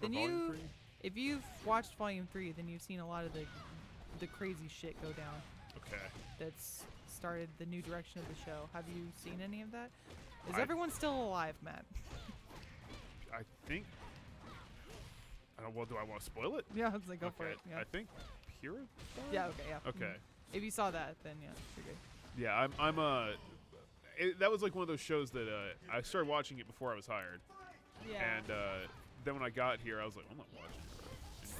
Then volume you, 3? if you've watched Volume 3, then you've seen a lot of the crazy shit go down Okay. that's started the new direction of the show. Have you seen any of that? Is I- everyone still alive, Matt? I think. Well, do I want to spoil it? Yeah, let's like go for Okay, it. Yeah. I think Pure. Yeah. Okay. Yeah. Okay. If you saw that, then yeah, you're good. Yeah, that was like one of those shows that I started watching it before I was hired, Yeah. and then when I got here, I was like, I'm not watching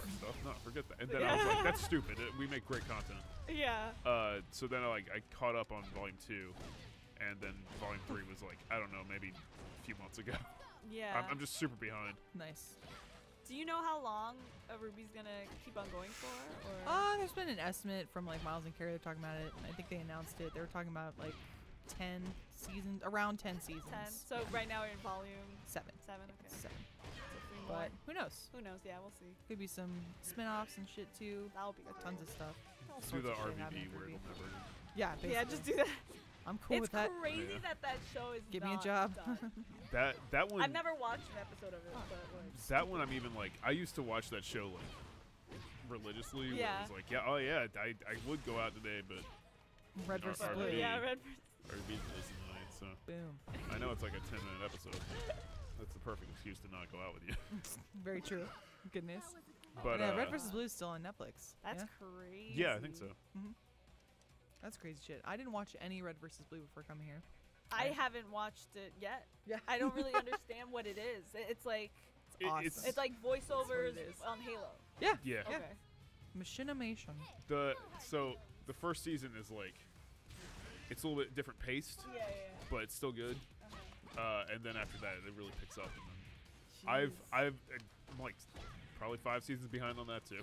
any stuff. No, forget that. And then I was like, that's stupid. We make great content. Yeah. So then I caught up on Volume 2, and then Volume 3 was like, I don't know, maybe a few months ago. Yeah. I'm just super behind. Nice. Do you know how long Ruby's gonna keep on going for? Or? There's been an estimate from like Miles and Carrie. They're talking about it, and I think they announced it. They were talking about like 10 seasons, around 10 seasons. 10. So right now we're in volume 7. 7. Okay. 7. So 3 more. But who knows? Who knows? Yeah, we'll see. Could be some spin-offs and shit too. That'll be Tons of stuff. All Do sorts the of shit RVD happening for where Ruby. it'll never end. Yeah, basically. Yeah, just do that. I'm cool It's with that. crazy Yeah. that show is Give me a not job. done. That one. I've never watched an episode of it, but like. That one, I'm even like, I used to watch that show like religiously. Where Yeah. it was like, yeah, oh yeah, I would go out today, but Red Or versus RVD. Blue. Yeah, Red. RVD is tonight, so Boom. I know it's like a 10-minute episode. That's the perfect excuse to not go out with you. Very true. Goodness. But yeah, Red versus Blue is still on Netflix. That's yeah? crazy. yeah, I think so. That's crazy shit. I didn't watch any Red versus Blue before coming here. I haven't watched it yet. Yeah. I don't really understand what it is. It's like Awesome. it's like voiceovers it is. on Halo. Yeah. Yeah. Yeah. Okay. Machinimation. So the first season is like, it's a little bit different paced, Yeah. but it's still good. Uh-huh. And then after that, it really picks up. And then Jeez. I'm like probably 5 seasons behind on that too.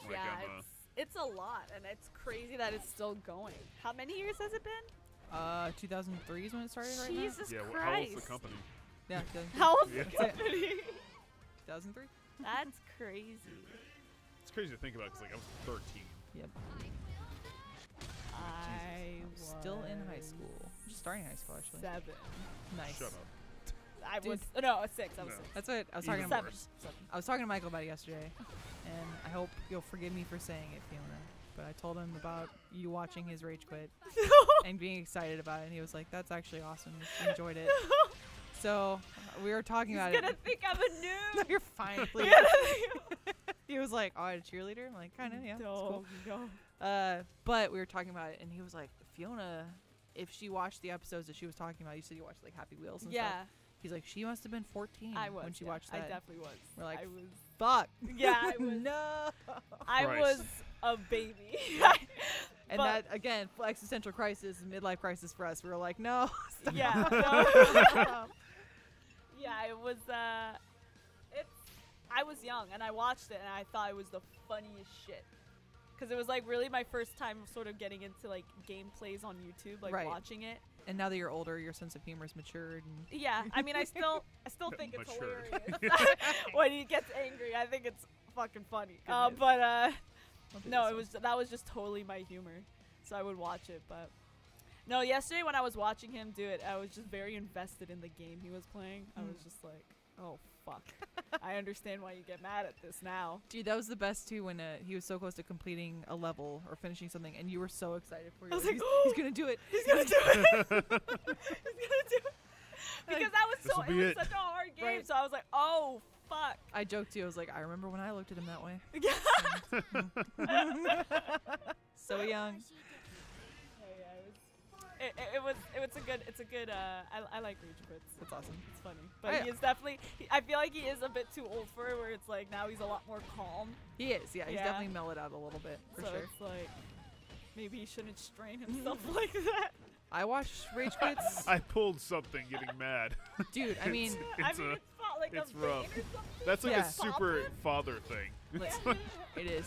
Like Yeah, I'm, it's a lot, and it's crazy that it's still going. How many years has it been? 2003 is when it started. Right Jesus yeah. Christ! How old's the company? now. Yeah. How old's Yeah. the company? 2003. That's crazy. It's crazy to think about because like I was 13. Yep. I Still in high was school. Just starting high school actually. 7. Nice. Shut up. I Dude. was no 6. I was No. 6. That's what I was Even talking about. 7. I was talking to Michael about it yesterday, and I hope you'll forgive me for saying it, Fiona. But I told him about you watching his Rage Quit and being excited about it, and he was like, "That's actually awesome. He enjoyed it." So we were talking He's about gonna it. think I'm a noob. No, you're fine, please. He's gonna think He was like, "Oh, I had a cheerleader." I'm like, "Kind of, yeah, it's cool." No. But we were talking about it, and he was like, "Fiona, if she watched the episodes that she was talking about, you said you watched like Happy Wheels and stuff." Yeah, He's like, "She must have been 14 I was when she yeah, watched that." I definitely was. We're like, I was. "Fuck." Yeah, I was. No. I Christ. was a baby. And But- that again, existential crisis, midlife crisis for us. We were like, "No." Stop. Yeah. No. Yeah, it was. I was young and I watched it and I thought it was the funniest shit. Because it was like really my first time sort of getting into like gameplays on YouTube, like Right. watching it. And now that you're older, your sense of humor is matured. And Yeah, I mean, I still think it's Matured. hilarious when he gets angry. I think it's fucking funny. Goodness. But I'll do no, this that was just totally my humor, so I would watch it. But no, yesterday when I was watching him do it, I was just very invested in the game he was playing. I was just like, oh fuck, I understand why you get mad at this now. Dude, that was the best too when he was so close to completing a level or finishing something, and you were so excited for it. I was like, he's gonna do it. He's gonna do it. He's gonna do it. Because that was This'll it be was it. such a hard game, Right. so I was like, oh fuck. fuck? I joked too. I was like, I remember when I looked at him that way. So young. It's a good I like Rage Quits. That's awesome. It's funny. But he is definitely I feel like he is a bit too old for it, where it's like now he's a lot more calm. He is, yeah. He's definitely mellowed out a little bit, for so sure. it's like maybe he shouldn't strain himself like that. I watched Rage Quits. I pulled something getting mad. Dude, I mean, It's not like it's a vein rough. or something. That's like Yeah. a super father thing. it is.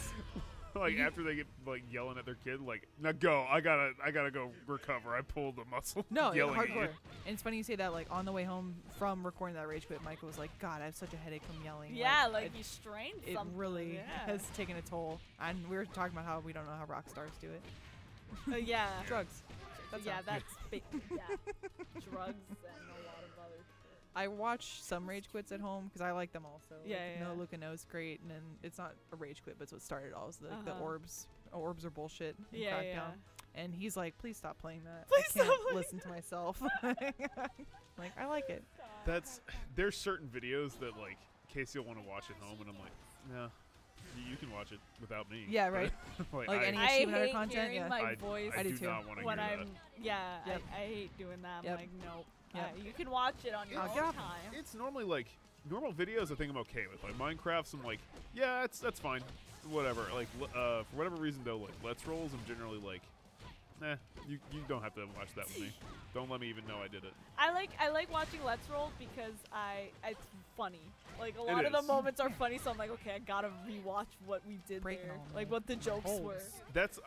Like after they get like yelling at their kid, like, now go, I gotta go recover. I pulled a muscle. No, yelling at hardcore. you. And it's funny you say that. Like on the way home from recording that Rage Quit, Michael was like, "God, I have such a headache from yelling." Yeah, like he strained it something. really yeah. has taken a toll. And we were talking about how we don't know how rock stars do it. Yeah. Drugs. That's yeah, how. that's big. Yeah. Drugs and a lot of other shit. I watch some Rage Quits at home because I like them also. Yeah, like, yeah, No, yeah. Luca knows great, and then it's not a Rage Quit, but it's what started all. Is the Uh-huh. orbs. Orbs are bullshit. And Yeah, Crackdown. yeah. And he's like, "Please stop playing that. Please I can't stop playing listen to myself." Like, I like it. That's there's certain videos that like Casey will want to watch at home, and I'm like, no, you can watch it without me. Yeah, right. like, Like I, any I achievement hunter hate content. hearing Yeah. my voice I do do too. not want to when hear I'm Yep. I hate doing that. I'm Yep. like, nope. Yep. You can watch it on your I'll own get off- time. that. It's normally like normal videos. I think I'm okay with. Like Minecraft's, I'm like, yeah, that's fine, whatever. Like for whatever reason though, like Let's Rolls, I'm generally like, nah, you don't have to watch that with me. Don't let me even know I did it. I like watching Let's Roll because it's funny. Like a lot of the is. moments are funny, so I'm like, okay, I gotta rewatch what we did Breaking there, all like the what the jokes holds. were. That's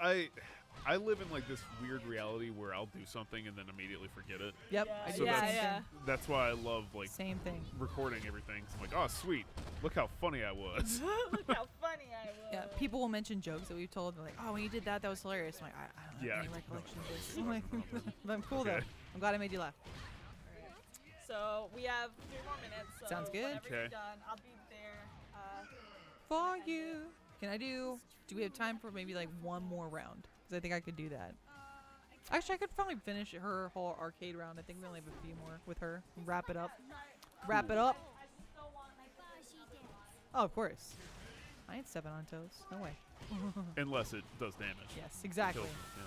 I live in like this weird reality where I'll do something and then immediately forget it. Yep. Yeah, I do So the yeah, same yeah. thing. That's why I love like Same thing. recording everything. So I'm like, oh sweet, look how funny I was. Look how funny I was. Yeah, people will mention jokes that we've told. They're like, "Oh, when you did that, that was hilarious." I'm like, I don't have Yeah, any no, recollection of this. no, I'm like, no, no. but I'm cool Okay. though. I'm glad I made you laugh. So we have 3 more minutes. So Sounds good. Whenever you're Okay. done, I'll be there. For you. Can I do? Do we have time for maybe like one more round? Because I think I could do that. Actually, I could probably finish her whole arcade round. I think we only have a few more with her. Wrap it up. Wrap it up. Oh, of course. I ain't stepping on toes. No way. Unless it does damage. Yes, exactly. Kills me,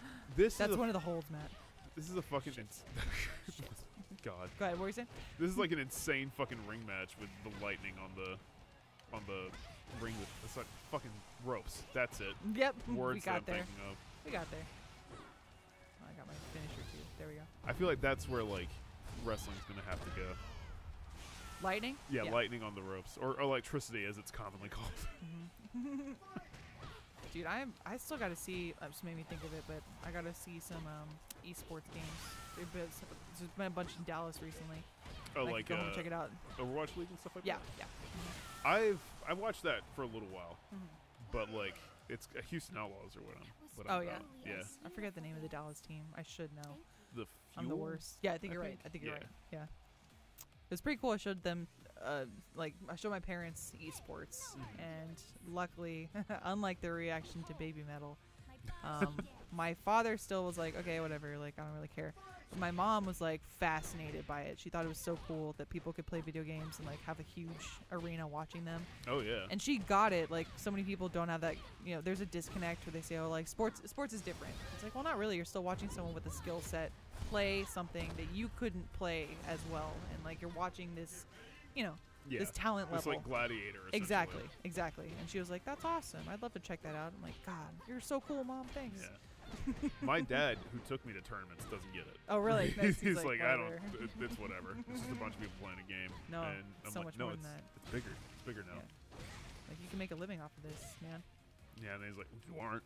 yeah. This That's is a, one of the holds, Matt. this is a fucking God. Go ahead. What were you saying? This is like an insane fucking ring match with the lightning on the ring with it's like fucking ropes. That's it. Yep. Words we that I'm got there. thinking of. We got there. Oh, I got my finisher too. There we go. I feel like that's where like wrestling's gonna have to go. Lightning? Yeah, lightning on the ropes, or electricity as it's commonly called. Dude, I still got to see. Just made me think of it, but I got to see some esports games. There's been a bunch in Dallas recently. Oh, I could like go home and check it out. Overwatch League and stuff like Yeah, that. yeah. I watched that for a little while, Mhm. but like it's Houston Outlaws or what I'm. Oh yeah, about. Yeah. I forget the name of the Dallas team. I should know. The I'm the Fuel? worst. Yeah, I think I you're right. think? I think you're Yeah. right. Yeah. It was pretty cool. I showed them, like, I showed my parents esports, and luckily, unlike their reaction to Baby Metal, my father still was like, okay, whatever, like, I don't really care. But my mom was like fascinated by it. She thought it was so cool that people could play video games and like have a huge arena watching them. Oh yeah. And she got it. Like, so many people don't have that. You know, there's a disconnect where they say, oh, like sports is different. It's like, well, not really. You're still watching someone with a skill set play something that you couldn't play as well, and like you're watching this, you know, Yeah. this talent It's level. like Gladiator. Exactly, essentially. exactly. And she was like, that's awesome. I'd love to check that out. I'm like, God, you're so cool, Mom. Thanks. Yeah. My dad, who took me to tournaments, doesn't get it. Oh, really? Nice. He's like, I whatever. don't. It's whatever. It's just a bunch of people playing a game. No, and I'm so like, much no, more it's than that. it's bigger. It's bigger now. Yeah. Like, you can make a living off of this, man. Yeah, and he's like, you aren't.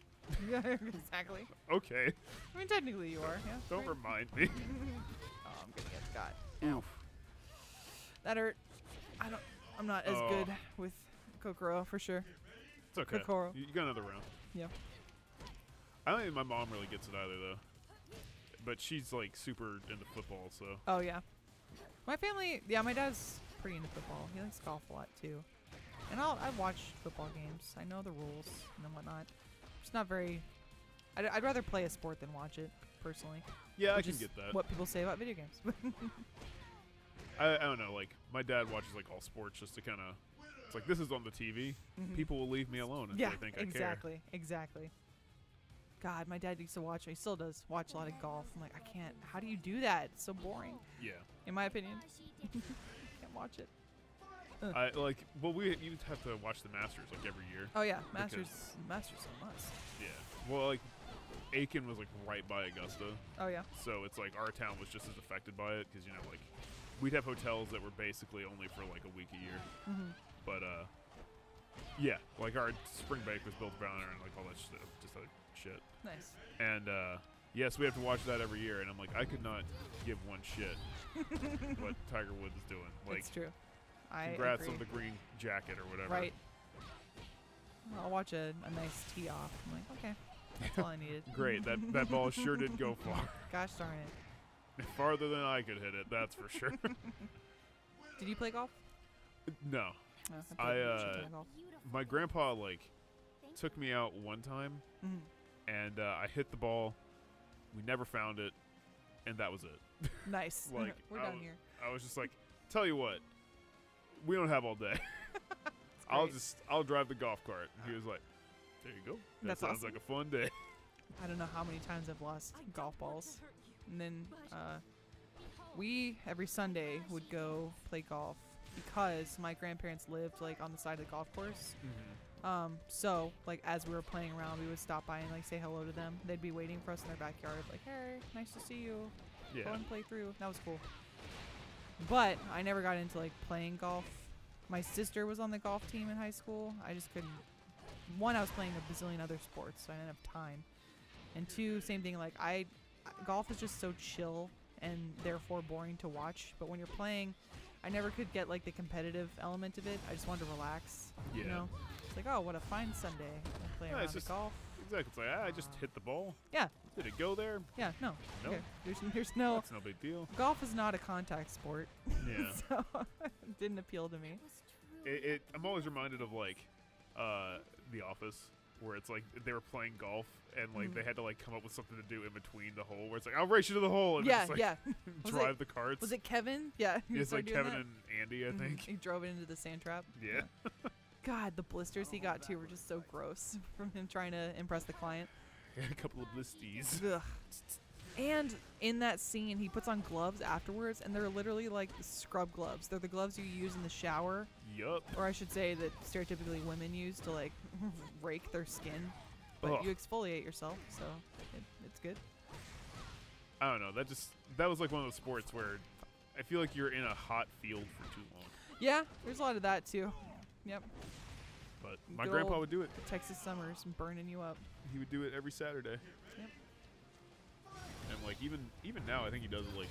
Yeah, exactly. Okay. I mean, technically you are. Yeah. Don't right. remind me. Oh, I'm gonna get Scott. Oof. That hurt. I'm not as Oh. good with Kokoro for sure. It's okay. Kokoro. You got another round. Yeah. I don't think my mom really gets it either, though. But she's like super into football, so. Oh yeah. My family, yeah, my dad's pretty into football. He likes golf a lot too. And I watch football games. I know the rules and whatnot. It's not very. I'd rather play a sport than watch it personally. Yeah, I which can is get that. What people say about video games. I don't know. Like my dad watches like all sports just to kind of. It's like this is on the TV. People will leave me alone if they think I care. Exactly. God, my dad used to watch. He still does watch a lot of golf. I'm like, I can't. How do you do that? It's so boring. Yeah. In my opinion, can't watch it. I like. Well, you'd have to watch the Masters like every year. Oh yeah, Masters a must. Yeah. Well, like Aiken was like right by Augusta. Oh yeah. So it's like our town was just as affected by it because like we'd have hotels that were basically only for like a week a year. But yeah, like our spring break was built around there and like all that stuff, just like shit. Nice. And yes, we have to watch that every year, and I'm like, I could not give one shit what Tiger Woods is doing. Like, it's true. congrats agree. on the green jacket or whatever. Right. I'll watch a nice tee off. I'm like, okay, that's all I needed. Great. That ball sure did go far. Gosh darn it. Farther than I could hit it, that's for sure. Did you play golf? No. Oh, I golf. My grandpa like took me out one time, and I hit the ball. We never found it, and that was it. Nice. Like We're done here. I was just like, tell you what, we don't have all day. I'll drive the golf cart. And he was like, there you go. That That's sounds awesome. like a fun day. I don't know how many times I've lost golf balls. And then we, every Sunday, would go play golf because my grandparents lived like on the side of the golf course. So like as we were playing around, we would stop by and like say hello to them. They'd be waiting for us in their backyard, like, hey, nice to see you. Yeah. Go and play through. That was cool. But I never got into like playing golf. My sister was on the golf team in high school. I just couldn't. One, I was playing a bazillion other sports, so I didn't have time. And two, same thing. Like golf is just so chill and therefore boring to watch. But when you're playing, I never could get like the competitive element of it. I just wanted to relax. Yeah. You know, it's like, oh, what a fine Sunday. I play around it's the golf. Exactly. It's like I just hit the ball. Yeah. Did it go there? Yeah. No. Nope. Okay. There's no. That's no big deal. Golf is not a contact sport. Yeah. So it didn't appeal to me. I'm always reminded of like The Office, where it's like they were playing golf and like they had to like come up with something to do in between the hole, where it's like I'll race you to the hole and Yeah, just, like, yeah. drive the carts. Was it Kevin? Yeah. he It's like started doing Kevin that. and Andy, I think. He drove it into the sand trap. Yeah. God, the blisters he got too were just so gross from him trying to impress the client. A couple of blisties. Ugh. And in that scene, he puts on gloves afterwards, and they're literally like scrub gloves. They're the gloves you use in the shower, Yup. or I should say that stereotypically women use to like rake their skin. But Ugh. you exfoliate yourself, so it's good. I don't know. That was like one of those sports where I feel like you're in a hot field for too long. Yeah, there's a lot of that too. Yep. But my Good grandpa old would do it. Texas summers burning you up. He would do it every Saturday. Yep. And like even now, I think he does it like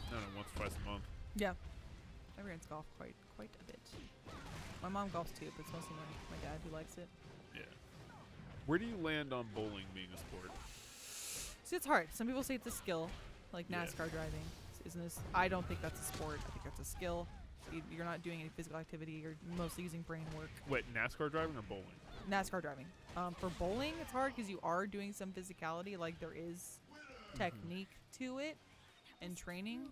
I don't know, once or twice a month. Yeah. Everyone's golf quite a bit. My mom golfs too, but it's mostly my dad who likes it. Yeah. Where do you land on bowling being a sport? See, it's hard. Some people say it's a skill, like Yeah. NASCAR driving. Isn't this? I don't think that's a sport. I think that's a skill. You're not doing any physical activity. You're mostly using brain work. Wait, NASCAR driving or bowling? NASCAR driving. For bowling, it's hard because you are doing some physicality. Like there is technique to it and training.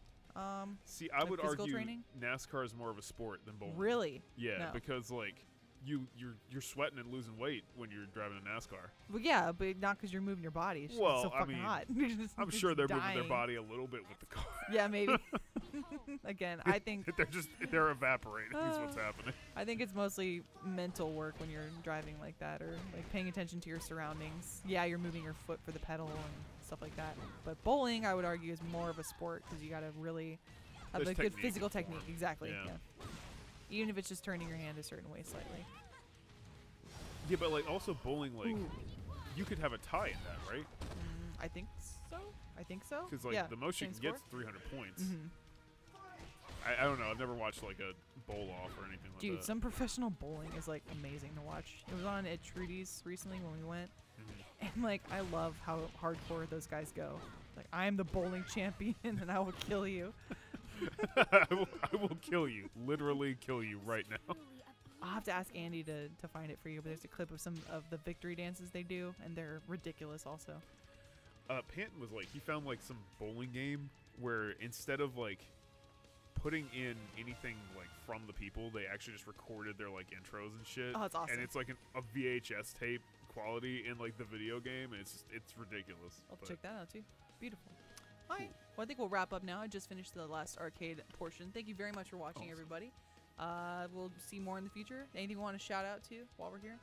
See, I like would physical argue training? NASCAR is more of a sport than bowling. Really? Yeah, No. because like you're sweating and losing weight when you're driving a NASCAR. Well, yeah, but not because you're moving your body. It's just Well, so I fucking mean, hot. You're just- I'm you're sure just they're moving their dying. body a little bit with the car. Yeah, maybe. Again, I think they're evaporating is what's happening. I think it's mostly mental work when you're driving like that, or like paying attention to your surroundings. Yeah, you're moving your foot for the pedal and stuff like that. But bowling, I would argue, is more of a sport because you got to really have There's a good technique physical technique. Exactly. Yeah. Yeah. Even if it's just turning your hand a certain way slightly. Yeah, but like also bowling, like Ooh. you could have a tie in that, right? I think so. I think so. Because like yeah, the most you same can get is score. 300 points. Mhm. I don't know. I've never watched like a bowl off or anything like Dude, that. some professional bowling is like amazing to watch. It was on at Trudy's recently when we went, and like I love how hardcore those guys go. Like I'm the bowling champion, and I will kill you. I will kill you. Literally kill you right now. I'll have to ask Andy to find it for you. But there's a clip of some of the victory dances they do, and they're ridiculous. Also, Panton was like he found like some bowling game where instead of like putting in anything like from the people. They actually just recorded their like intros and shit. Oh, that's awesome. And it's like a VHS tape quality in like the video game. And it's ridiculous. I'll but- check that out too. Beautiful. All right. Well, I think we'll wrap up now. I just finished the last arcade portion. Thank you very much for watching, Awesome. everybody. We'll see more in the future. Anything you want to shout out to while we're here?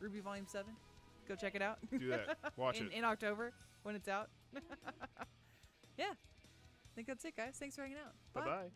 Ruby Volume 7. Go check it out. Do that. Watch it. in October when it's out. Yeah. I think that's it, guys. Thanks for hanging out. Bye bye.